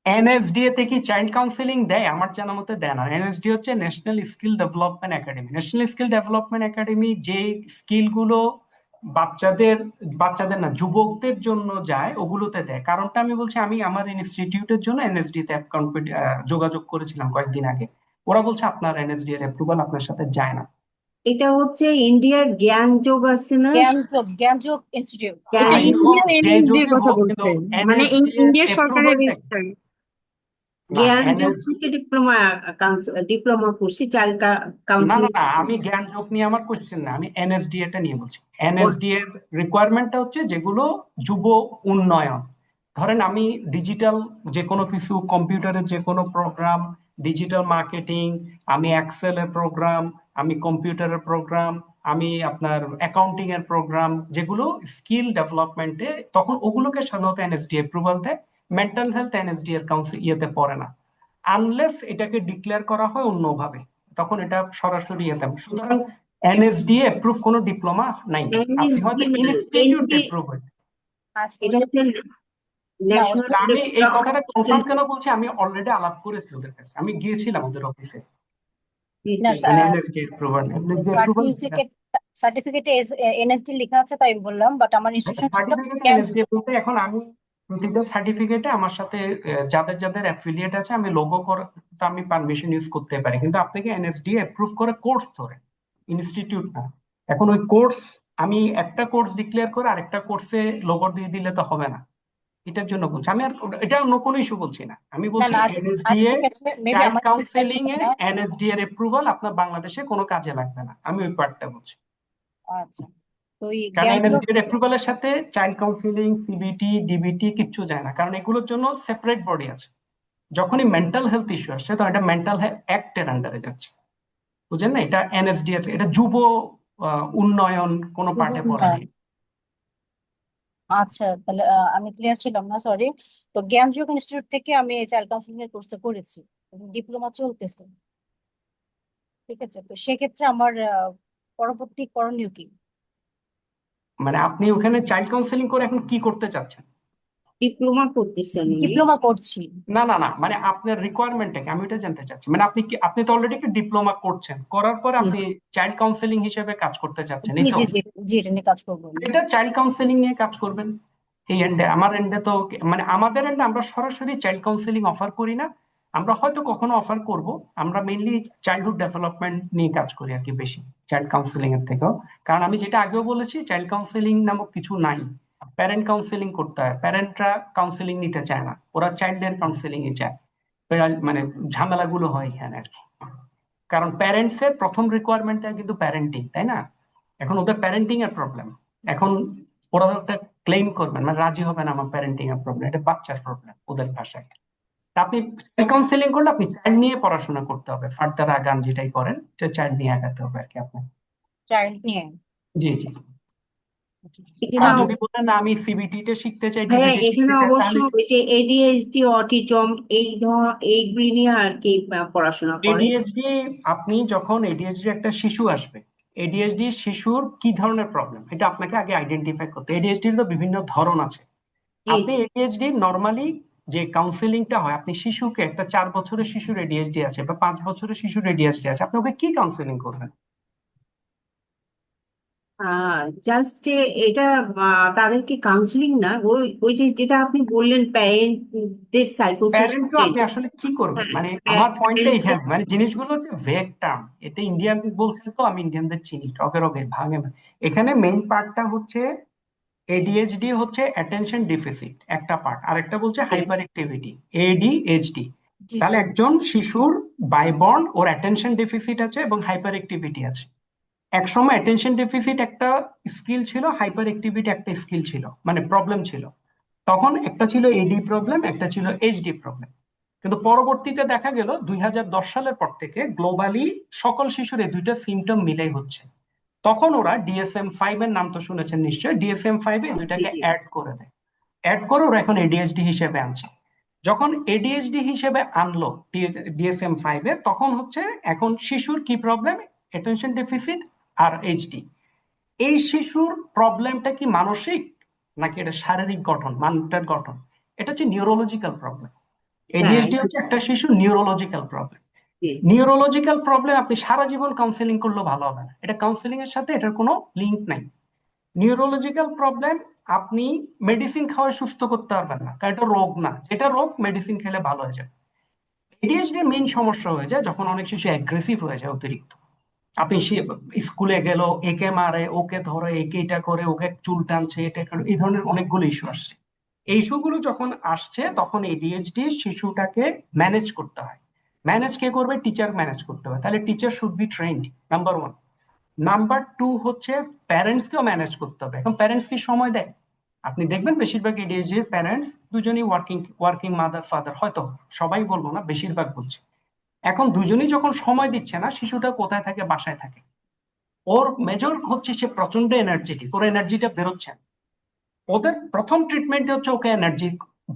এনএসডিএ তে কি চাইল্ড কাউন্সিলিং দেয়? আমার জানা মতে দেয় না। এনএসডি হচ্ছে national skill development academy. National skill development academy যে স্কিল গুলো বাচ্চাদের বাচ্চাদের না যুবকদের জন্য যায় ওগুলোতে দেয়। কারণটা আমি বলছি, আমি আমার ইনস্টিটিউটের জন্য এনএসডি তে যোগাযোগ করেছিলাম কয়েকদিন আগে। ওরা বলছে আপনার এনএসডি এর অ্যাপ্রুভাল আপনার সাথে যায় না। এটা হচ্ছে ইন্ডিয়ার জ্ঞান যোগ আছে না? জ্ঞানযোগ ইনস্টিটিউট। এটা যাই হোক, ইন্ডিয়ার যে এনএসডি যদি এর কথা হোক, কিন্তু বলছেন, মানে এনএসডি এর ইন্ডিয়া সরকারের অ্যাপ্রুভালটা রেজিস্টার। না। জ্ঞান যোগ এনএস থেকে ডিপ্লোমা করছি চাইল্ড না কাউন্সিলিং। আমি জ্ঞান যোগ নিয়ে আমার কোশ্চেন না, আমি এনএসডি এটা নিয়ে বলছি। এনএসডি এর রিকোয়ারমেন্টটা হচ্ছে যেগুলো যুব উন্নয়ন। ধরেন আমি ডিজিটাল যে কোনো কিছু, কম্পিউটারের যে কোনো প্রোগ্রাম, ডিজিটাল মার্কেটিং, আমি এক্সেল এর প্রোগ্রাম, আমি কম্পিউটারের প্রোগ্রাম, আমি আপনার অ্যাকাউন্টিং এর প্রোগ্রাম, যেগুলো স্কিল ডেভেলপমেন্টে, তখন ওগুলোকে সাধারণত এনএসডি অ্যাপ্রুভাল দেয়। মেন্টাল হেলথ এনএসডি এর কাউন্সিল ইয়েতে পড়ে না, আনলেস এটাকে ডিক্লেয়ার করা হয় অন্যভাবে, তখন এটা সরাসরি ইয়েতে। সুতরাং এনএসডি অ্যাপ্রুভ কোনো ডিপ্লোমা নাই, আপনি হয়তো ইনস্টিটিউট অ্যাপ্রুভ হয়। এটা হচ্ছে না ন্যাশনাল তা আমি এই কথাটা কনফার্ম ডেভেলপমেন্ট কেন বলছি, আমি অলরেডি আলাপ করেছি ওদের কাছে, আমি গিয়েছিলাম ওদের অফিসে, না মানে এনএসডি অ্যাপ্রুভাল সার্টিফিকেটে এনএসডি লেখা আছে তাই আমি বললাম, বাট আমার ইনস্টিটিউশন ছিল সার্টিফিকেট জ্ঞান। এনএসডি বলতে এখন আমি প্রতিটা সার্টিফিকেটে আমার সাথে যাদের যাদের অ্যাফিলিয়েট আছে আমি লোগো করে তো আমি পারমিশন ইউজ করতে পারি, কিন্তু আপনাকে এনএসডি অ্যাপ্রুভ করে কোর্স ধরে, ইনস্টিটিউট না। এখন ওই কোর্স আমি একটা কোর্স ডিক্লেয়ার করে আরেকটা কোর্সে লোগো দিয়ে দিলে তো হবে না, এটার জন্য বলছি আমি। আর এটা অন্য কোনো ইস্যু বলছি না, আমি না বলছি না আচ্ছা এনএসডি এ ঠিক আছে, মেবি চাইল্ড আমার কাউন্সেলিং ছিল এ না। এনএসডি এর অ্যাপ্রুভাল আপনার বাংলাদেশে কোনো কাজে লাগবে না, আমি ওই পার্টটা বলছি। আচ্ছা, তো এই কারণ জ্ঞানগুলো এনএসডি এর অ্যাপ্রুভালের সাথে চাইল্ড কাউন্সিলিং, সিবিটি, ডিবিটি কিচ্ছু যায় না, কারণ এগুলোর জন্য সেপারেট বডি আছে। যখনই মেন্টাল হেলথ ইস্যু আসছে তখন এটা মেন্টাল হেলথ অ্যাক্টের আন্ডারে যাচ্ছে, বুঝেন না? এটা এনএসডি এর, এটা যুব উন্নয়ন কোনো পার্টে পড়ে নেই। আচ্ছা তাহলে আমি ক্লিয়ার ছিলাম না, সরি। তো জ্ঞানযোগ ইনস্টিটিউট থেকে আমি চাইল্ড কাউন্সিলিং এর কোর্সটা করেছি, ডিপ্লোমা চলতেছে। ঠিক আছে, তো সেক্ষেত্রে আমার পরবর্তী করণীয় কি? মানে আপনি ওখানে চাইল্ড কাউন্সিলিং করে এখন কি করতে চাচ্ছেন? ডিপ্লোমা করতেছেন উনি। ডিপ্লোমা করছি। না না না, মানে আপনার রিকোয়ারমেন্টটা কি আমি এটা জানতে চাচ্ছি। মানে আপনি কি, আপনি তো অলরেডি একটা ডিপ্লোমা করছেন, করার পর আপনি চাইল্ড কাউন্সিলিং হিসেবে কাজ করতে চাচ্ছেন, এই জি তো? জি জি জি, এটা নিয়ে কাজ করবো আমি। এটা চাইল্ড কাউন্সিলিং নিয়ে কাজ করবেন। এই এন্ডে আমার এন্ডে তো মানে আমাদের এন্ডে আমরা সরাসরি চাইল্ড কাউন্সিলিং অফার করি না, আমরা হয়তো কখনো অফার করব। আমরা মেইনলি চাইল্ডহুড ডেভেলপমেন্ট নিয়ে কাজ করি আর কি, বেশি চাইল্ড কাউন্সিলিং এর থেকেও। কারণ আমি যেটা আগেও বলেছি, চাইল্ড কাউন্সিলিং নামক কিছু নাই, প্যারেন্ট কাউন্সিলিং করতে হয়। প্যারেন্টরা কাউন্সিলিং নিতে চায় না, ওরা চাইল্ডের কাউন্সিলিং এ চায়। মানে ঝামেলাগুলো হয় এখানে আর কি। কারণ প্যারেন্টস এর প্রথম রিকোয়ারমেন্টটা কিন্তু প্যারেন্টিং, তাই না? এখন ওদের প্যারেন্টিং এর প্রবলেম, এখন ওরা একটা ক্লেম করবেন, মানে রাজি হবে না আমার প্যারেন্টিং এর প্রবলেম, এটা বাচ্চার প্রবলেম ওদের ভাষায়। তা আপনি কাউন্সিলিং করলে আপনি চাইল্ড নিয়ে পড়াশোনা করতে হবে, ফার্দার আগান যেটাই করেন চাইল্ড নিয়ে আগাতে হবে আর কি আপনার। চাইল্ড নিয়ে। জি জি। এখানে আর যদি বলেন না আমি সিবিটি তে শিখতে চাই, ভাইয়া ডিবিটি এখানে শিখতে চাই, অবশ্য তাহলে ওই যে এডিএইচডি, অটিজম এইগুলি নিয়ে আর কি পড়াশোনা করে। এডিএইচডি, আপনি যখন এডিএইচডি একটা শিশু আসবে, এডিএইচডি শিশুর কি ধরনের প্রবলেম এটা আপনাকে আগে আইডেন্টিফাই করতে। এডিএইচডির তো বিভিন্ন ধরন আছে। জি আপনি এডিএইচডি নরমালি যে কাউন্সিলিংটা হয়, আপনি শিশুকে, একটা 4 বছরের শিশুর এডিএইচডি আছে বা 5 বছরের শিশুর এডিএইচডি আছে, আপনি ওকে কি কাউন্সিলিং করবেন? জাস্ট এটা তাদেরকে কাউন্সিলিং না, ওই ওই যে যেটা আপনি বললেন প্যারেন্টদের সাইকোসিস। প্যারেন্টকে আপনি আসলে কি করবেন, মানে আমার পয়েন্টটা এখানে, মানে জিনিসগুলো হচ্ছে ভেগ টার্ম। এটা ইন্ডিয়ান বলছে তো আমি ইন্ডিয়ানদের চিনি, রগে রগে ভাঙে ভাঙে। এখানে মেইন পার্টটা হচ্ছে এডিএইচডি হচ্ছে অ্যাটেনশন ডেফিসিট একটা পার্ট, আরেকটা বলছে হাইপার অ্যাক্টিভিটি, এডিএইচডি। জি তাহলে স্যার। একজন শিশুর বাইবর্ন ওর অ্যাটেনশন ডেফিসিট আছে এবং হাইপার অ্যাক্টিভিটি আছে। একসময় অ্যাটেনশন ডেফিসিট একটা স্কিল ছিল, হাইপার অ্যাক্টিভিটি একটা স্কিল ছিল, মানে প্রবলেম ছিল। তখন একটা ছিল এডি প্রবলেম, একটা ছিল এইচডি প্রবলেম। কিন্তু পরবর্তীতে দেখা গেল 2010 সালের পর থেকে গ্লোবালি সকল শিশুর এই দুইটা সিমটম মিলেই হচ্ছে। তখন ওরা DSM-5 এর নাম তো শুনেছেন নিশ্চয়ই, DSM-5 এ দুইটাকে অ্যাড করে দেয়। অ্যাড করে ওরা এখন এডিএইচডি হিসেবে আনছে। যখন এডিএইচডি হিসেবে আনলো DSM-5 এ, তখন হচ্ছে এখন শিশুর কি প্রবলেম, অ্যাটেনশন ডেফিসিট আর এইচডি। এই শিশুর প্রবলেমটা কি মানসিক নাকি এটা শারীরিক গঠন, মানবের গঠন? এটা হচ্ছে নিউরোলজিক্যাল প্রবলেম। এডিএইচডি হচ্ছে একটা শিশুর নিউরোলজিক্যাল প্রবলেম। নিউরোলজিক্যাল প্রবলেম আপনি সারা জীবন কাউন্সিলিং করলেও ভালো হবে না, এটা কাউন্সিলিং এর সাথে এটার কোনো লিঙ্ক নাই। নিউরোলজিক্যাল প্রবলেম আপনি মেডিসিন খাওয়ায় সুস্থ করতে পারবেন না, কারণ এটা রোগ না, যেটা রোগ মেডিসিন খেলে ভালো হয়ে যায়। এডিএইচডি মেইন সমস্যা হয়ে যায় যখন অনেক শিশু অ্যাগ্রেসিভ হয়ে যায় অতিরিক্ত। আপনি স্কুলে গেল, একে মারে, ওকে ধরে, একে এটা করে, ওকে চুল টানছে, এটা করে, এই ধরনের অনেকগুলো ইস্যু আসছে। এই ইস্যুগুলো যখন আসছে তখন এডিএইচডি শিশুটাকে ম্যানেজ করতে হয়। ম্যানেজ কে করবে? টিচার ম্যানেজ করতে হবে। তাহলে teacher should be trend, number 1। Number 2 হচ্ছে প্যারেন্টসকেও ম্যানেজ করতে হবে। এখন প্যারেন্টস কি সময় দেয়? আপনি দেখবেন বেশিরভাগ এডিএইচডি প্যারেন্টস দুজনেই ওয়ার্কিং মাদার ফাদার, হয়তো সবাই বলবো না, বেশিরভাগ বলছি। এখন দুজনেই যখন সময় দিচ্ছে না, শিশুটা কোথায় থাকে? বাসায় থাকে। ওর মেজর হচ্ছে সে প্রচন্ড এনার্জেটিক, ওর এনার্জিটা বেরোচ্ছে। ওদের প্রথম ট্রিটমেন্ট হচ্ছে ওকে এনার্জি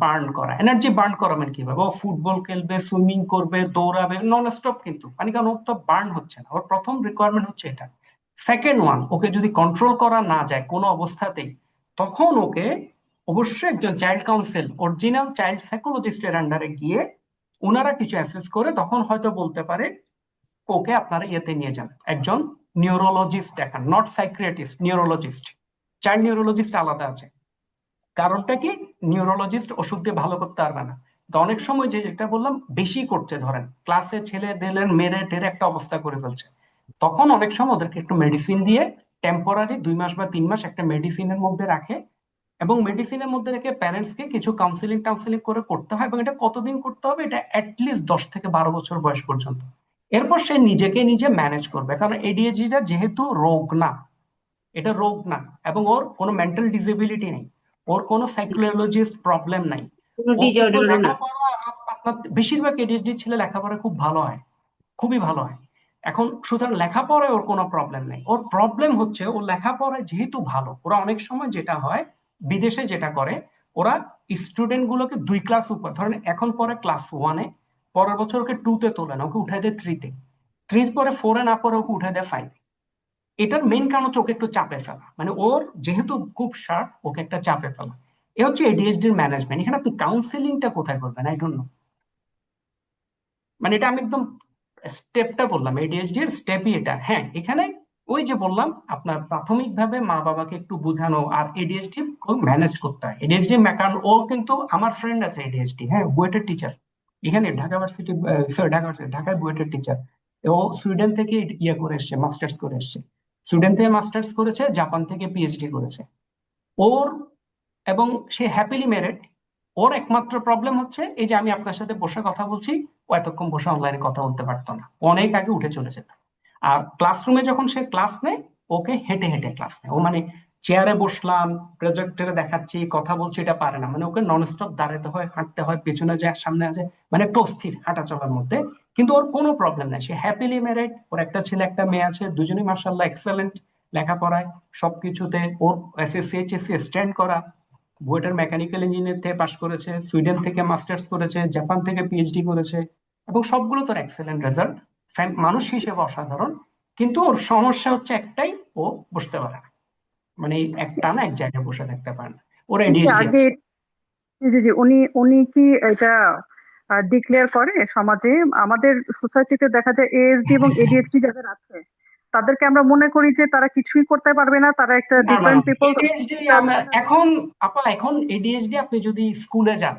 বার্ন করা। এনার্জি বার্ন করাবেন কিভাবে? ও ফুটবল খেলবে, সুইমিং করবে, দৌড়াবে নন স্টপ, কিন্তু মানে কারণ ওর তো বার্ন হচ্ছে না। ওর প্রথম রিকোয়ারমেন্ট হচ্ছে এটা। সেকেন্ড ওয়ান, ওকে যদি কন্ট্রোল করা না যায় কোনো অবস্থাতেই, তখন ওকে অবশ্যই একজন চাইল্ড কাউন্সিল অরিজিনাল চাইল্ড সাইকোলজিস্টের আন্ডারে গিয়ে ওনারা কিছু অ্যাসেস করে তখন হয়তো বলতে পারে ওকে আপনারা ইয়েতে নিয়ে যান, একজন নিউরোলজিস্ট দেখান, not psychiatrist, neurologist. Child neurologist আলাদা আছে। কারণটা কি, নিউরোলজিস্ট ওষুধ দিয়ে ভালো করতে পারবে না। তো অনেক সময় যেটা বললাম বেশি করছে, ধরেন ক্লাসে ছেলে দিলেন মেরে টেরে একটা অবস্থা করে ফেলছে, তখন অনেক সময় ওদেরকে একটু মেডিসিন দিয়ে টেম্পোরারি 2 মাস বা 3 মাস একটা মেডিসিনের মধ্যে রাখে, এবং মেডিসিনের মধ্যে রেখে প্যারেন্টসকে কিছু কাউন্সিলিং টাউন্সিলিং করে করতে হয়। এবং এটা কতদিন করতে হবে, এটা অ্যাটলিস্ট 10 থেকে 12 বছর বয়স পর্যন্ত। এরপর সে নিজেকে নিজে ম্যানেজ করবে, কারণ এডিএইচডিটা যেহেতু রোগ না, এটা রোগ না, এবং ওর কোনো মেন্টাল ডিসেবিলিটি নেই, ওর কোনো সাইকোলজিস্ট প্রবলেম নাই। কোনো ও কিন্তু ডিজর্ডারও না। লেখাপড়া, আপনার বেশিরভাগ এডিএইচডি ছেলে লেখাপড়া খুব ভালো হয়, খুবই ভালো হয়। এখন সুতরাং লেখাপড়ায় ওর কোনো প্রবলেম নেই, ওর প্রবলেম হচ্ছে ও লেখাপড়ায় যেহেতু ভালো, ওরা অনেক সময় যেটা হয় বিদেশে যেটা করে, ওরা স্টুডেন্ট গুলোকে 2 ক্লাস উপর, ধরেন এখন পরে ক্লাস 1-এ, পরের বছর ওকে 2-তে তোলে না, ওকে উঠাই দেয় 3-তে, 3-র পরে 4-এ না পরে ওকে উঠাই দেয় 5-এ। এটার মেইন কারণ হচ্ছে ওকে একটু চাপে ফেলা, মানে ওর যেহেতু খুব শার্প, ওকে একটা চাপে ফেলা। এ হচ্ছে এডিএইচডির ম্যানেজমেন্ট। এখানে আপনি কাউন্সেলিংটা কোথায় করবেন, আই ডোন্ট নো। মানে এটা আমি একদম স্টেপটা বললাম, এডিএইচডি এর স্টেপই এটা। হ্যাঁ, এখানে ওই যে বললাম আপনার প্রাথমিকভাবে মা বাবাকে একটু বোঝানো, আর এডিএইচডি ম্যানেজ করতে হয়। এডিএইচডি কারণ ও কিন্তু, আমার ফ্রেন্ড আছে এডিএইচডি, হ্যাঁ, বুয়েটের টিচার, এখানে ঢাকা ভার্সিটি, সরি ঢাকায় বুয়েটের টিচার। ও সুইডেন থেকে ইয়ে করে এসছে, মাস্টার্স করে এসছে, সুইডেন থেকে মাস্টার্স করেছে, জাপান থেকে পিএইচডি করেছে ওর, এবং সে হ্যাপিলি ম্যারিড। ওর একমাত্র প্রবলেম হচ্ছে এই যে আমি আপনার সাথে বসে কথা বলছি, ও এতক্ষণ বসে অনলাইনে কথা বলতে পারতো না, ও অনেক আগে উঠে চলে যেত। আর ক্লাসরুমে যখন সে ক্লাস নেয়, ওকে হেঁটে হেঁটে ক্লাস নেয়। ও মানে চেয়ারে বসলাম, প্রজেক্টরে দেখাচ্ছি, কথা বলছি, এটা পারে না, মানে ওকে ননস্টপ দাঁড়াতে হয়, হাঁটতে হয়, পেছনে যায় সামনে আছে, মানে একটু অস্থির হাঁটা চলার মধ্যে। কিন্তু ওর কোনো প্রবলেম নাই, সে হ্যাপিলি ম্যারিড, ওর একটা ছেলে একটা মেয়ে আছে, দুজনেই মার্শাল্লাহ এক্সেলেন্ট লেখাপড়ায় সবকিছুতে। ওর এসএসসি এইচএসসি স্ট্যান্ড করা, বুয়েটের মেকানিক্যাল ইঞ্জিনিয়ার থেকে পাশ করেছে, সুইডেন থেকে মাস্টার্স করেছে, জাপান থেকে পিএইচডি করেছে, এবং সবগুলো তোর এক্সেলেন্ট রেজাল্ট, মানুষ হিসেবে অসাধারণ। কিন্তু ওর সমস্যা হচ্ছে একটাই, ও বসতে পারে না, মানে একটানা এক জায়গায় বসে থাকতে পারে না, ওর কি এডিএইচডি আগে, আছে। জি জি জি, উনি উনি কি এটা ডিক্লেয়ার করে সমাজে? আমাদের সোসাইটিতে দেখা যায় এএসডি এবং এডিএইচডি যাদের আছে তাদেরকে আমরা মনে করি যে তারা কিছুই করতে পারবে না, তারা একটা না না, ডিফারেন্ট পিপল। এডিএইচডি এখন এখন এডিএইচডি আপনি যদি স্কুলে যান,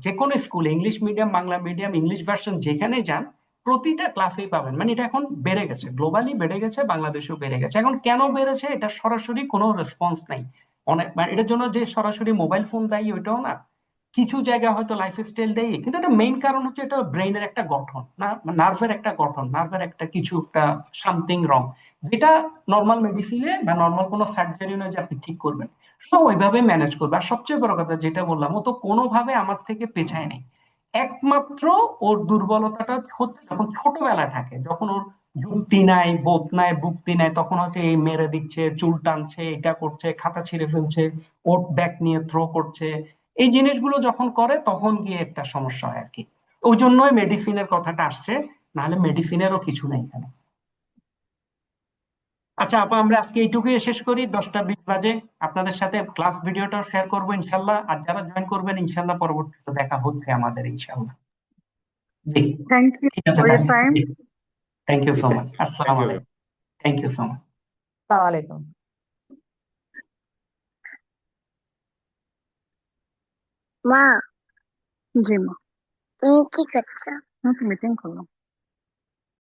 যে কোনো স্কুলে, English medium, Bangla medium, English version যেখানে যান, প্রতিটা ক্লাসেই পাবেন। মানে এটা এখন বেড়ে গেছে, গ্লোবালি বেড়ে গেছে, বাংলাদেশেও বেড়ে গেছে। এখন কেন বেড়েছে, এটা সরাসরি কোনো রেসপন্স নাই। অনেক মানে এটার জন্য যে সরাসরি মোবাইল ফোন দায়ী ওইটাও না, কিছু জায়গায় হয়তো লাইফস্টাইল দেয়, কিন্তু এটা মেইন কারণ হচ্ছে এটা ব্রেইনের একটা গঠন, না নার্ভের একটা গঠন, নার্ভের একটা কিছু একটা সামথিং রং, যেটা নর্মাল মেডিসিনে বা নর্মাল কোনো সার্জারি নয় যে আপনি ঠিক করবেন, তো ওইভাবে ম্যানেজ করবে। আর সবচেয়ে বড় কথা যেটা বললাম, ও তো কোনোভাবে আমার থেকে পেছায় নেই। একমাত্র ওর দুর্বলতাটা হচ্ছে যখন ছোটবেলায় থাকে, যখন ওর যুক্তি নাই, বোধ নাই, ভুক্তি নাই, তখন হচ্ছে এই মেরে দিচ্ছে, চুল টানছে, এটা করছে, খাতা ছিঁড়ে ফেলছে, ওর ব্যাগ নিয়ে থ্রো করছে, এই জিনিসগুলো যখন করে তখন গিয়ে একটা সমস্যা হয় আর কি। ওই জন্যই মেডিসিনের কথাটা আসছে, নাহলে মেডিসিনেরও কিছু নেই এখানে। আচ্ছা আপা, আমরা আজকে এইটুকুই শেষ করি, 10টা 20 বাজে। আপনাদের সাথে ক্লাস ভিডিওটা শেয়ার করবো ইনশাল্লাহ, আর যারা জয়েন করবেন ইনশাল্লাহ পরবর্তীতে দেখা হচ্ছে আমাদের ইনশাল্লাহ। জি, থ্যাংক ইউ ঠিক আছে ফর ইউর তাহলে। টাইম। জি, থ্যাংক ইউ জি, সো থ্যাংক মাচ, ইউ, আসসালামু থ্যাংক ইউ। আলাইকুম, থ্যাংক ইউ সো মাচ। আসসালামু আলাইকুম। মা, জি মা, তুমি কি করছো? মিটিং করলাম।